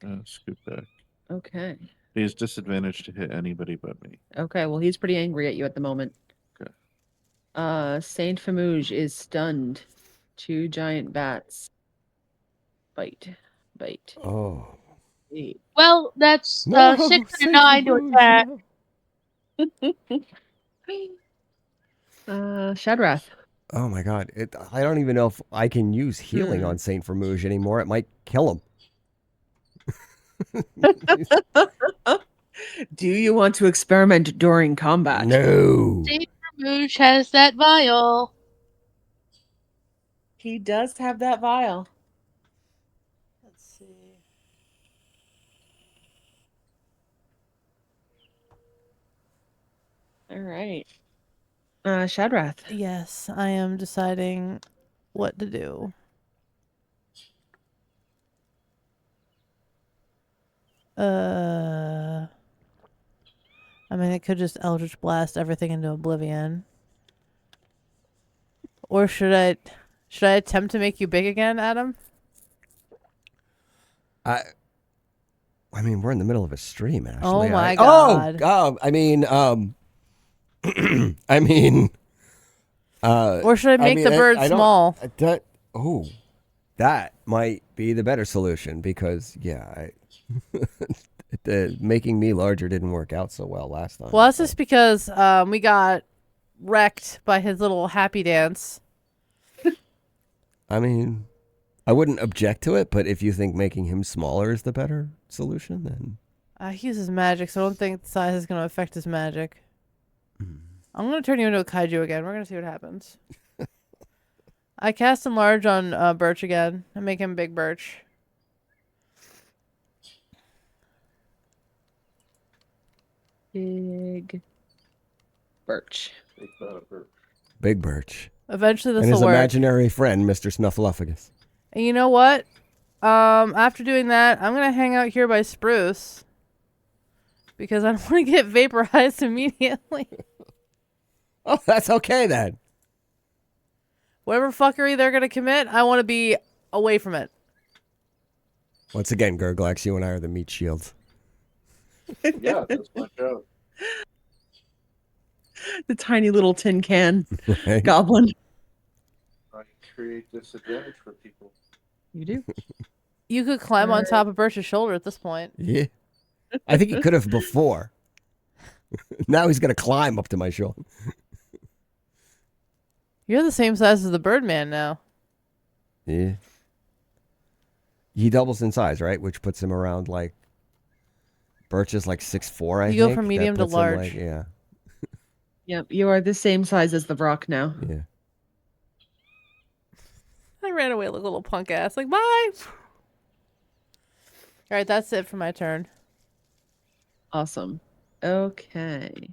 and scoot back. Okay. He has disadvantage to hit anybody but me. Okay. Well, he's pretty angry at you at the moment. Okay. Saint Famouge is stunned. 2 giant bats. Bite. Oh. 8. Well, that's No, 6 Saint and 9 to Famouge, attack. no. Shadrath. Oh my god. I don't even know if I can use healing on Saint Vermouge anymore. It might kill him. Do you want to experiment during combat? No. Saint Vermouge has that vial. He does have that vial. Let's see. All right. Shadrath. Yes, I am deciding what to do. I mean, it could just Eldritch Blast everything into oblivion. Or should I attempt to make you big again, Adam? I I mean, we're in the middle of a stream, Ashley. Oh my Oh, God. I mean, I mean, Or should I make the bird small? That might be the better solution because, making me larger didn't work out so well last time. Well, that's just because we got wrecked by his little happy dance. I mean, I wouldn't object to it, but if you think making him smaller is the better solution, then... He uses magic, so I don't think the size is going to affect his magic. I'm going to turn you into a kaiju again. We're going to see what happens. I cast Enlarge on Birch again and make him Big Birch. Big Birch. Big Birch. Eventually this And his will work. imaginary friend, Mr. Snuffleupagus. And you know what? After doing that, I'm going to hang out here by Spruce. Because I don't want to get vaporized immediately. Oh, that's okay then. Whatever fuckery they're going to commit, I want to be away from it. Once again, Gurglax, you and I are the meat shields. Yeah, that's my job. The tiny little tin can Right? goblin. I create disadvantage for people. You do. You could climb on top of Birch's shoulder at this point. Yeah. I think he could have before. Now he's going to climb up to my shoulder. You're the same size as the Birdman now. Yeah. He doubles in size, right? Which puts him around like... Birch is like 6'4", I think. You go from That medium to puts him, large. like, yeah. Yep, you are the same size as the rock now. Yeah. I ran away like a little punk ass. Like, bye! Alright, that's it for my turn. Awesome. Okay.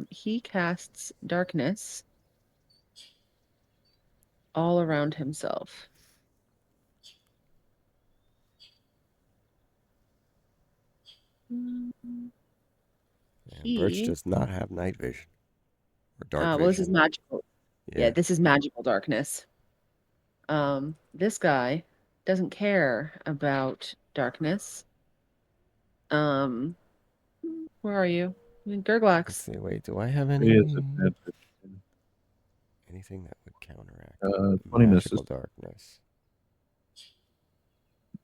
He casts darkness all around himself. Yeah, Birch does not have night vision. Or dark vision. Well, this is magical. Yeah. Yeah, this is magical darkness. This guy doesn't care about darkness. Where are you? Let's Gurglax. see. Wait, do I have He any... is advantage. anything that would counteract 20 magical misses. darkness?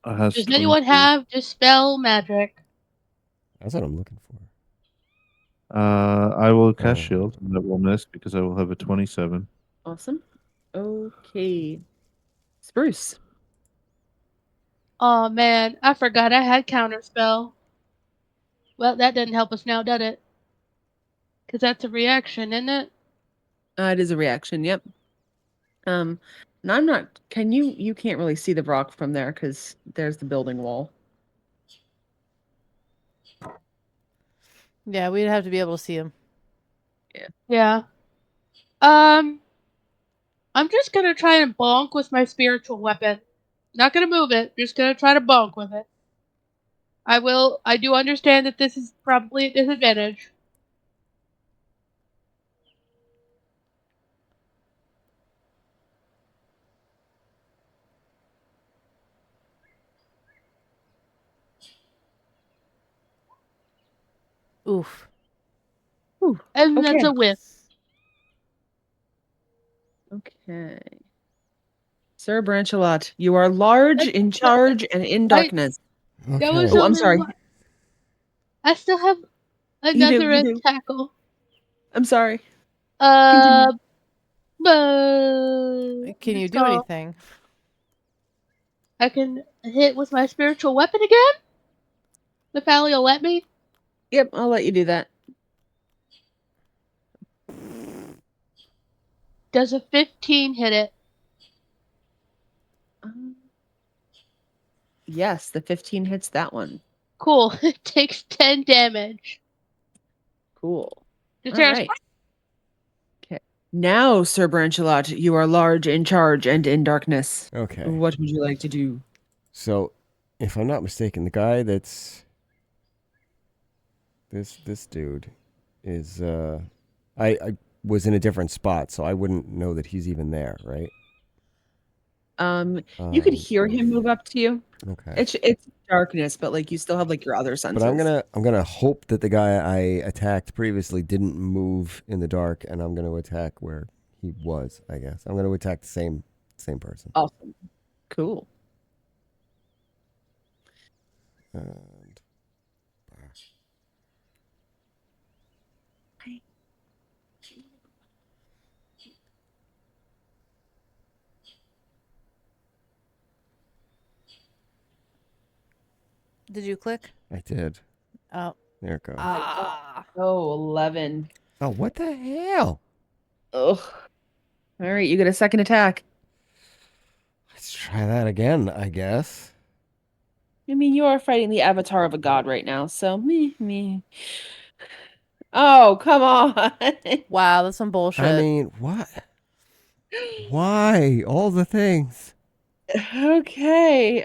Has Does anyone 22. have Dispel Magic? That's what I'm looking for. I will cast Oh. shield, and that will miss because I will have a 27. Awesome. Okay. Spruce. Oh man, I forgot I had Counterspell. Well, that didn't help us now, did it? Because that's a reaction, isn't it? It is a reaction, yep. And I'm not... You can't really see the rock from there because there's the building wall. Yeah, we'd have to be able to see him. Yeah. I'm just gonna try and bonk with my spiritual weapon. Not gonna move it, just gonna try to bonk with it. I do understand that this is probably a disadvantage. Oof. And that's Okay. a whiff. Okay. Sir Branchelot, you are large, in charge, and in darkness. That was Oh, I'm only sorry. one- I still have You another do. tackle. I'm sorry. But Can you it's do all- anything? I can hit with my spiritual weapon again? The Pally will let me? Yep, I'll let you do that. Does a 15 hit it? Yes, the 15 hits that one. Cool. It takes 10 damage. Cool. Just All hear us- right. Okay. Now, Sir Branchelot, you are large, in charge, and in darkness. Okay. What would you like to do? So, if I'm not mistaken, the guy that's... This dude is... was in a different spot, so I wouldn't know that he's even there, right? You could hear him move up to you. Okay. It's darkness, but like you still have like your other senses. But I'm gonna hope that the guy I attacked previously didn't move in the dark, and I'm gonna attack where he was. I guess I'm gonna attack the same person. Awesome. Cool. And Did you click? I did. Oh. There it goes. Oh, 11. Oh, what the hell? Ugh. All right, you get a second attack. Let's try that again, I guess. I mean, you are fighting the avatar of a god right now, so me. Oh, come on. Wow, that's some bullshit. I mean, what? Why? All the things. Okay.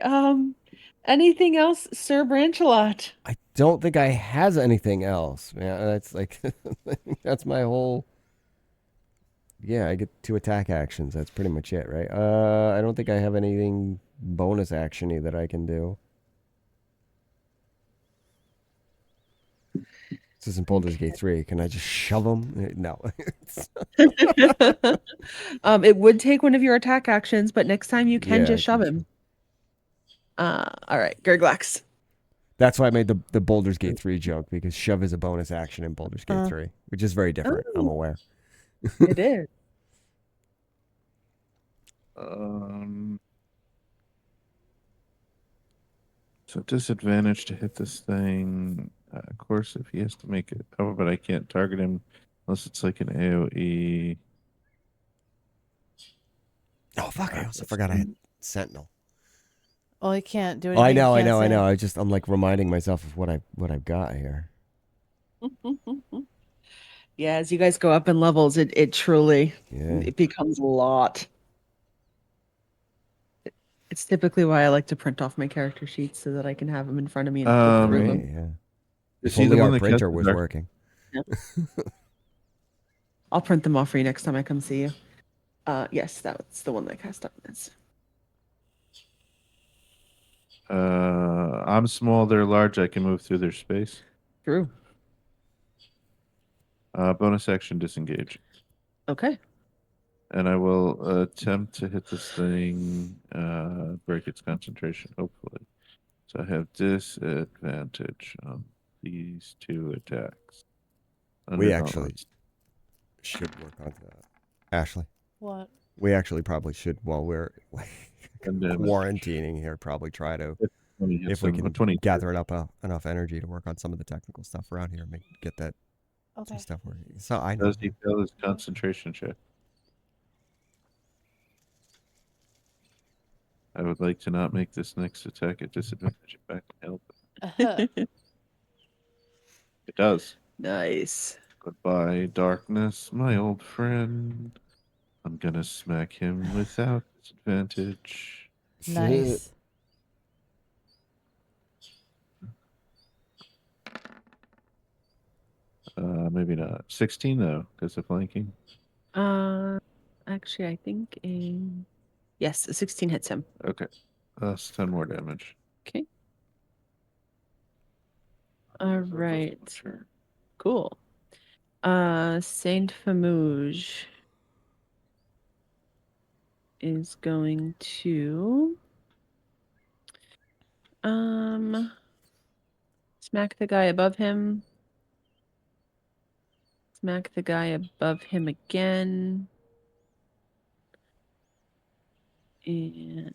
Anything else, Sir Branchelot? I don't think I has anything else, man. That's like that's my whole. Yeah, I get 2 attack actions. That's pretty much it, right? I don't think I have anything bonus actiony that I can do. This isn't Baldur's Gate 3. Can I just shove him? No. It would take one of your attack actions, but next time you can Yeah, just shove him. All right, Gurglax. That's why I made the Baldur's Gate 3 joke, because shove is a bonus action in Baldur's Gate 3, which is very different. I'm aware. It is. So disadvantage to hit this thing. Of course, if he has to make it. Oh, but I can't target him unless it's like an AOE. Oh, fuck. I also forgot I had Sentinel. Well, you can't do Oh, anything. I know. I'm like reminding myself of what I've got here. Yeah, as you guys go up in levels, it truly it becomes a lot. It's typically why I like to print off my character sheets so that I can have them in front of me and flip through them. Yeah. Is If he only the one our that printer cast the was dark- working. I'll print them off for you next time I come see you. Yes, that's the one that cast darkness. I'm small, they're large. I can move through their space. True. Bonus action disengage. Okay. And I will attempt to hit this thing, break its concentration, hopefully. So I have disadvantage on these 2 attacks. We actually should work on that. Ashley. What? We actually probably should, while we're Damage. quarantining here, probably try to, if we can gather up enough energy to work on some of the technical stuff around here, get that some stuff working. So I know. Does he fail his concentration check? I would like to not make this next attack at disadvantage if I can help it. It does. Nice. Goodbye, darkness, my old friend. I'm gonna smack him without disadvantage. Nice. Maybe not. 16 though, because of flanking. Actually, I think yes, a 16 hits him. Okay, that's 10 more damage. Okay. All right. Cool. Saint Famouge is going to smack the guy above him. Smack the guy above him again. And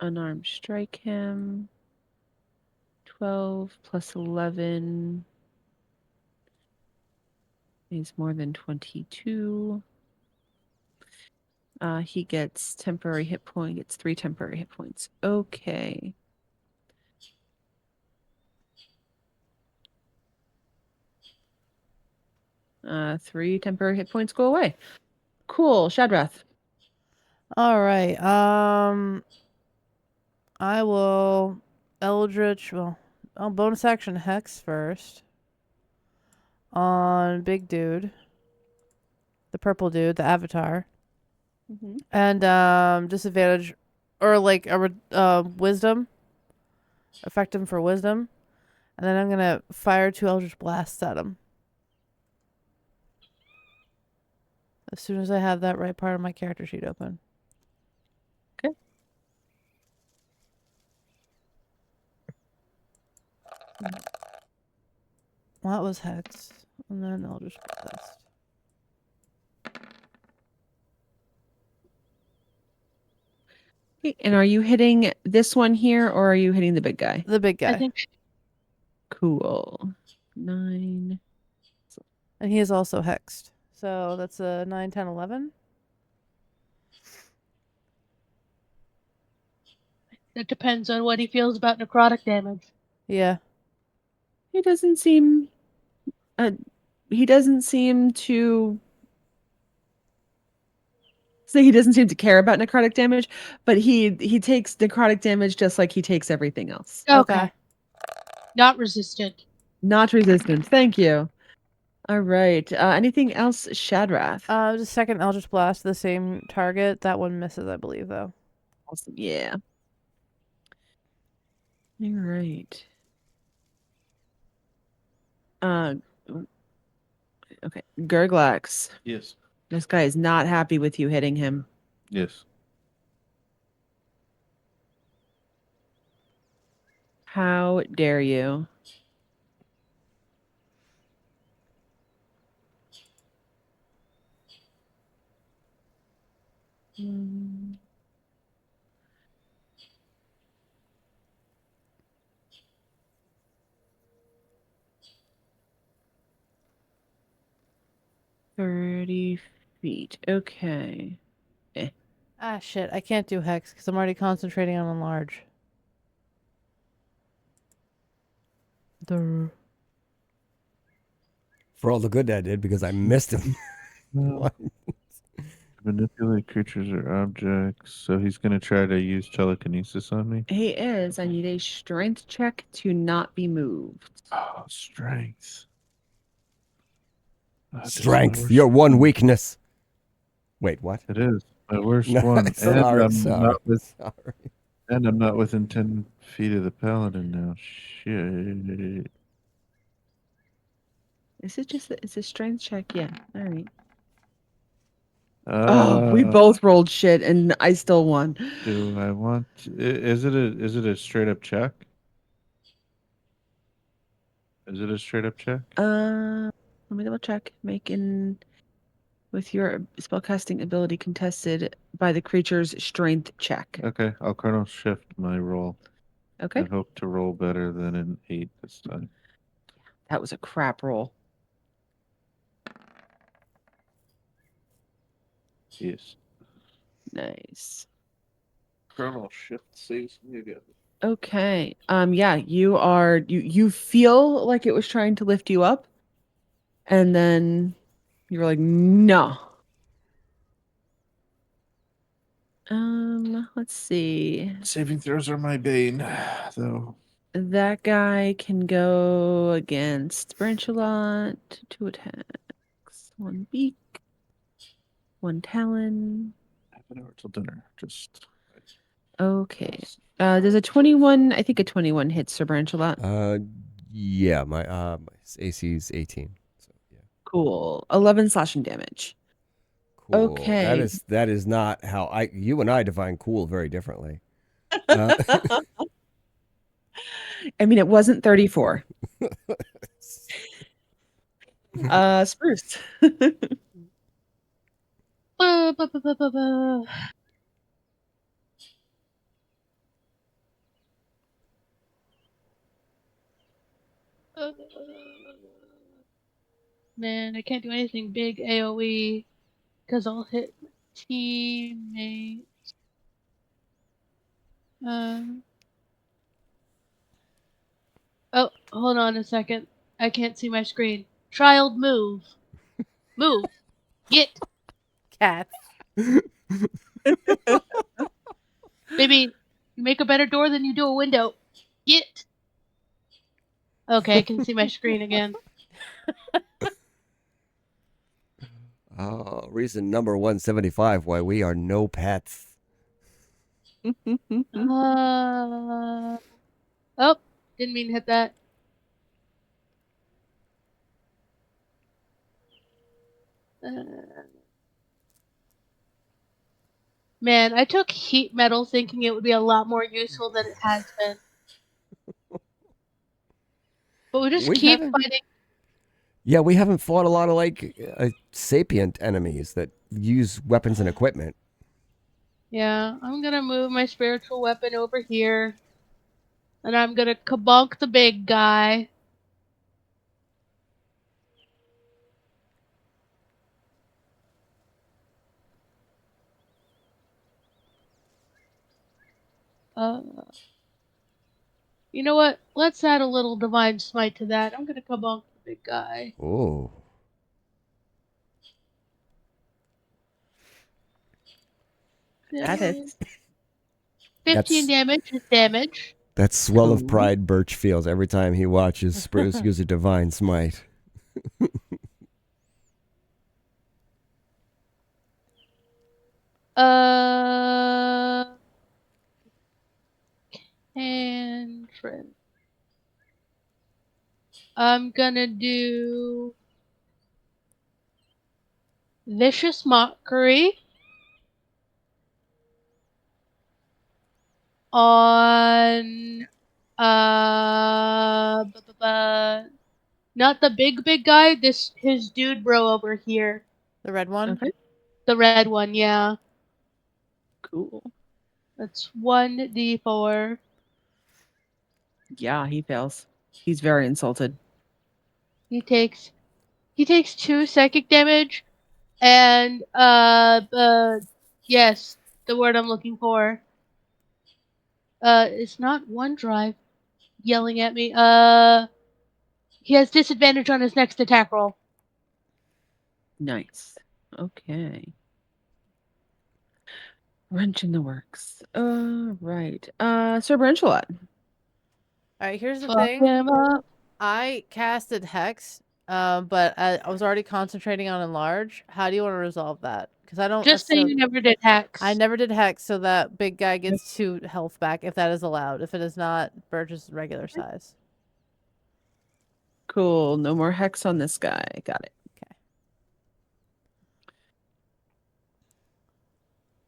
unarmed strike him. 12 plus 11 is more than 22. He gets temporary hit point. Gets 3 temporary hit points. Okay. Three temporary hit points go away. Cool, Shadrath. All right. I will Eldritch. Well, I'll bonus action Hex first. on big dude, the purple dude, the avatar, Mm-hmm. and disadvantage, or like a wisdom. Affect him for wisdom, and then I'm gonna fire 2 Eldritch Blasts at him. As soon as I have that right part of my character sheet open. Okay. Well, that was Hex, and then Eldritch Blast. Okay, and are you hitting this one here, or are you hitting the big guy? The big guy. I think Cool. 9. And he is also hexed. So that's a 9, 10, 11. it depends on what he feels about necrotic damage. Yeah. He doesn't seem. He doesn't seem to. So he doesn't seem to care about necrotic damage, but he takes necrotic damage just like he takes everything else. Okay. Not resistant. Not resistant. Thank you. All right. Anything else, Shadrath? Just second Eldritch Blast to the same target. That one misses, I believe, though. Awesome. Yeah. All right. Okay. Gurglax. Yes. This guy is not happy with you hitting him. Yes. How dare you? Mm. $30 feet. Okay. Ah, shit. I can't do Hex because I'm already concentrating on Enlarge. Durr. For all the good that did, because I missed him. What? Manipulate creatures or objects. So he's gonna try to use telekinesis on me. He is. I need a strength check to not be moved. Oh, strength. That's my Strength, worst your one one. weakness. Wait, what? It is my worst No, one, sorry, and sorry. I'm not within 10 feet of the paladin now. Shit. Is it just it's a strength check? Yeah. All right. Uh, We both rolled shit and I still won. Do I want? Is it a straight up check? Is it a straight up check? Let me double check. Making with your spellcasting ability contested by the creature's strength check. Okay, I'll Chrono Shift my roll. Okay. I hope to roll better than an 8 this time. That was a crap roll. Yes. Nice. Chrono Shift saves me again. Okay. Yeah, you feel like it was trying to lift you up, and then you were like, no. Let's see. Saving throws are my bane, though. That guy can go against Branchalot, 2 attacks, 1 beak, 1 talon. Half an hour till dinner. Just Okay. There's a 21. I think a 21 hits Sir Branchalot. Yeah, my AC is 18. So yeah. Cool. 11 slashing damage. Cool. Okay. That is not how you and I define cool very differently. I mean, it wasn't 34. Spruce. Ba, ba, ba, ba, ba, ba. Man, I can't do anything big AoE because I'll hit my teammates. Oh, hold on a second. I can't see my screen. Child, move. Move. Get. Cats. Maybe you make a better door than you do a window. Get. Okay, I can see my screen again. Reason number 175 why we are no pets. Oh, didn't mean to hit that. Man, I took heat metal thinking it would be a lot more useful than it has been. But we just keep fighting. Yeah, we haven't fought a lot of like sapient enemies that use weapons and equipment. Yeah, I'm gonna move my spiritual weapon over here. And I'm gonna kabonk the big guy. You know what? Let's add a little divine smite to that. I'm gonna kabonk the big guy. Oh. That hits. 15 damage is damage. That swell of pride Birch feels every time he watches Spruce use a divine smite. Cantrip. I'm gonna do Vicious Mockery on not the big guy, his dude bro over here. The red one? Okay. The red one, yeah. Cool. That's 1d4. Yeah, he fails. He's very insulted. He takes 2 psychic damage and yes, the word I'm looking for. It's not OneDrive yelling at me. He has disadvantage on his next attack roll. Nice. Okay. Wrench in the works. Right. Sir Branchelat. Alright, here's the Fuck thing. him up. I casted Hex, but I was already concentrating on Enlarge. How do you want to resolve that? Because I don't Just say you never did Hex. I never did Hex, so that big guy gets 2 health back, if that is allowed. If it is not, Birch is regular size. Cool. No more hex on this guy. Got it. Okay.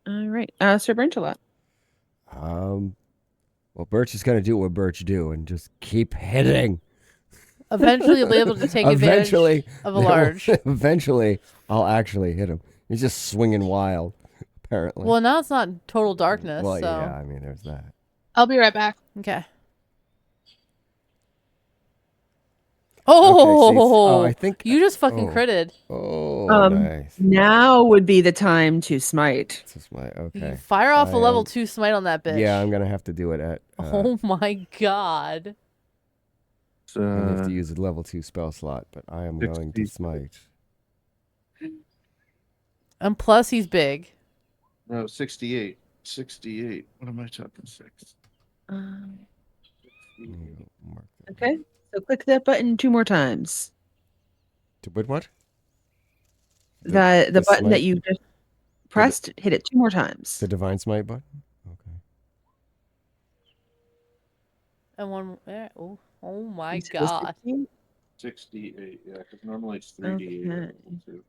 All right. Sir Branchelat. Well, Birch is going to do what Birch do and just keep hitting. Eventually, you'll be able to take advantage of a large. Eventually, I'll actually hit him. He's just swinging wild, apparently. Well, now it's not total darkness. Well, so. yeah, I mean, there's that. I'll be right back. Okay. Oh, I think you just fucking critted. Oh, nice. Now would be the time to smite. To smite, okay. Fire off a level 2 smite on that bitch. Yeah, I'm gonna have to do it at. Oh my god. I have to use a level 2 spell slot, but I am going to smite. And plus, he's big. No, 68. 68. What am I talking? 6. Okay. So click that button 2 more times. To put what? The the button smite? that you just pressed, hit it 2 more times. The divine smite button? Okay. And one. Oh my god. 68. Yeah, because normally it's 3d8. Okay.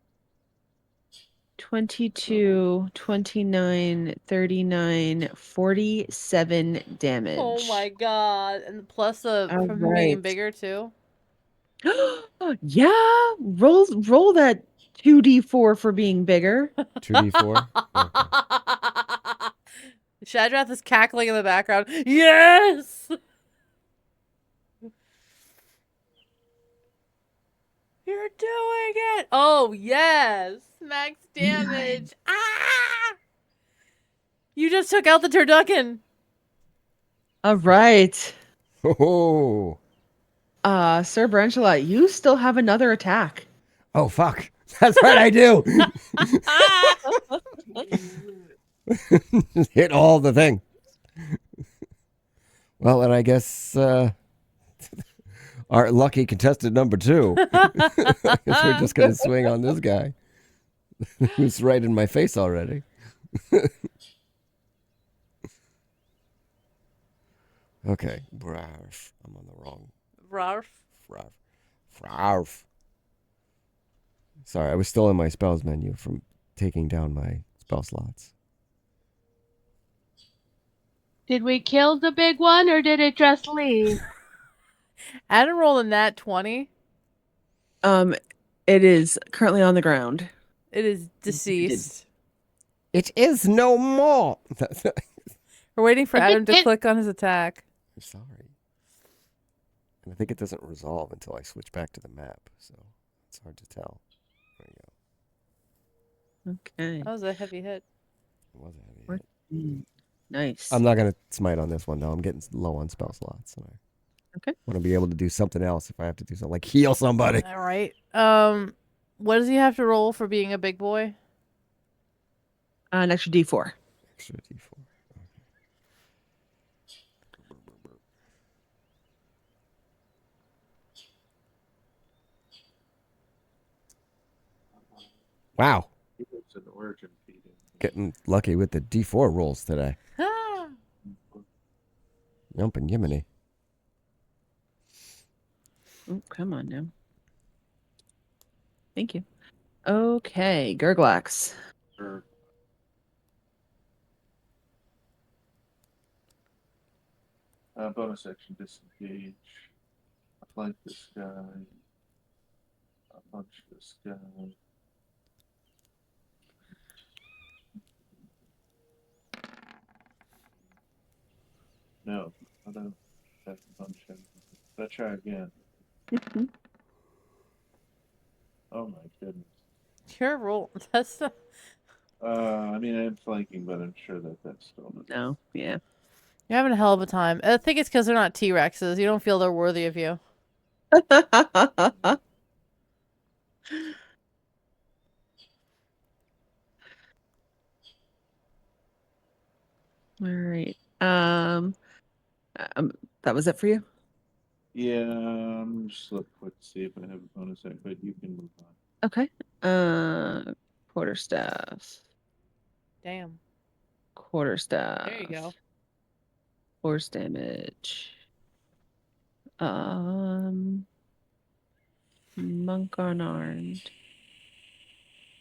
22, 29, 39, 47 damage. Oh my god. And plus the All from being right. bigger too. Yeah, roll that 2d4 for being bigger. 2d4? Okay. Shadrath is cackling in the background. Yes! You're doing it! Oh, yes! Max damage. Ah! You just took out the turducken. All right. Oh. Sir Branchelat, you still have another attack. Oh, fuck. That's right, I do. Hit all the thing. Well, and I guess our lucky contestant number 2. I guess we're just going to swing on this guy. It was right in my face already. Okay. Brarf. I'm on the wrong. Ralph. Frarf. Frarf. Sorry, I was still in my spells menu from taking down my spell slots. Did we kill the big one or did it just leave? Adam rolled a nat 20. It is currently on the ground. It is deceased. It is no more. We're waiting for If it Adam to hit- click on his attack. I'm sorry. And I think it doesn't resolve until I switch back to the map, so it's hard to tell. There you go. Okay. That was a heavy hit. It was a heavy hit. Nice. I'm not going to smite on this one, though. I'm getting low on spell slots. And I Okay. want to be able to do something else if I have to do something, like heal somebody. All right. What does he have to roll for being a big boy? An extra D4. Extra D4. Wow. It's an origin feeding. Getting lucky with the D4 rolls today. Ah. Yumpin' Yiminy. Oh, come on now. Thank you. Okay, Gurglax. Or bonus action, disengage. I flank this guy. I punch this guy. No, I don't have to punch him. Let's try again. Oh my goodness. Your roll. That's the... I mean, I'm flanking, but I'm sure that that's still not. No, yeah. You're having a hell of a time. I think it's because they're not T-Rexes. You don't feel they're worthy of you. All right. That was it for you? Yeah, I'm just look quick to see if I have a bonus act, but you can move on. Okay. Quarterstaff. Damn. Quarterstaff. There you go. Force damage. Monk unarmed.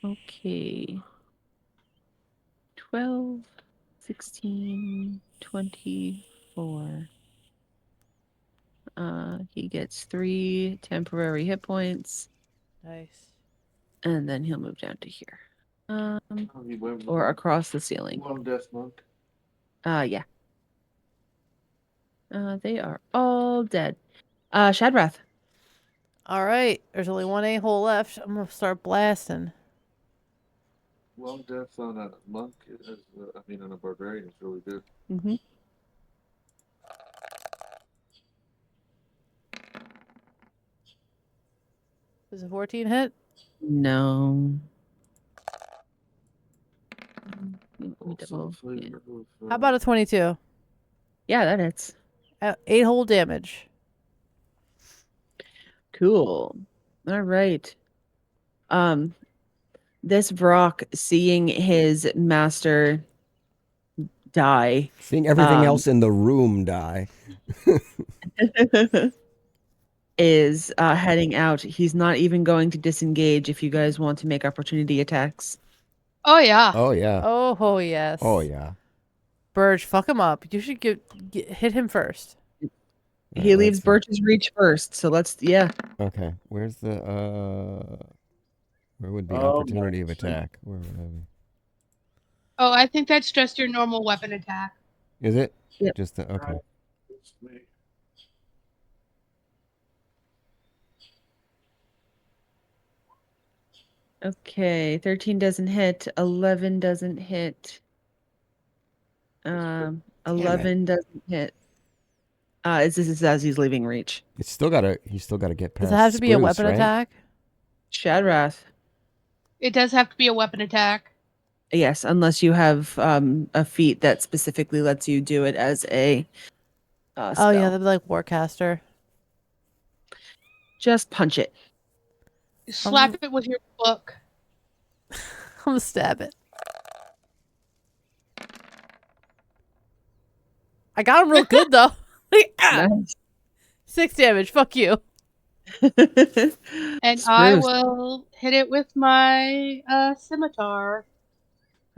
Okay. 12, 16, 24. He gets 3 temporary hit points, Nice. and then he'll move down to here. Oh, he went Or across the ceiling. one death monk. Yeah. They are all dead. Shadrath. All right. There's only one a-hole left. I'm going to start blasting. One death on a monk is, on a barbarian is really good. Mm-hmm. Is a 14 hit? No. Also, flavor of, How about a 22? Yeah, that hits. 8-hole damage. Cool. All right. This Vrock, seeing his master die, Seeing everything else in the room die. is heading out. He's not even going to disengage if you guys want to make opportunity attacks. Oh yeah. Oh, yeah. Oh, yes. Oh, yeah. Birch, fuck him up. You should hit him first. He Alright, leaves let's see. Birch's reach first, so yeah. Okay, where's the where would be Oh, opportunity of my attack? Where would I be? Oh, I think that's just your normal weapon attack. Is it? Yep. Just the, okay. It's me. Okay, 13 doesn't hit, 11 doesn't hit. 11 doesn't hit. This is as he's leaving reach. He's still gotta get past Does it have to be a Spruce, weapon right? attack? Shadrath. It does have to be a weapon attack. Yes, unless you have a feat that specifically lets you do it as a Oh, spell. yeah, that'd be like Warcaster. Just punch it. Slap it with your book. gonna stab it. I got him real good though. Nice. 6 damage. Fuck you. And I Spruce. will hit it with my scimitar.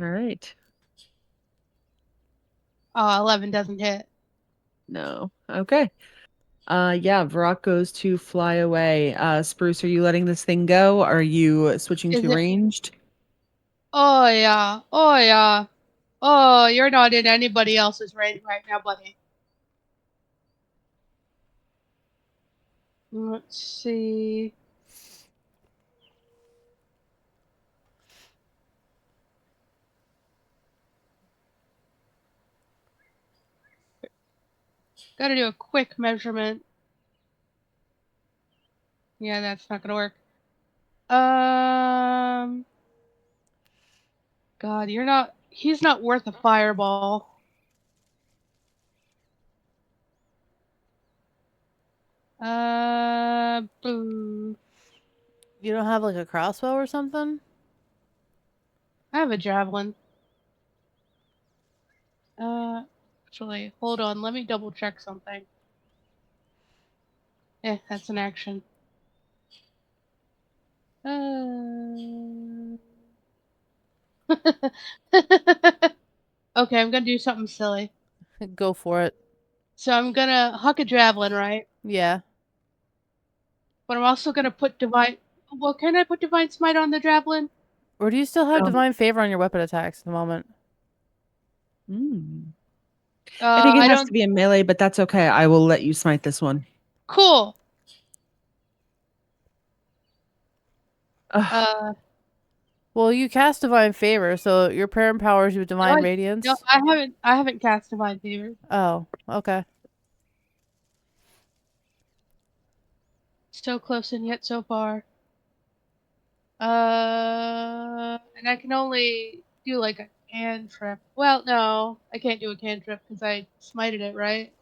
All right. Oh, 11 doesn't hit. No. Okay. Yeah, Varrock goes to fly away. Spruce, are you letting this thing go? Are you switching Is to it- ranged? Oh yeah. Oh yeah. Oh, you're not in anybody else's range right now, buddy. Let's see. Gotta do a quick measurement. Yeah, that's not gonna work. God, you're not. He's not worth a fireball. Boo. You don't have like a crossbow or something? I have a javelin. Actually, hold on. Let me double check something. That's an action. Okay, I'm gonna do something silly. Go for it. So I'm gonna huck a javelin, right? Yeah. But I'm also gonna put divine. Well, can I put divine smite on the javelin? Or do you still have Um, divine favor on your weapon attacks at the moment? I think it I has don't. to be a melee, but that's okay. I will let you smite this one. Cool. Ugh. Well, you cast divine favor, so your prayer empowers you with divine I- radiance. No, I haven't cast divine favor. Oh, okay. So close and yet so far. And I can only do like a cantrip. Well, no, I can't do a cantrip because I smited it, right?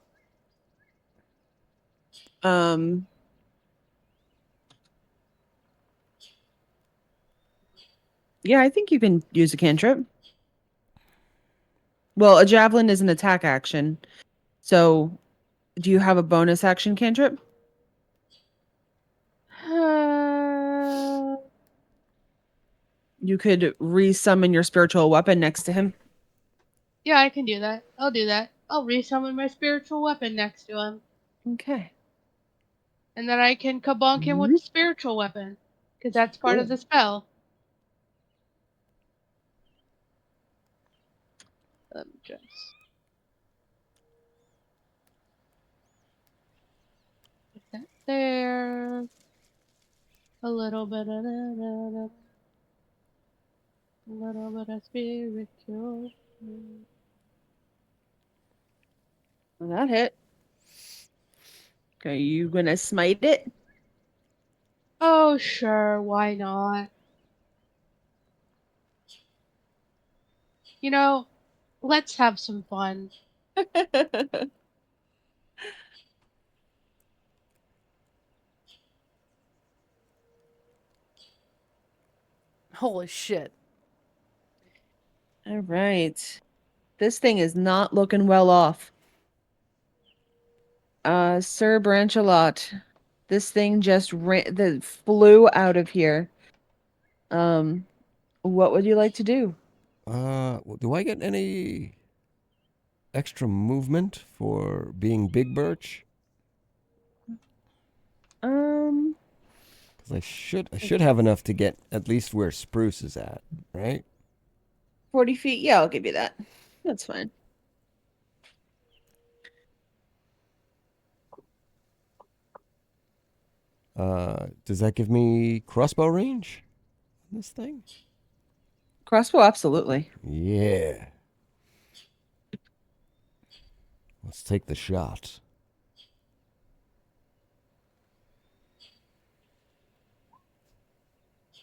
Yeah, I think you can use a cantrip. Well, a javelin is an attack action. So, do you have a bonus action cantrip? You could resummon your spiritual weapon next to him. Yeah, I can do that. I'll do that. I'll resummon my spiritual weapon next to him. Okay. And then I can kabonk him with the spiritual weapon. Because that's part of the spell. Just... Put that there. A little bit of that. A little bit of spiritual. Well, that hit. Okay, you gonna smite it? Oh, sure, why not? You know, let's have some fun. Holy shit. All right. This thing is not looking well off. Sir Branchalot, this thing just flew out of here. What would you like to do? Do I get any extra movement for being Big Birch? Because I should have enough to get at least where Spruce is at, right? 40 feet. Yeah, I'll give you that. That's fine. Does that give me crossbow range? This thing? Crossbow, absolutely. Yeah. Let's take the shot.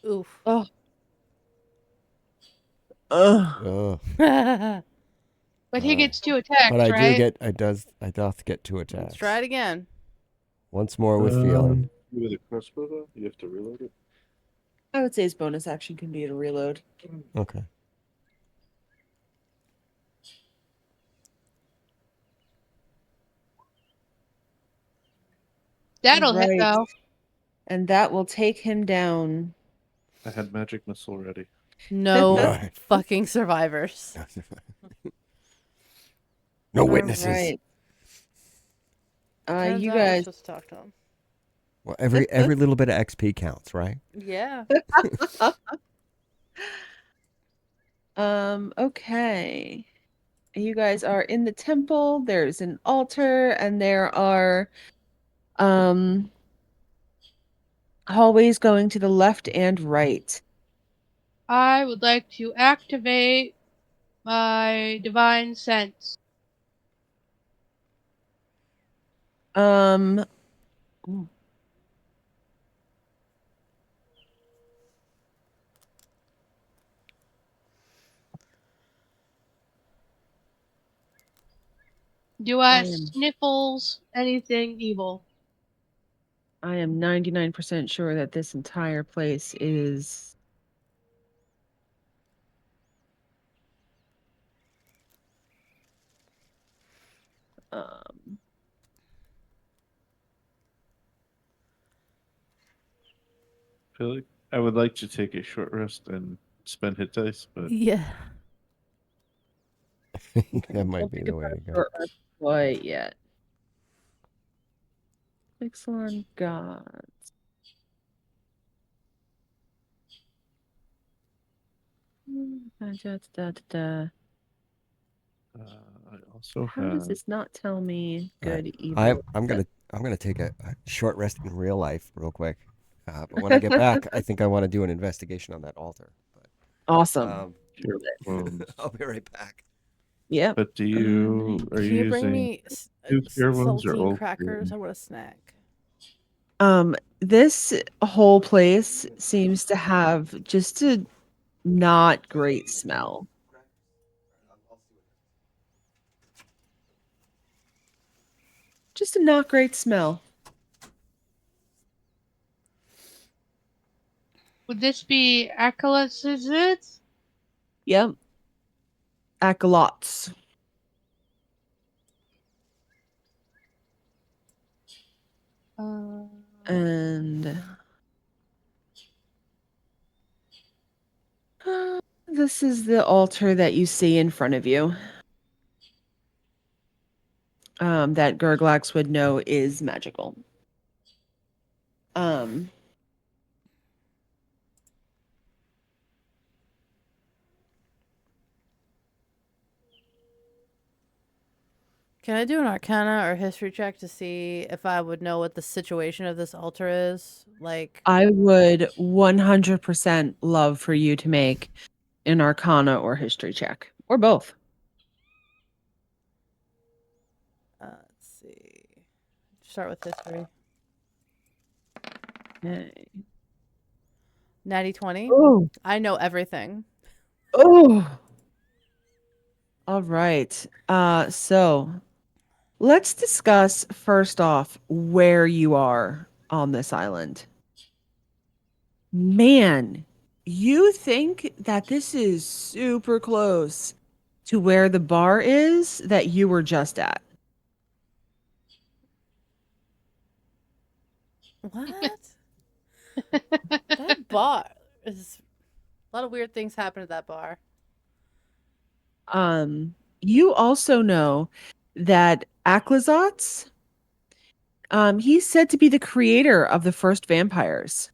Oof. Oh. Ugh. Ugh. But he gets 2 attacks, But I right? I doth get 2 attacks. Let's try it again. Once more with feeling. With a crossbow, though, you have to reload it. I would say his bonus action can be to reload. Okay. That'll hit Right. though. And that will take him down. I had magic missile ready. No Right. fucking survivors. No All witnesses. right. Turns You out we're guys. supposed to talk to him. Well, every little bit of XP counts, right? Yeah. Okay. You guys are in the temple. There's an altar, and there are hallways going to the left and right. I would like to activate my divine sense. Ooh. Do I I am- sniffles anything evil? I am 99% sure that this entire place is um I feel like I would like to take a short rest and spend hit dice, but Yeah. That might don't be think the way about to go. short rest quite yet. Excellent gods. Da. I also How does have. this not tell me All right. good evil? I'm gonna take a short rest in real life real quick. But when I get back, I think I want to do an investigation on that altar. But Awesome. Cure wounds. I'll be right back. Yep. But are you Can you bring using me new cure wounds or saltine old crackers? cure I want a snack. This whole place seems to have just a not great smell. Just a not great smell. Would this be acolytes? Yep. Acolytes. And this is the altar that you see in front of you. That Gurglax would know is magical. Can I do an arcana or history check to see if I would know what the situation of this altar is? Like, I would 100% love for you to make an arcana or history check, or both. let's see. Start with history. Okay. Natty 20. Oh. I know everything. Oh. All right. So let's discuss first off where you are on this island. Man, you think that this is super close to where the bar is that you were just at. What? That bar is a lot of weird things happen at that bar. You also know that Aklazotz, he's said to be the creator of the first vampires.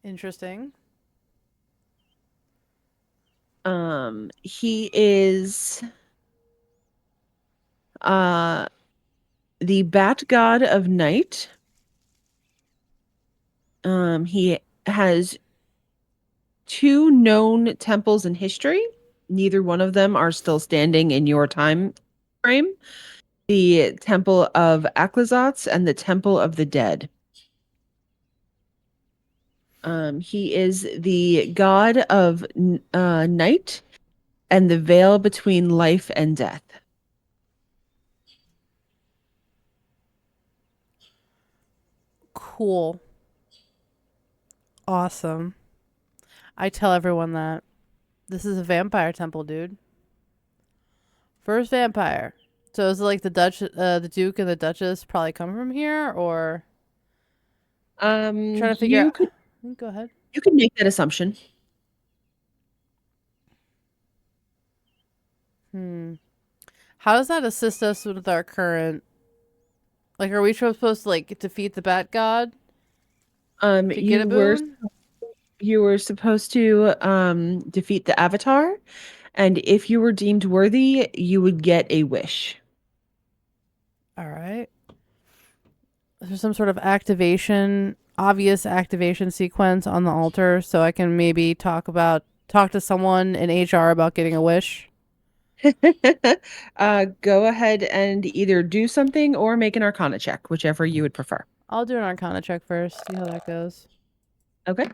Interesting. He is the bat god of night. He has 2 known temples in history. Neither one of them are still standing in your time frame. The Temple of Aklazotz and the Temple of the Dead. He is the god of night and the veil between life and death. Cool. Awesome. I tell everyone that. This is a vampire temple, dude. First vampire. So is it like the Duke and the Duchess probably come from here, or trying to figure You out? could Go ahead. make that assumption. How does that assist us with our current? Like, are we supposed to like defeat the Bat God to get a boon? You were supposed to defeat the Avatar, and if you were deemed worthy, you would get a wish. All right. Is there some sort of obvious activation sequence on the altar so I can maybe talk to someone in HR about getting a wish? Go ahead and either do something or make an Arcana check, whichever you would prefer. I'll do an Arcana check first, see how that goes. Okay.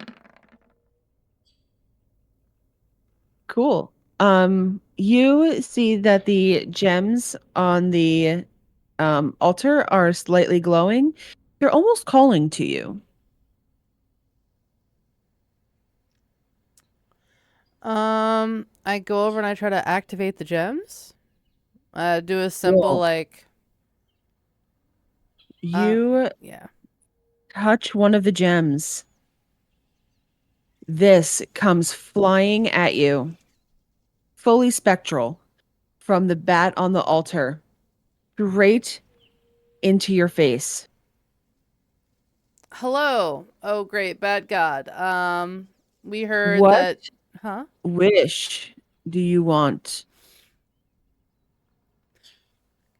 Cool. You see that the gems on the altar are slightly glowing. They're almost calling to you. I go over and I try to activate the gems. Do a simple like. You Yeah. touch one of the gems. This comes flying at you, fully spectral, from the bat on the altar, straight into your face. Hello. Oh, great, Bad God. We heard What that. Huh? wish do you want?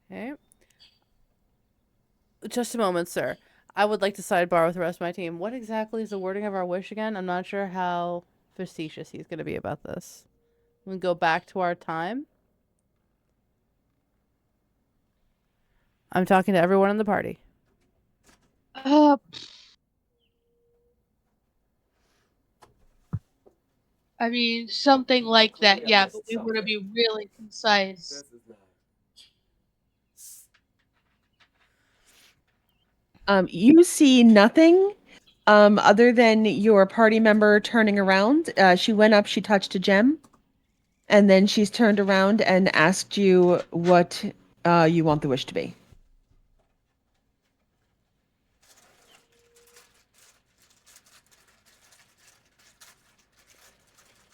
Okay. Just a moment, sir. I would like to sidebar with the rest of my team. What exactly is the wording of our wish again? I'm not sure how facetious he's going to be about this. We go back to our time. I'm talking to everyone in the party. I mean, something like that, yeah, but we want to be really concise. You see nothing other than your party member turning around. She went up, she touched a gem, and then she's turned around and asked you what you want the wish to be.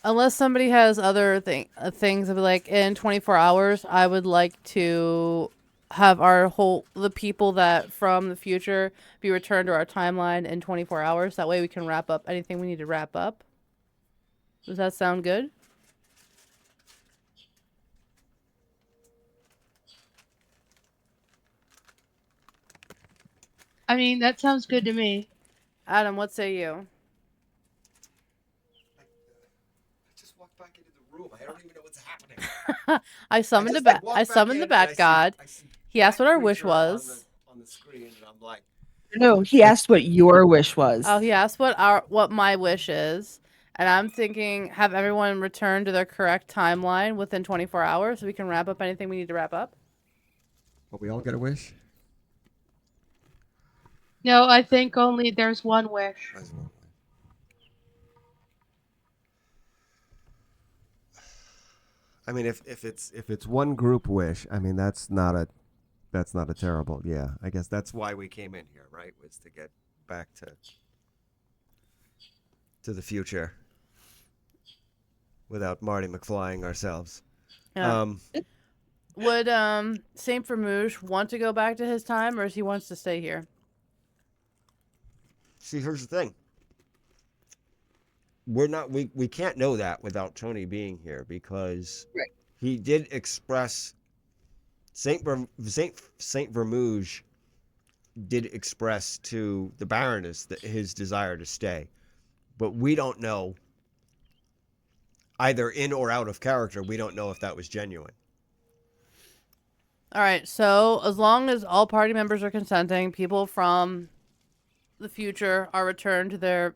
Unless somebody has other things of like in 24 hours, I would like to have the people that from the future be returned to our timeline in 24 hours. That way we can wrap up anything we need to wrap up. Does that sound good? I mean, that sounds good to me. Adam, what say you? Back into the room. I don't even know what's happening. I summoned the Bat God. He asked what our wish was. On the screen, and I'm like, No, he asked what your wish was. Oh, he asked what my wish is, and I'm thinking have everyone return to their correct timeline within 24 hours so we can wrap up anything we need to wrap up. But we all get a wish. No, I think only there's one wish. I mean, if it's one group wish, I mean that's not a terrible. Yeah, I guess that's why we came in here, right? Was to get back to the future without Marty McFlying ourselves. Yeah. Would Saint Vermouge want to go back to his time, or he wants to stay here? See, here's the thing. We can't know that without Tony being here because he did express Saint Vermouge did express to the Baroness his desire to stay, but we don't know either in or out of character. We don't know if that was genuine. All right, so as long as all party members are consenting, people from the future are returned to their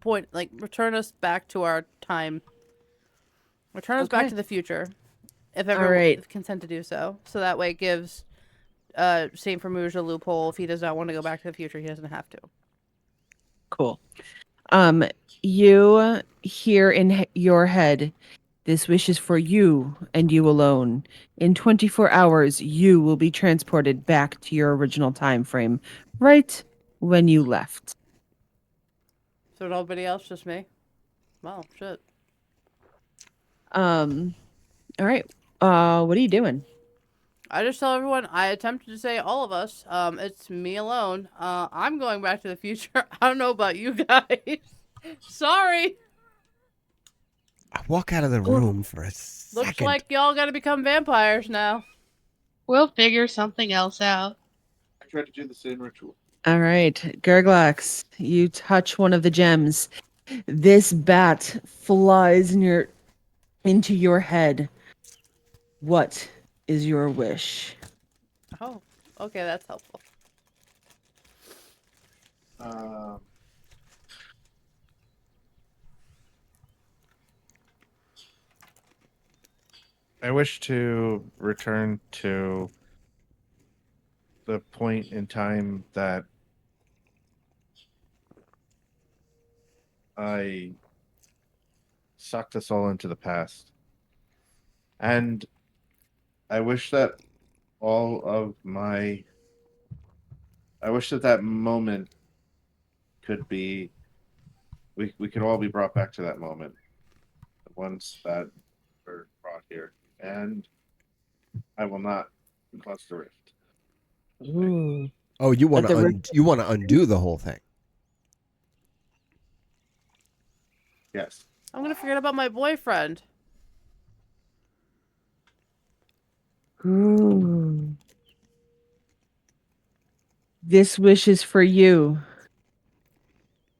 point, like return us back to our time. Return us back to the future, if everyone is consent to do so. So that way it gives Saint Vermouge a loophole. If he does not want to go back to the future, he doesn't have to. Cool. You hear in your head, this wish is for you and you alone. In 24 hours, you will be transported back to your original time frame, right when you left. So nobody else, just me? Wow, shit. All right. What are you doing? I just tell everyone, I attempted to say all of us. It's me alone. I'm going back to the future. I don't know about you guys. Sorry. I walk out of the room for a second. Looks like y'all gotta become vampires now. We'll figure something else out. I tried to do the same ritual. All right, Gurglax, you touch one of the gems. This bat flies into your head. What is your wish? Oh, okay, that's helpful. I wish to return to the point in time that I sucked us all into the past. And I wish that I wish that that moment could be, we could all be brought back to that moment. Once that were brought here. And I will not cause the rift. Ooh. Oh, you want Like the to undo the whole thing? Yes. I'm gonna forget about my boyfriend. Ooh. This wish is for you.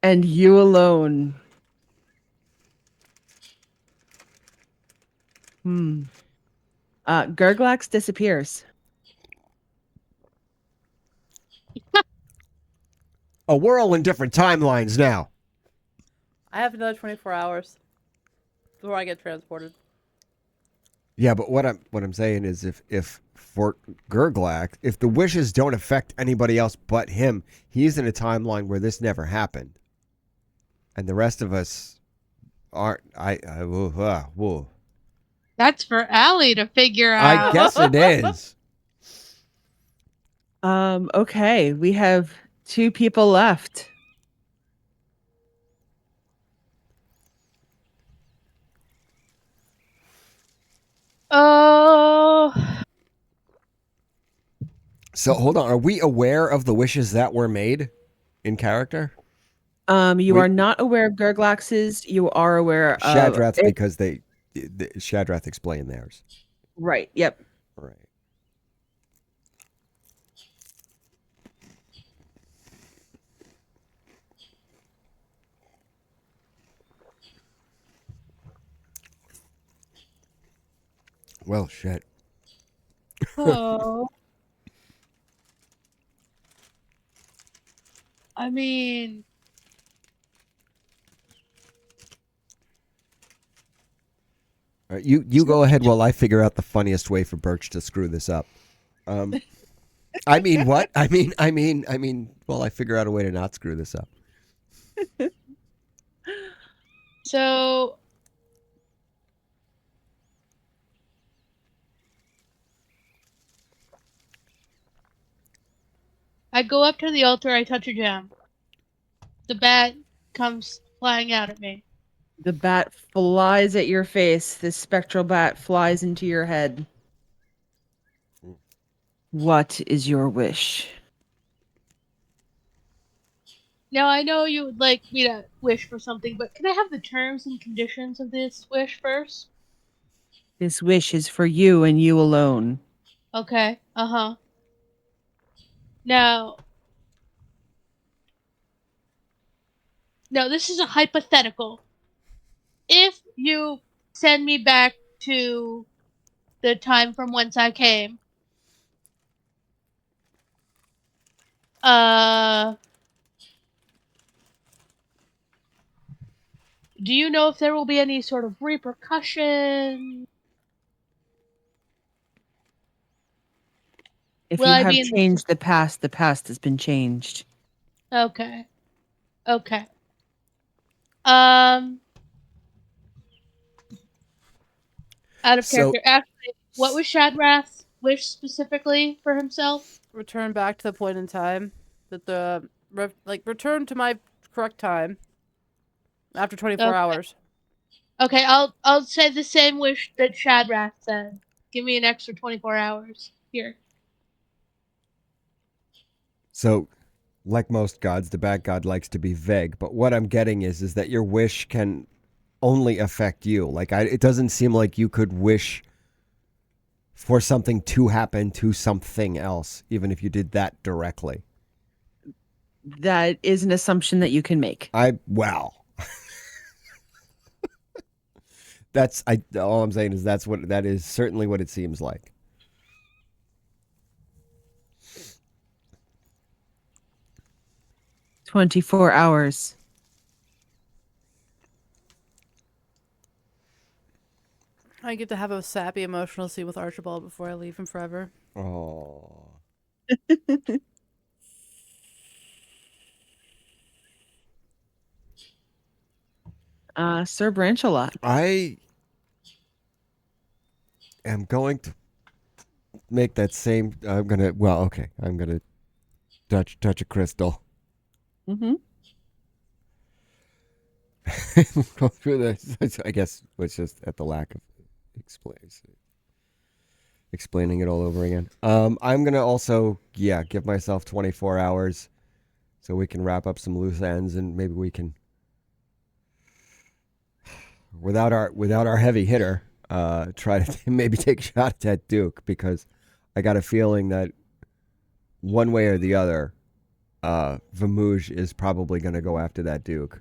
And you alone. Gurglax disappears. Oh, we're all in different timelines now. I have another 24 hours before I get transported. Yeah, but what I'm saying is if for Gurglax, if the wishes don't affect anybody else but him, he's in a timeline where this never happened. And the rest of us aren't. Whoa. That's for Allie to figure out. I guess it is. Okay, we have 2 people left. Oh. So hold on, are we aware of the wishes that were made in character? You are not aware of Gurglax's. You are aware of Shadrath's because Shadrath explained theirs. Right. Yep. Right. Well, shit. Oh. I mean, All right, you go ahead while I figure out the funniest way for Birch to screw this up. I mean what? I mean. Well, I figure out a way to not screw this up. so I go up to the altar, I touch a gem. The bat comes flying out at me. The bat flies at your face. This spectral bat flies into your head. What is your wish? Now, I know you would like me to wish for something, but can I have the terms and conditions of this wish first? This wish is for you and you alone. Okay, uh-huh. Now, this is a hypothetical. If you send me back to the time from whence I came, do you know if there will be any sort of repercussion? If Will you I have be in changed the past has been changed. Okay. Okay. Um, out of So character. Actually, what was Shadrath's wish specifically for himself? Return back to the point in time that return to my correct time after 24 Okay. hours. Okay, I'll say the same wish that Shadrath said. Give me an extra 24 hours. Here. So, like most gods, the bad god likes to be vague. But what I'm getting is that your wish can only affect you. Like, it doesn't seem like you could wish for something to happen to something else, even if you did that directly. That is an assumption that you can make. Wow. All I'm saying is that is certainly what it seems like. "24 hours." I get to have a sappy emotional scene with Archibald before I leave him forever. Oh. Sir Branchalot. I am going to make that same. I'm gonna touch a crystal. Mm-hmm. Go through this. I guess it's just at the lack of explaining it all over again. I'm gonna also give myself 24 hours so we can wrap up some loose ends and maybe we can without our heavy hitter try to maybe take a shot at that Duke, because I got a feeling that one way or the other Vamouge is probably going to go after that Duke.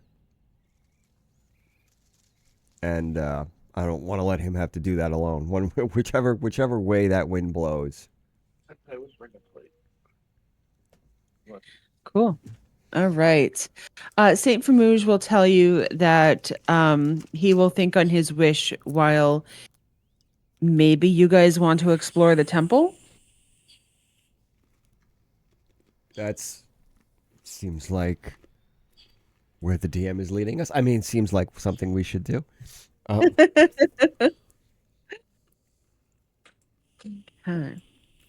And I don't want to let him have to do that alone. Whichever way that wind blows. I would bring a plate. Cool. All right. Saint Famouge will tell you that he will think on his wish while maybe you guys want to explore the temple. Seems like where the DM is leading us. I mean, seems like something we should do. Okay.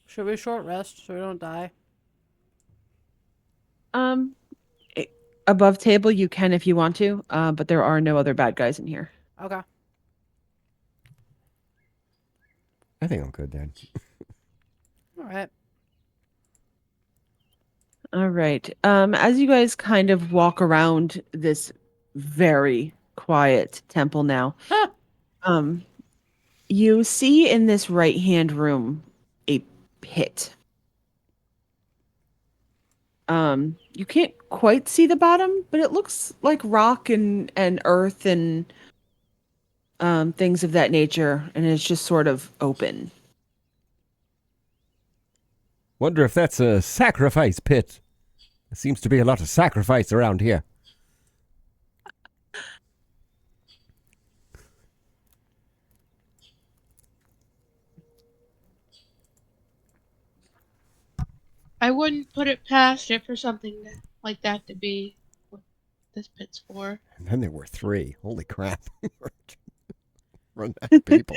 Should we short rest so we don't die? Above table, you can if you want to, but there are no other bad guys in here. Okay. I think I'm good then. All right. All right. As you guys kind of walk around this very quiet temple now, you see in this right-hand room a pit. You can't quite see the bottom, but it looks like rock and earth and things of that nature, and it's just sort of open. Wonder if that's a sacrifice pit. There seems to be a lot of sacrifice around here. I wouldn't put it past it for something like that to be what this pit's for. And then there were 3. Holy crap. Run that people.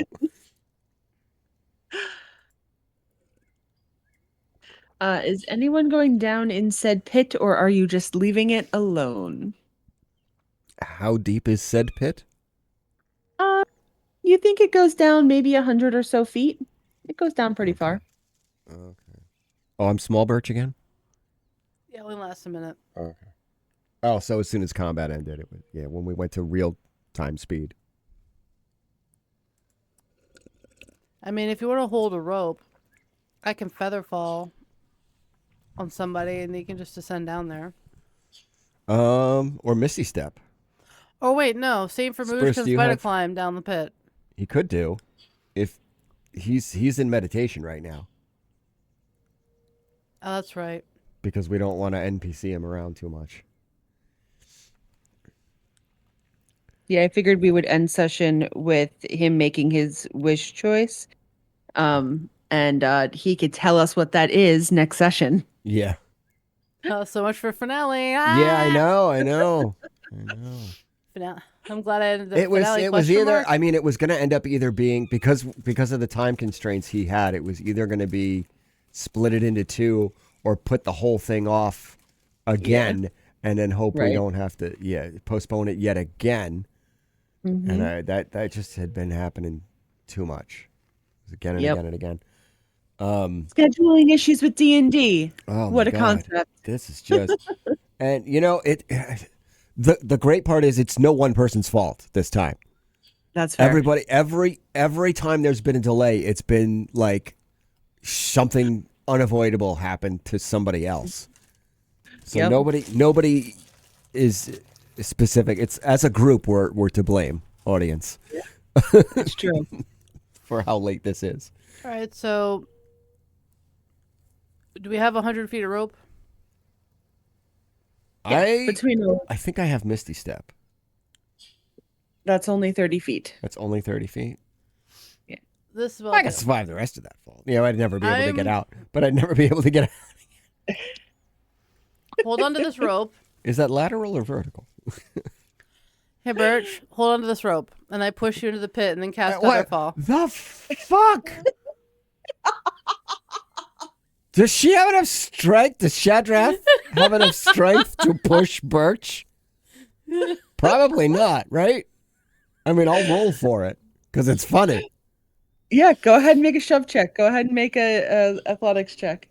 Is anyone going down in said pit, or are you just leaving it alone? How deep is said pit? You think it goes down maybe 100 or so feet? It goes down pretty far. Okay. Oh, I'm small birch again? Yeah, only lasts a minute. Okay. Oh, so as soon as combat ended, it was when we went to real time speed. I mean, if you want to hold a rope, I can feather fall on somebody and they can just descend down there. Or Misty Step. Oh wait, no. Saint Famouge Spruce, can do you spider have- climb down the pit. He could do, if he's in meditation right now, Oh, that's right. because we don't want to NPC him around too much. Yeah, I figured we would end session with him making his wish choice. and he could tell us what that is next session. Yeah. Oh, so much for finale. Yeah, I Ah! know. I know. Finale. I'm glad I ended up It was finale, it was question either mark? I mean it was going to end up either being because of the time constraints he had, it was either going to be split it into two or put the whole thing off again and then hope we Right. don't have to postpone it yet again. Mhm. And that just had been happening too much. It was again and Yep. again and again. Scheduling issues with D&D. Oh What my a God. concept. This is just and the great part is it's no one person's fault this time. That's fair. Everybody, every time there's been a delay, it's been like something unavoidable happened to somebody else. So Yep. nobody is specific. It's as a group we're to blame, audience, It's true. for how late this is. All right, so do we have 100 feet of rope? Between I think I have Misty Step. that's only 30 feet. That's only 30 feet. This is I could survive the rest of that fall. I'd never be able to get out, but I'd never be able to get out. Hold on to this rope. Is that lateral or vertical? Hey, Birch, hold on to this rope, and I push you into the pit, and then cast What Featherfall. the fuck? Does she have enough strength? Does Shadrath have enough strength to push Birch? Probably not, right? I mean, I'll roll for it because it's funny. Yeah, go ahead and make a shove check. Go ahead and make a athletics check.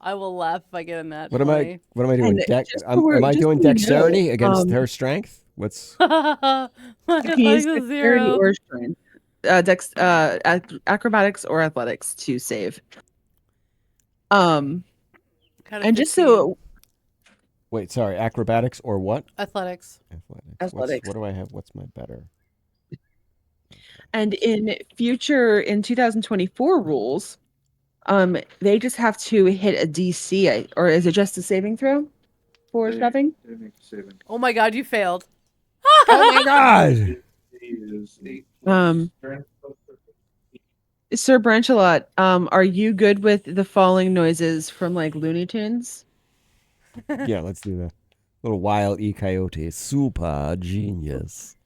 I will laugh if I get in that. What am I doing? And Am I doing dexterity against her strength? What's My You can use athletics is dexterity 0. or strength. Acrobatics or athletics to save. Kind of And just 15. so wait? Sorry, acrobatics or what? Athletics. Athletics. What do I have? What's my better? And in 2024 rules, they just have to hit a DC, or is it just a saving throw for shoving? Oh my god, you failed. Oh my god! Sir Branchalot, are you good with the falling noises from like Looney Tunes? Yeah, let's do that. Little Wild E. Coyote, super genius.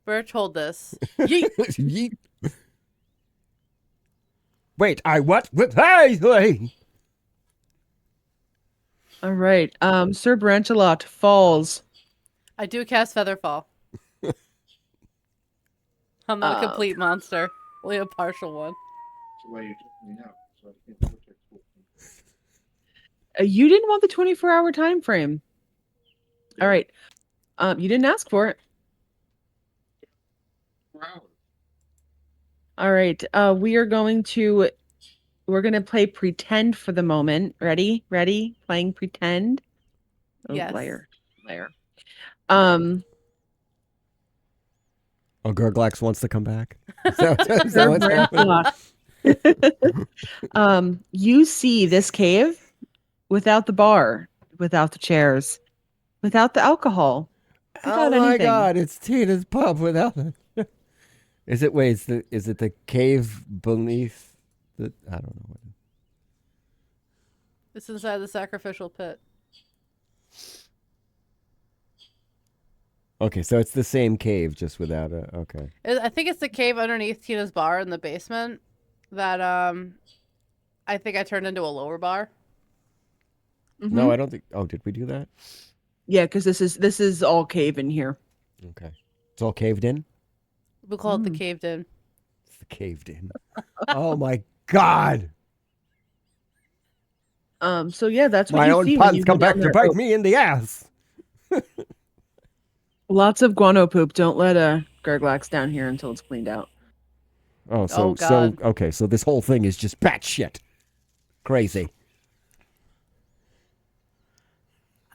Birch, hold this. Yeet. Yeet. Wait, what? Hey! All right. Sir Branchalot falls. I do cast Featherfall. I'm not a complete monster. Only a partial one. You didn't want the 24-hour time frame. All right. You didn't ask for it. All right. We're going to play pretend for the moment. Ready? Playing pretend. Oh, Yes. Liar. Oh, Gurglax wants to come back. Is that Sir what's happening? Branchalot. You see this cave without the bar, without the chairs, without the alcohol. Oh Without my anything. god, it's Tina's pub without it. Is it the cave beneath the I don't know what. It's inside the sacrificial pit. Okay, so it's the same cave just without a okay. I think it's the cave underneath Tina's bar in the basement that I think I turned into a lower bar. Mm-hmm. No, I don't think did we do that? Yeah, because this is all cave in here. Okay. It's all caved in? We call it the caved in. It's the caved in. Oh my god. So yeah, that's what My you own see when puns you come go back down to there. bite me in the ass. Lots of guano poop. Don't let Gurglax down here until it's cleaned out. Oh, Oh, God. okay, so this whole thing is just batshit crazy.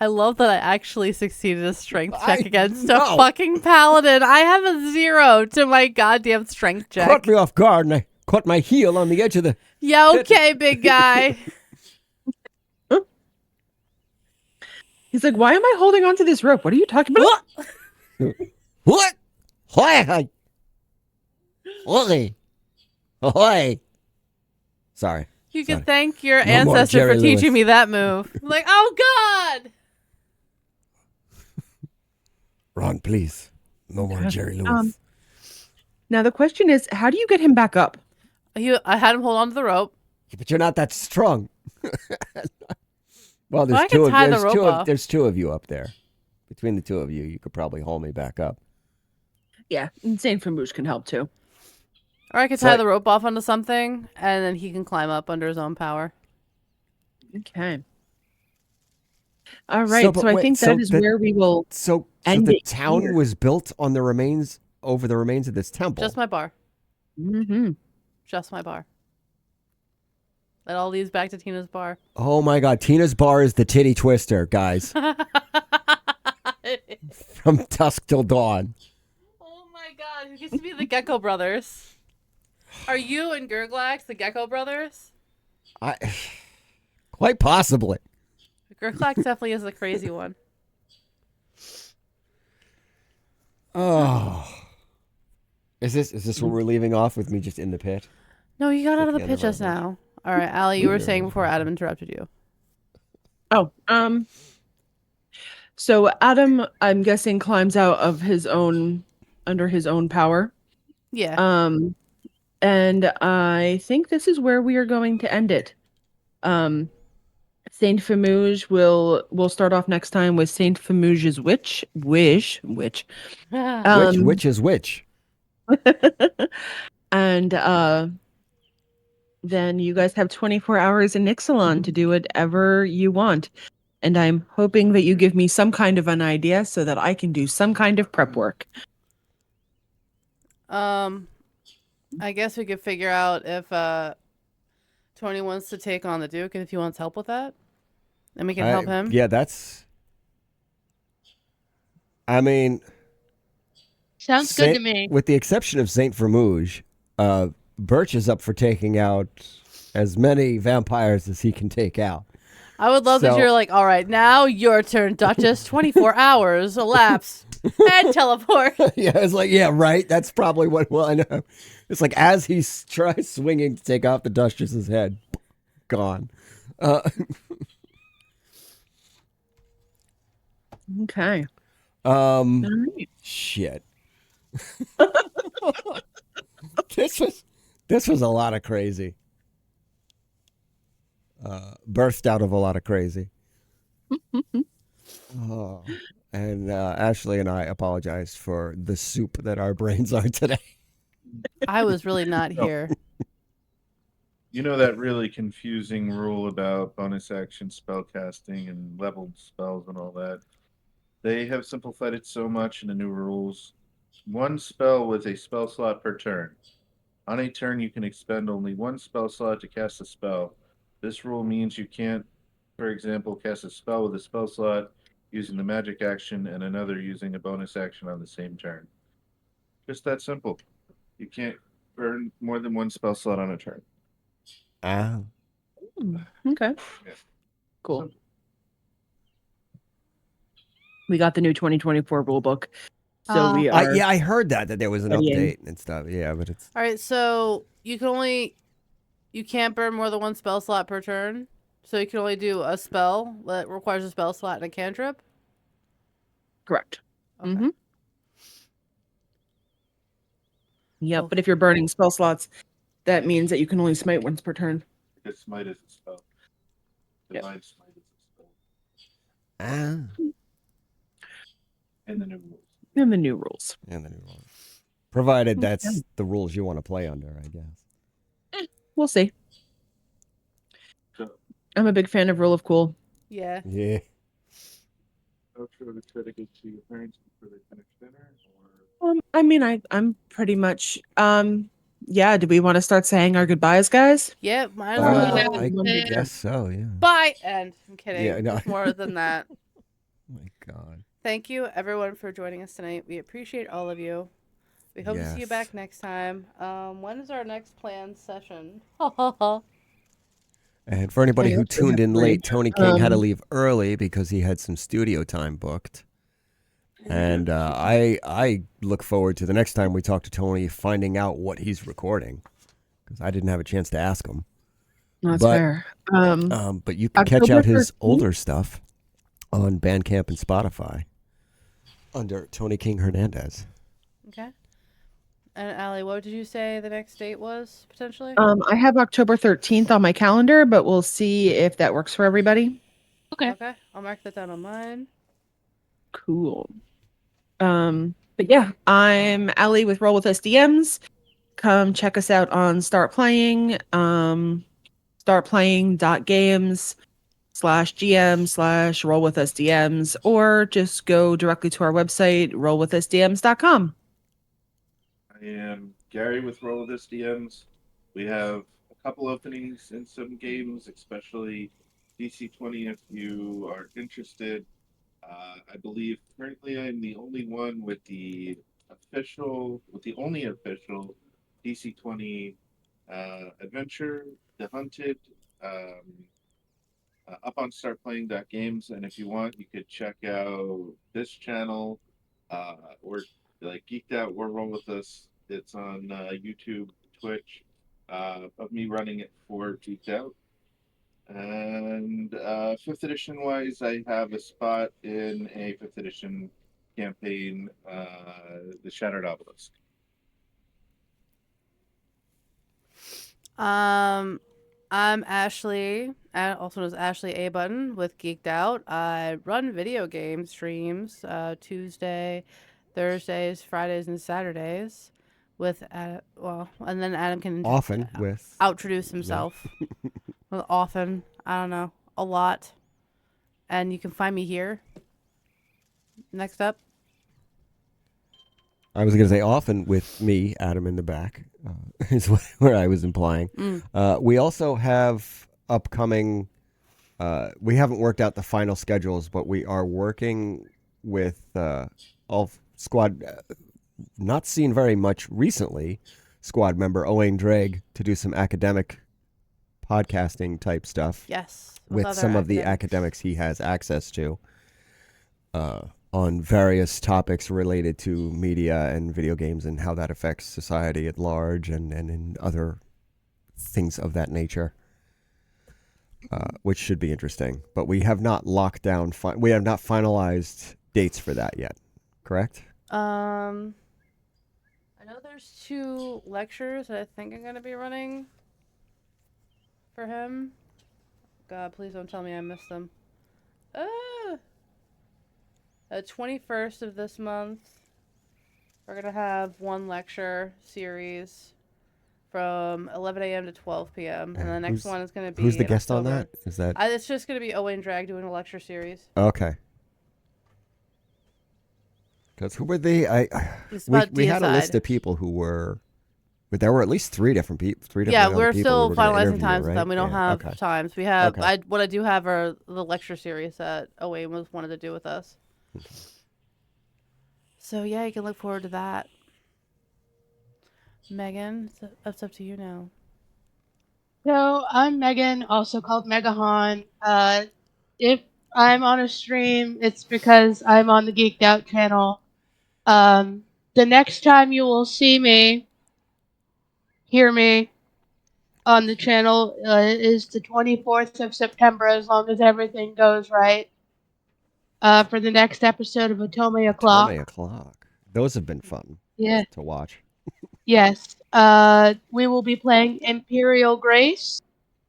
I love that I actually succeeded a strength check I against know. a fucking paladin. I have a 0 to my goddamn strength check. Caught me off guard and I caught my heel on the edge of the Yeah, okay, big guy. He's like, why am I holding on to this rope? What are you talking about? What? Hi. Oi. Oi. Sorry. You Sorry. can thank your No more ancestor Jerry for teaching Lewis. me that move. I'm like, oh God. Ron, please. No more Okay. Jerry Lewis. Now the question is, how do you get him back up? I had him hold on to the rope. Yeah, but you're not that strong. Well, there's I can two of tie the there's rope two of off. there's two of you up there. Between the two of you, you could probably haul me back up. Yeah, Insane Famouche can help too. Or I could So tie I- the rope off onto something, and then he can climb up under his own power. Okay. All right. but So I wait, think so that is the- where we will So end the it town here. was built on the remains of this temple. Just my bar. Mm-hmm. Just my bar. That all leads back to Tina's bar. Oh my God, Tina's bar is the titty twister, guys. From dusk till dawn. Oh my God, who gets to be the Gecko Brothers? Are you and Gurglax the Gecko Brothers? Quite possibly. Gurglax definitely is the crazy one. Oh. Is this where we're leaving off with me just in the pit? No, you got out of the Yeah, pit they're just right. now. All right, Allie, you were saying before Adam interrupted you. Oh, so Adam, I'm guessing, climbs out of his own, under his own power. Yeah. And I think this is where we are going to end it. Saint Famouge will start off next time with Saint Famouge's which. Which is which? And then you guys have 24 hours in Ixalan to do whatever you want. And I'm hoping that you give me some kind of an idea so that I can do some kind of prep work. I guess we could figure out if Tony wants to take on the Duke and if he wants help with that. And we can help him. Yeah, that's... I mean... Sounds good to me. With the exception of Saint Famouge, Birch is up for taking out as many vampires as he can take out. I would love that So- you're like, all right, now your turn, Duchess. 24 hours elapse. And teleport. Yeah, it's like, yeah, right. That's probably what. Well, I know. It's like as he tries swinging to take off the Duchess's head, gone. Okay. All right. Shit. This was a lot of crazy. Burst out of a lot of crazy. Oh. And Ashley and I apologize for the soup that our brains are today. I was really not here. You know that really confusing rule about bonus action spell casting and leveled spells and all that? They have simplified it so much in the new rules. One spell with a spell slot per turn. On a turn, you can expend only one spell slot to cast a spell. This rule means you can't, for example, cast a spell with a spell slot using the magic action and another using a bonus action on the same turn. Just that simple. You can't burn more than one spell slot on a turn. Okay. Yeah. Cool. We got the new 2024 rulebook. So we are. I heard that there was an studying. update and stuff. Yeah, but it's All right, so you can't burn more than one spell slot per turn. So you can only do a spell that requires a spell slot and a cantrip. Correct. Okay. Mm-hmm. Yep. Oh. But if you're burning spell slots, that means that you can only smite once per turn. Because smite is a spell. Yep. Divine smite is a spell. And the new rules. And the new rules. And the new rules. Provided that's the rules you want to play under, I guess. We'll see. So, I'm a big fan of Rule of Cool. Yeah. Yeah. how sure to try to get to your parents before they finish dinner? I mean, I'm pretty much. Yeah. Do we want to start saying our goodbyes, guys? Yeah, might as well. I Yeah. guess so, yeah. Bye. And I'm kidding. Yeah, no. It's more than that. My God. Thank you, everyone, for joining us tonight. We appreciate all of you. We hope to see you Yes. back next time. When is our next planned session? And for anybody I who also tuned have in to late, read, Tony King had to leave early because he had some studio time booked. And I look forward to the next time we talk to Tony, finding out what he's recording, because I didn't have a chance to ask him. That's But, fair. But you can catch October out his 13th? older stuff on Bandcamp and Spotify under Tony King Hernandez. Okay. And Allie, what did you say the next date was potentially? I have October 13th on my calendar, but we'll see if that works for everybody. Okay. Okay. I'll mark that down on mine. Cool. But yeah, I'm Allie with RollWithUSDMs. Come check us out on Start Playing, startplaying.games/GM/RollWithUSDMs, or just go directly to our website, RollWithUSDMs.com. I am Gary with RollWithUSDMs. We have a couple openings in some games, especially DC-20 if you are interested. I believe currently I'm the only one with the only official DC-20 adventure, The Hunted, up on startplaying.games. And if you want, you could check out this channel or like Geeked Out or Roll With Us. It's on YouTube, Twitch, of me running it for Geeked Out. And 5th edition wise, I have a spot in a 5th edition campaign, the Shattered Obelisk. I'm Ashley, also known as Ashley A. Button with Geeked Out. I run video game streams Tuesday, Thursdays, Fridays, and Saturdays with, and then Adam can Often with outroduce himself. Well, often, I don't know, a lot. And you can find me here. Next up. I was going to say often with me, Adam, in the back, is where I was implying. We also have upcoming, we haven't worked out the final schedules, but we are working with all squad, not seen very much recently, squad member Owain Drake to do some academic podcasting type stuff. Yes. With some of the academics he has access to. On various topics related to media and video games and how that affects society at large and in other things of that nature, which should be interesting. But we have not locked down, we have not finalized dates for that yet, correct? I know there's 2 lectures that I think I'm going to be running for him. God, please don't tell me I missed them. The 21st of this month, we're going to have 1 lecture series from 11 a.m. to 12 p.m. And the next one is going to be Who's the in guest October. on that? Is that? It's just going to be Owain Drake doing a lecture series. Okay. Because who were they? We had a list of people who were, but there were at least 3 different people. 3 different Yeah, we're people still we were gonna finalizing interview, times with right? them. We don't Yeah, have okay. times. We have. Okay. What I do have are the lecture series that Owain wanted to do with us. So yeah, you can look forward to that. Megan, it's up to you now. So I'm Megan, also called Megahan. If I'm on a stream, it's because I'm on the Geeked Out channel. The next time you will see me, hear me on the channel is the 24th of September, as long as everything goes right. For the next episode of Atome O'Clock. Atome O'Clock. Those have been fun. Yeah. To watch. Yes. We will be playing Imperial Grace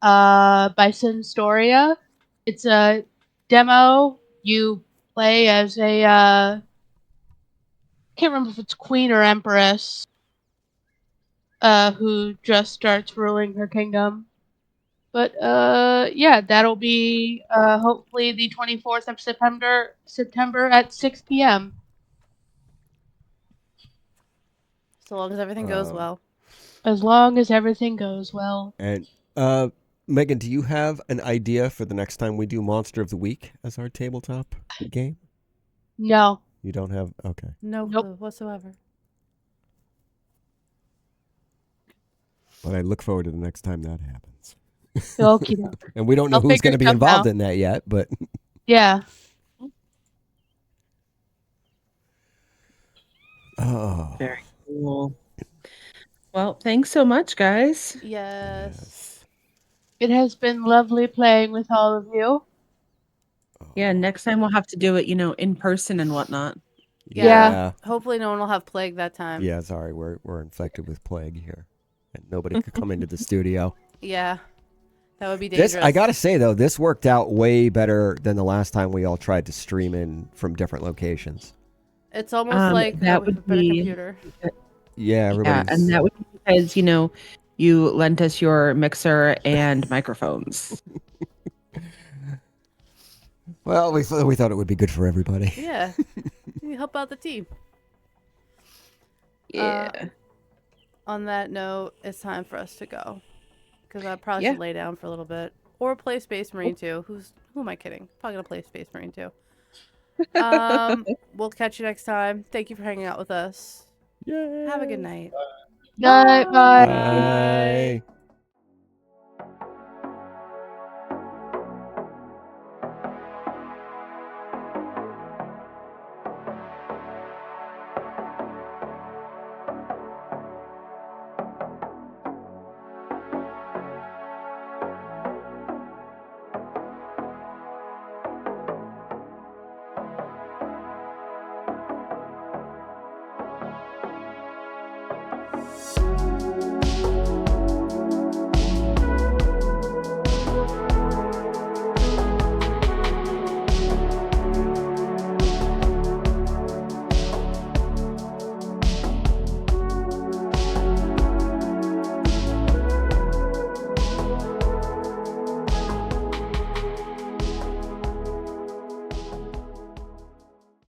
by Sunstoria. It's a demo. You play as a can't remember if it's queen or empress who just starts ruling her kingdom. But yeah, that'll be hopefully the 24th of September at 6 p.m. So long as everything goes well. As long as everything goes well. And Megan, do you have an idea for the next time we do Monster of the Week as our tabletop game? No. You don't have? Okay. No clue whatsoever. But I look forward to the next time that happens. Okay. And we don't know who's going to be involved in that yet, but yeah. Oh. Very cool. Well, thanks so much, guys. Yes. It has been lovely playing with all of you. Yeah, next time we'll have to do it, in person and whatnot. Yeah. Hopefully no one will have plague that time. Yeah, sorry, we're infected with plague here, and nobody could come into the studio. Yeah, that would be dangerous. I gotta say though, this worked out way better than the last time we all tried to stream in from different locations. It's almost like that we've would been a be- computer. Yeah, everybody's. Yeah, and that would be because, you lent us your mixer and microphones. Well, we thought it would be good for everybody. Yeah, you help out the team. Yeah. On that note, it's time for us to go because I probably should lay down for a little bit or play Space Marine 2. Who am I kidding? Probably gonna play Space Marine 2. We'll catch you next time. Thank you for hanging out with us. Yay. Have a good night. Bye. Bye.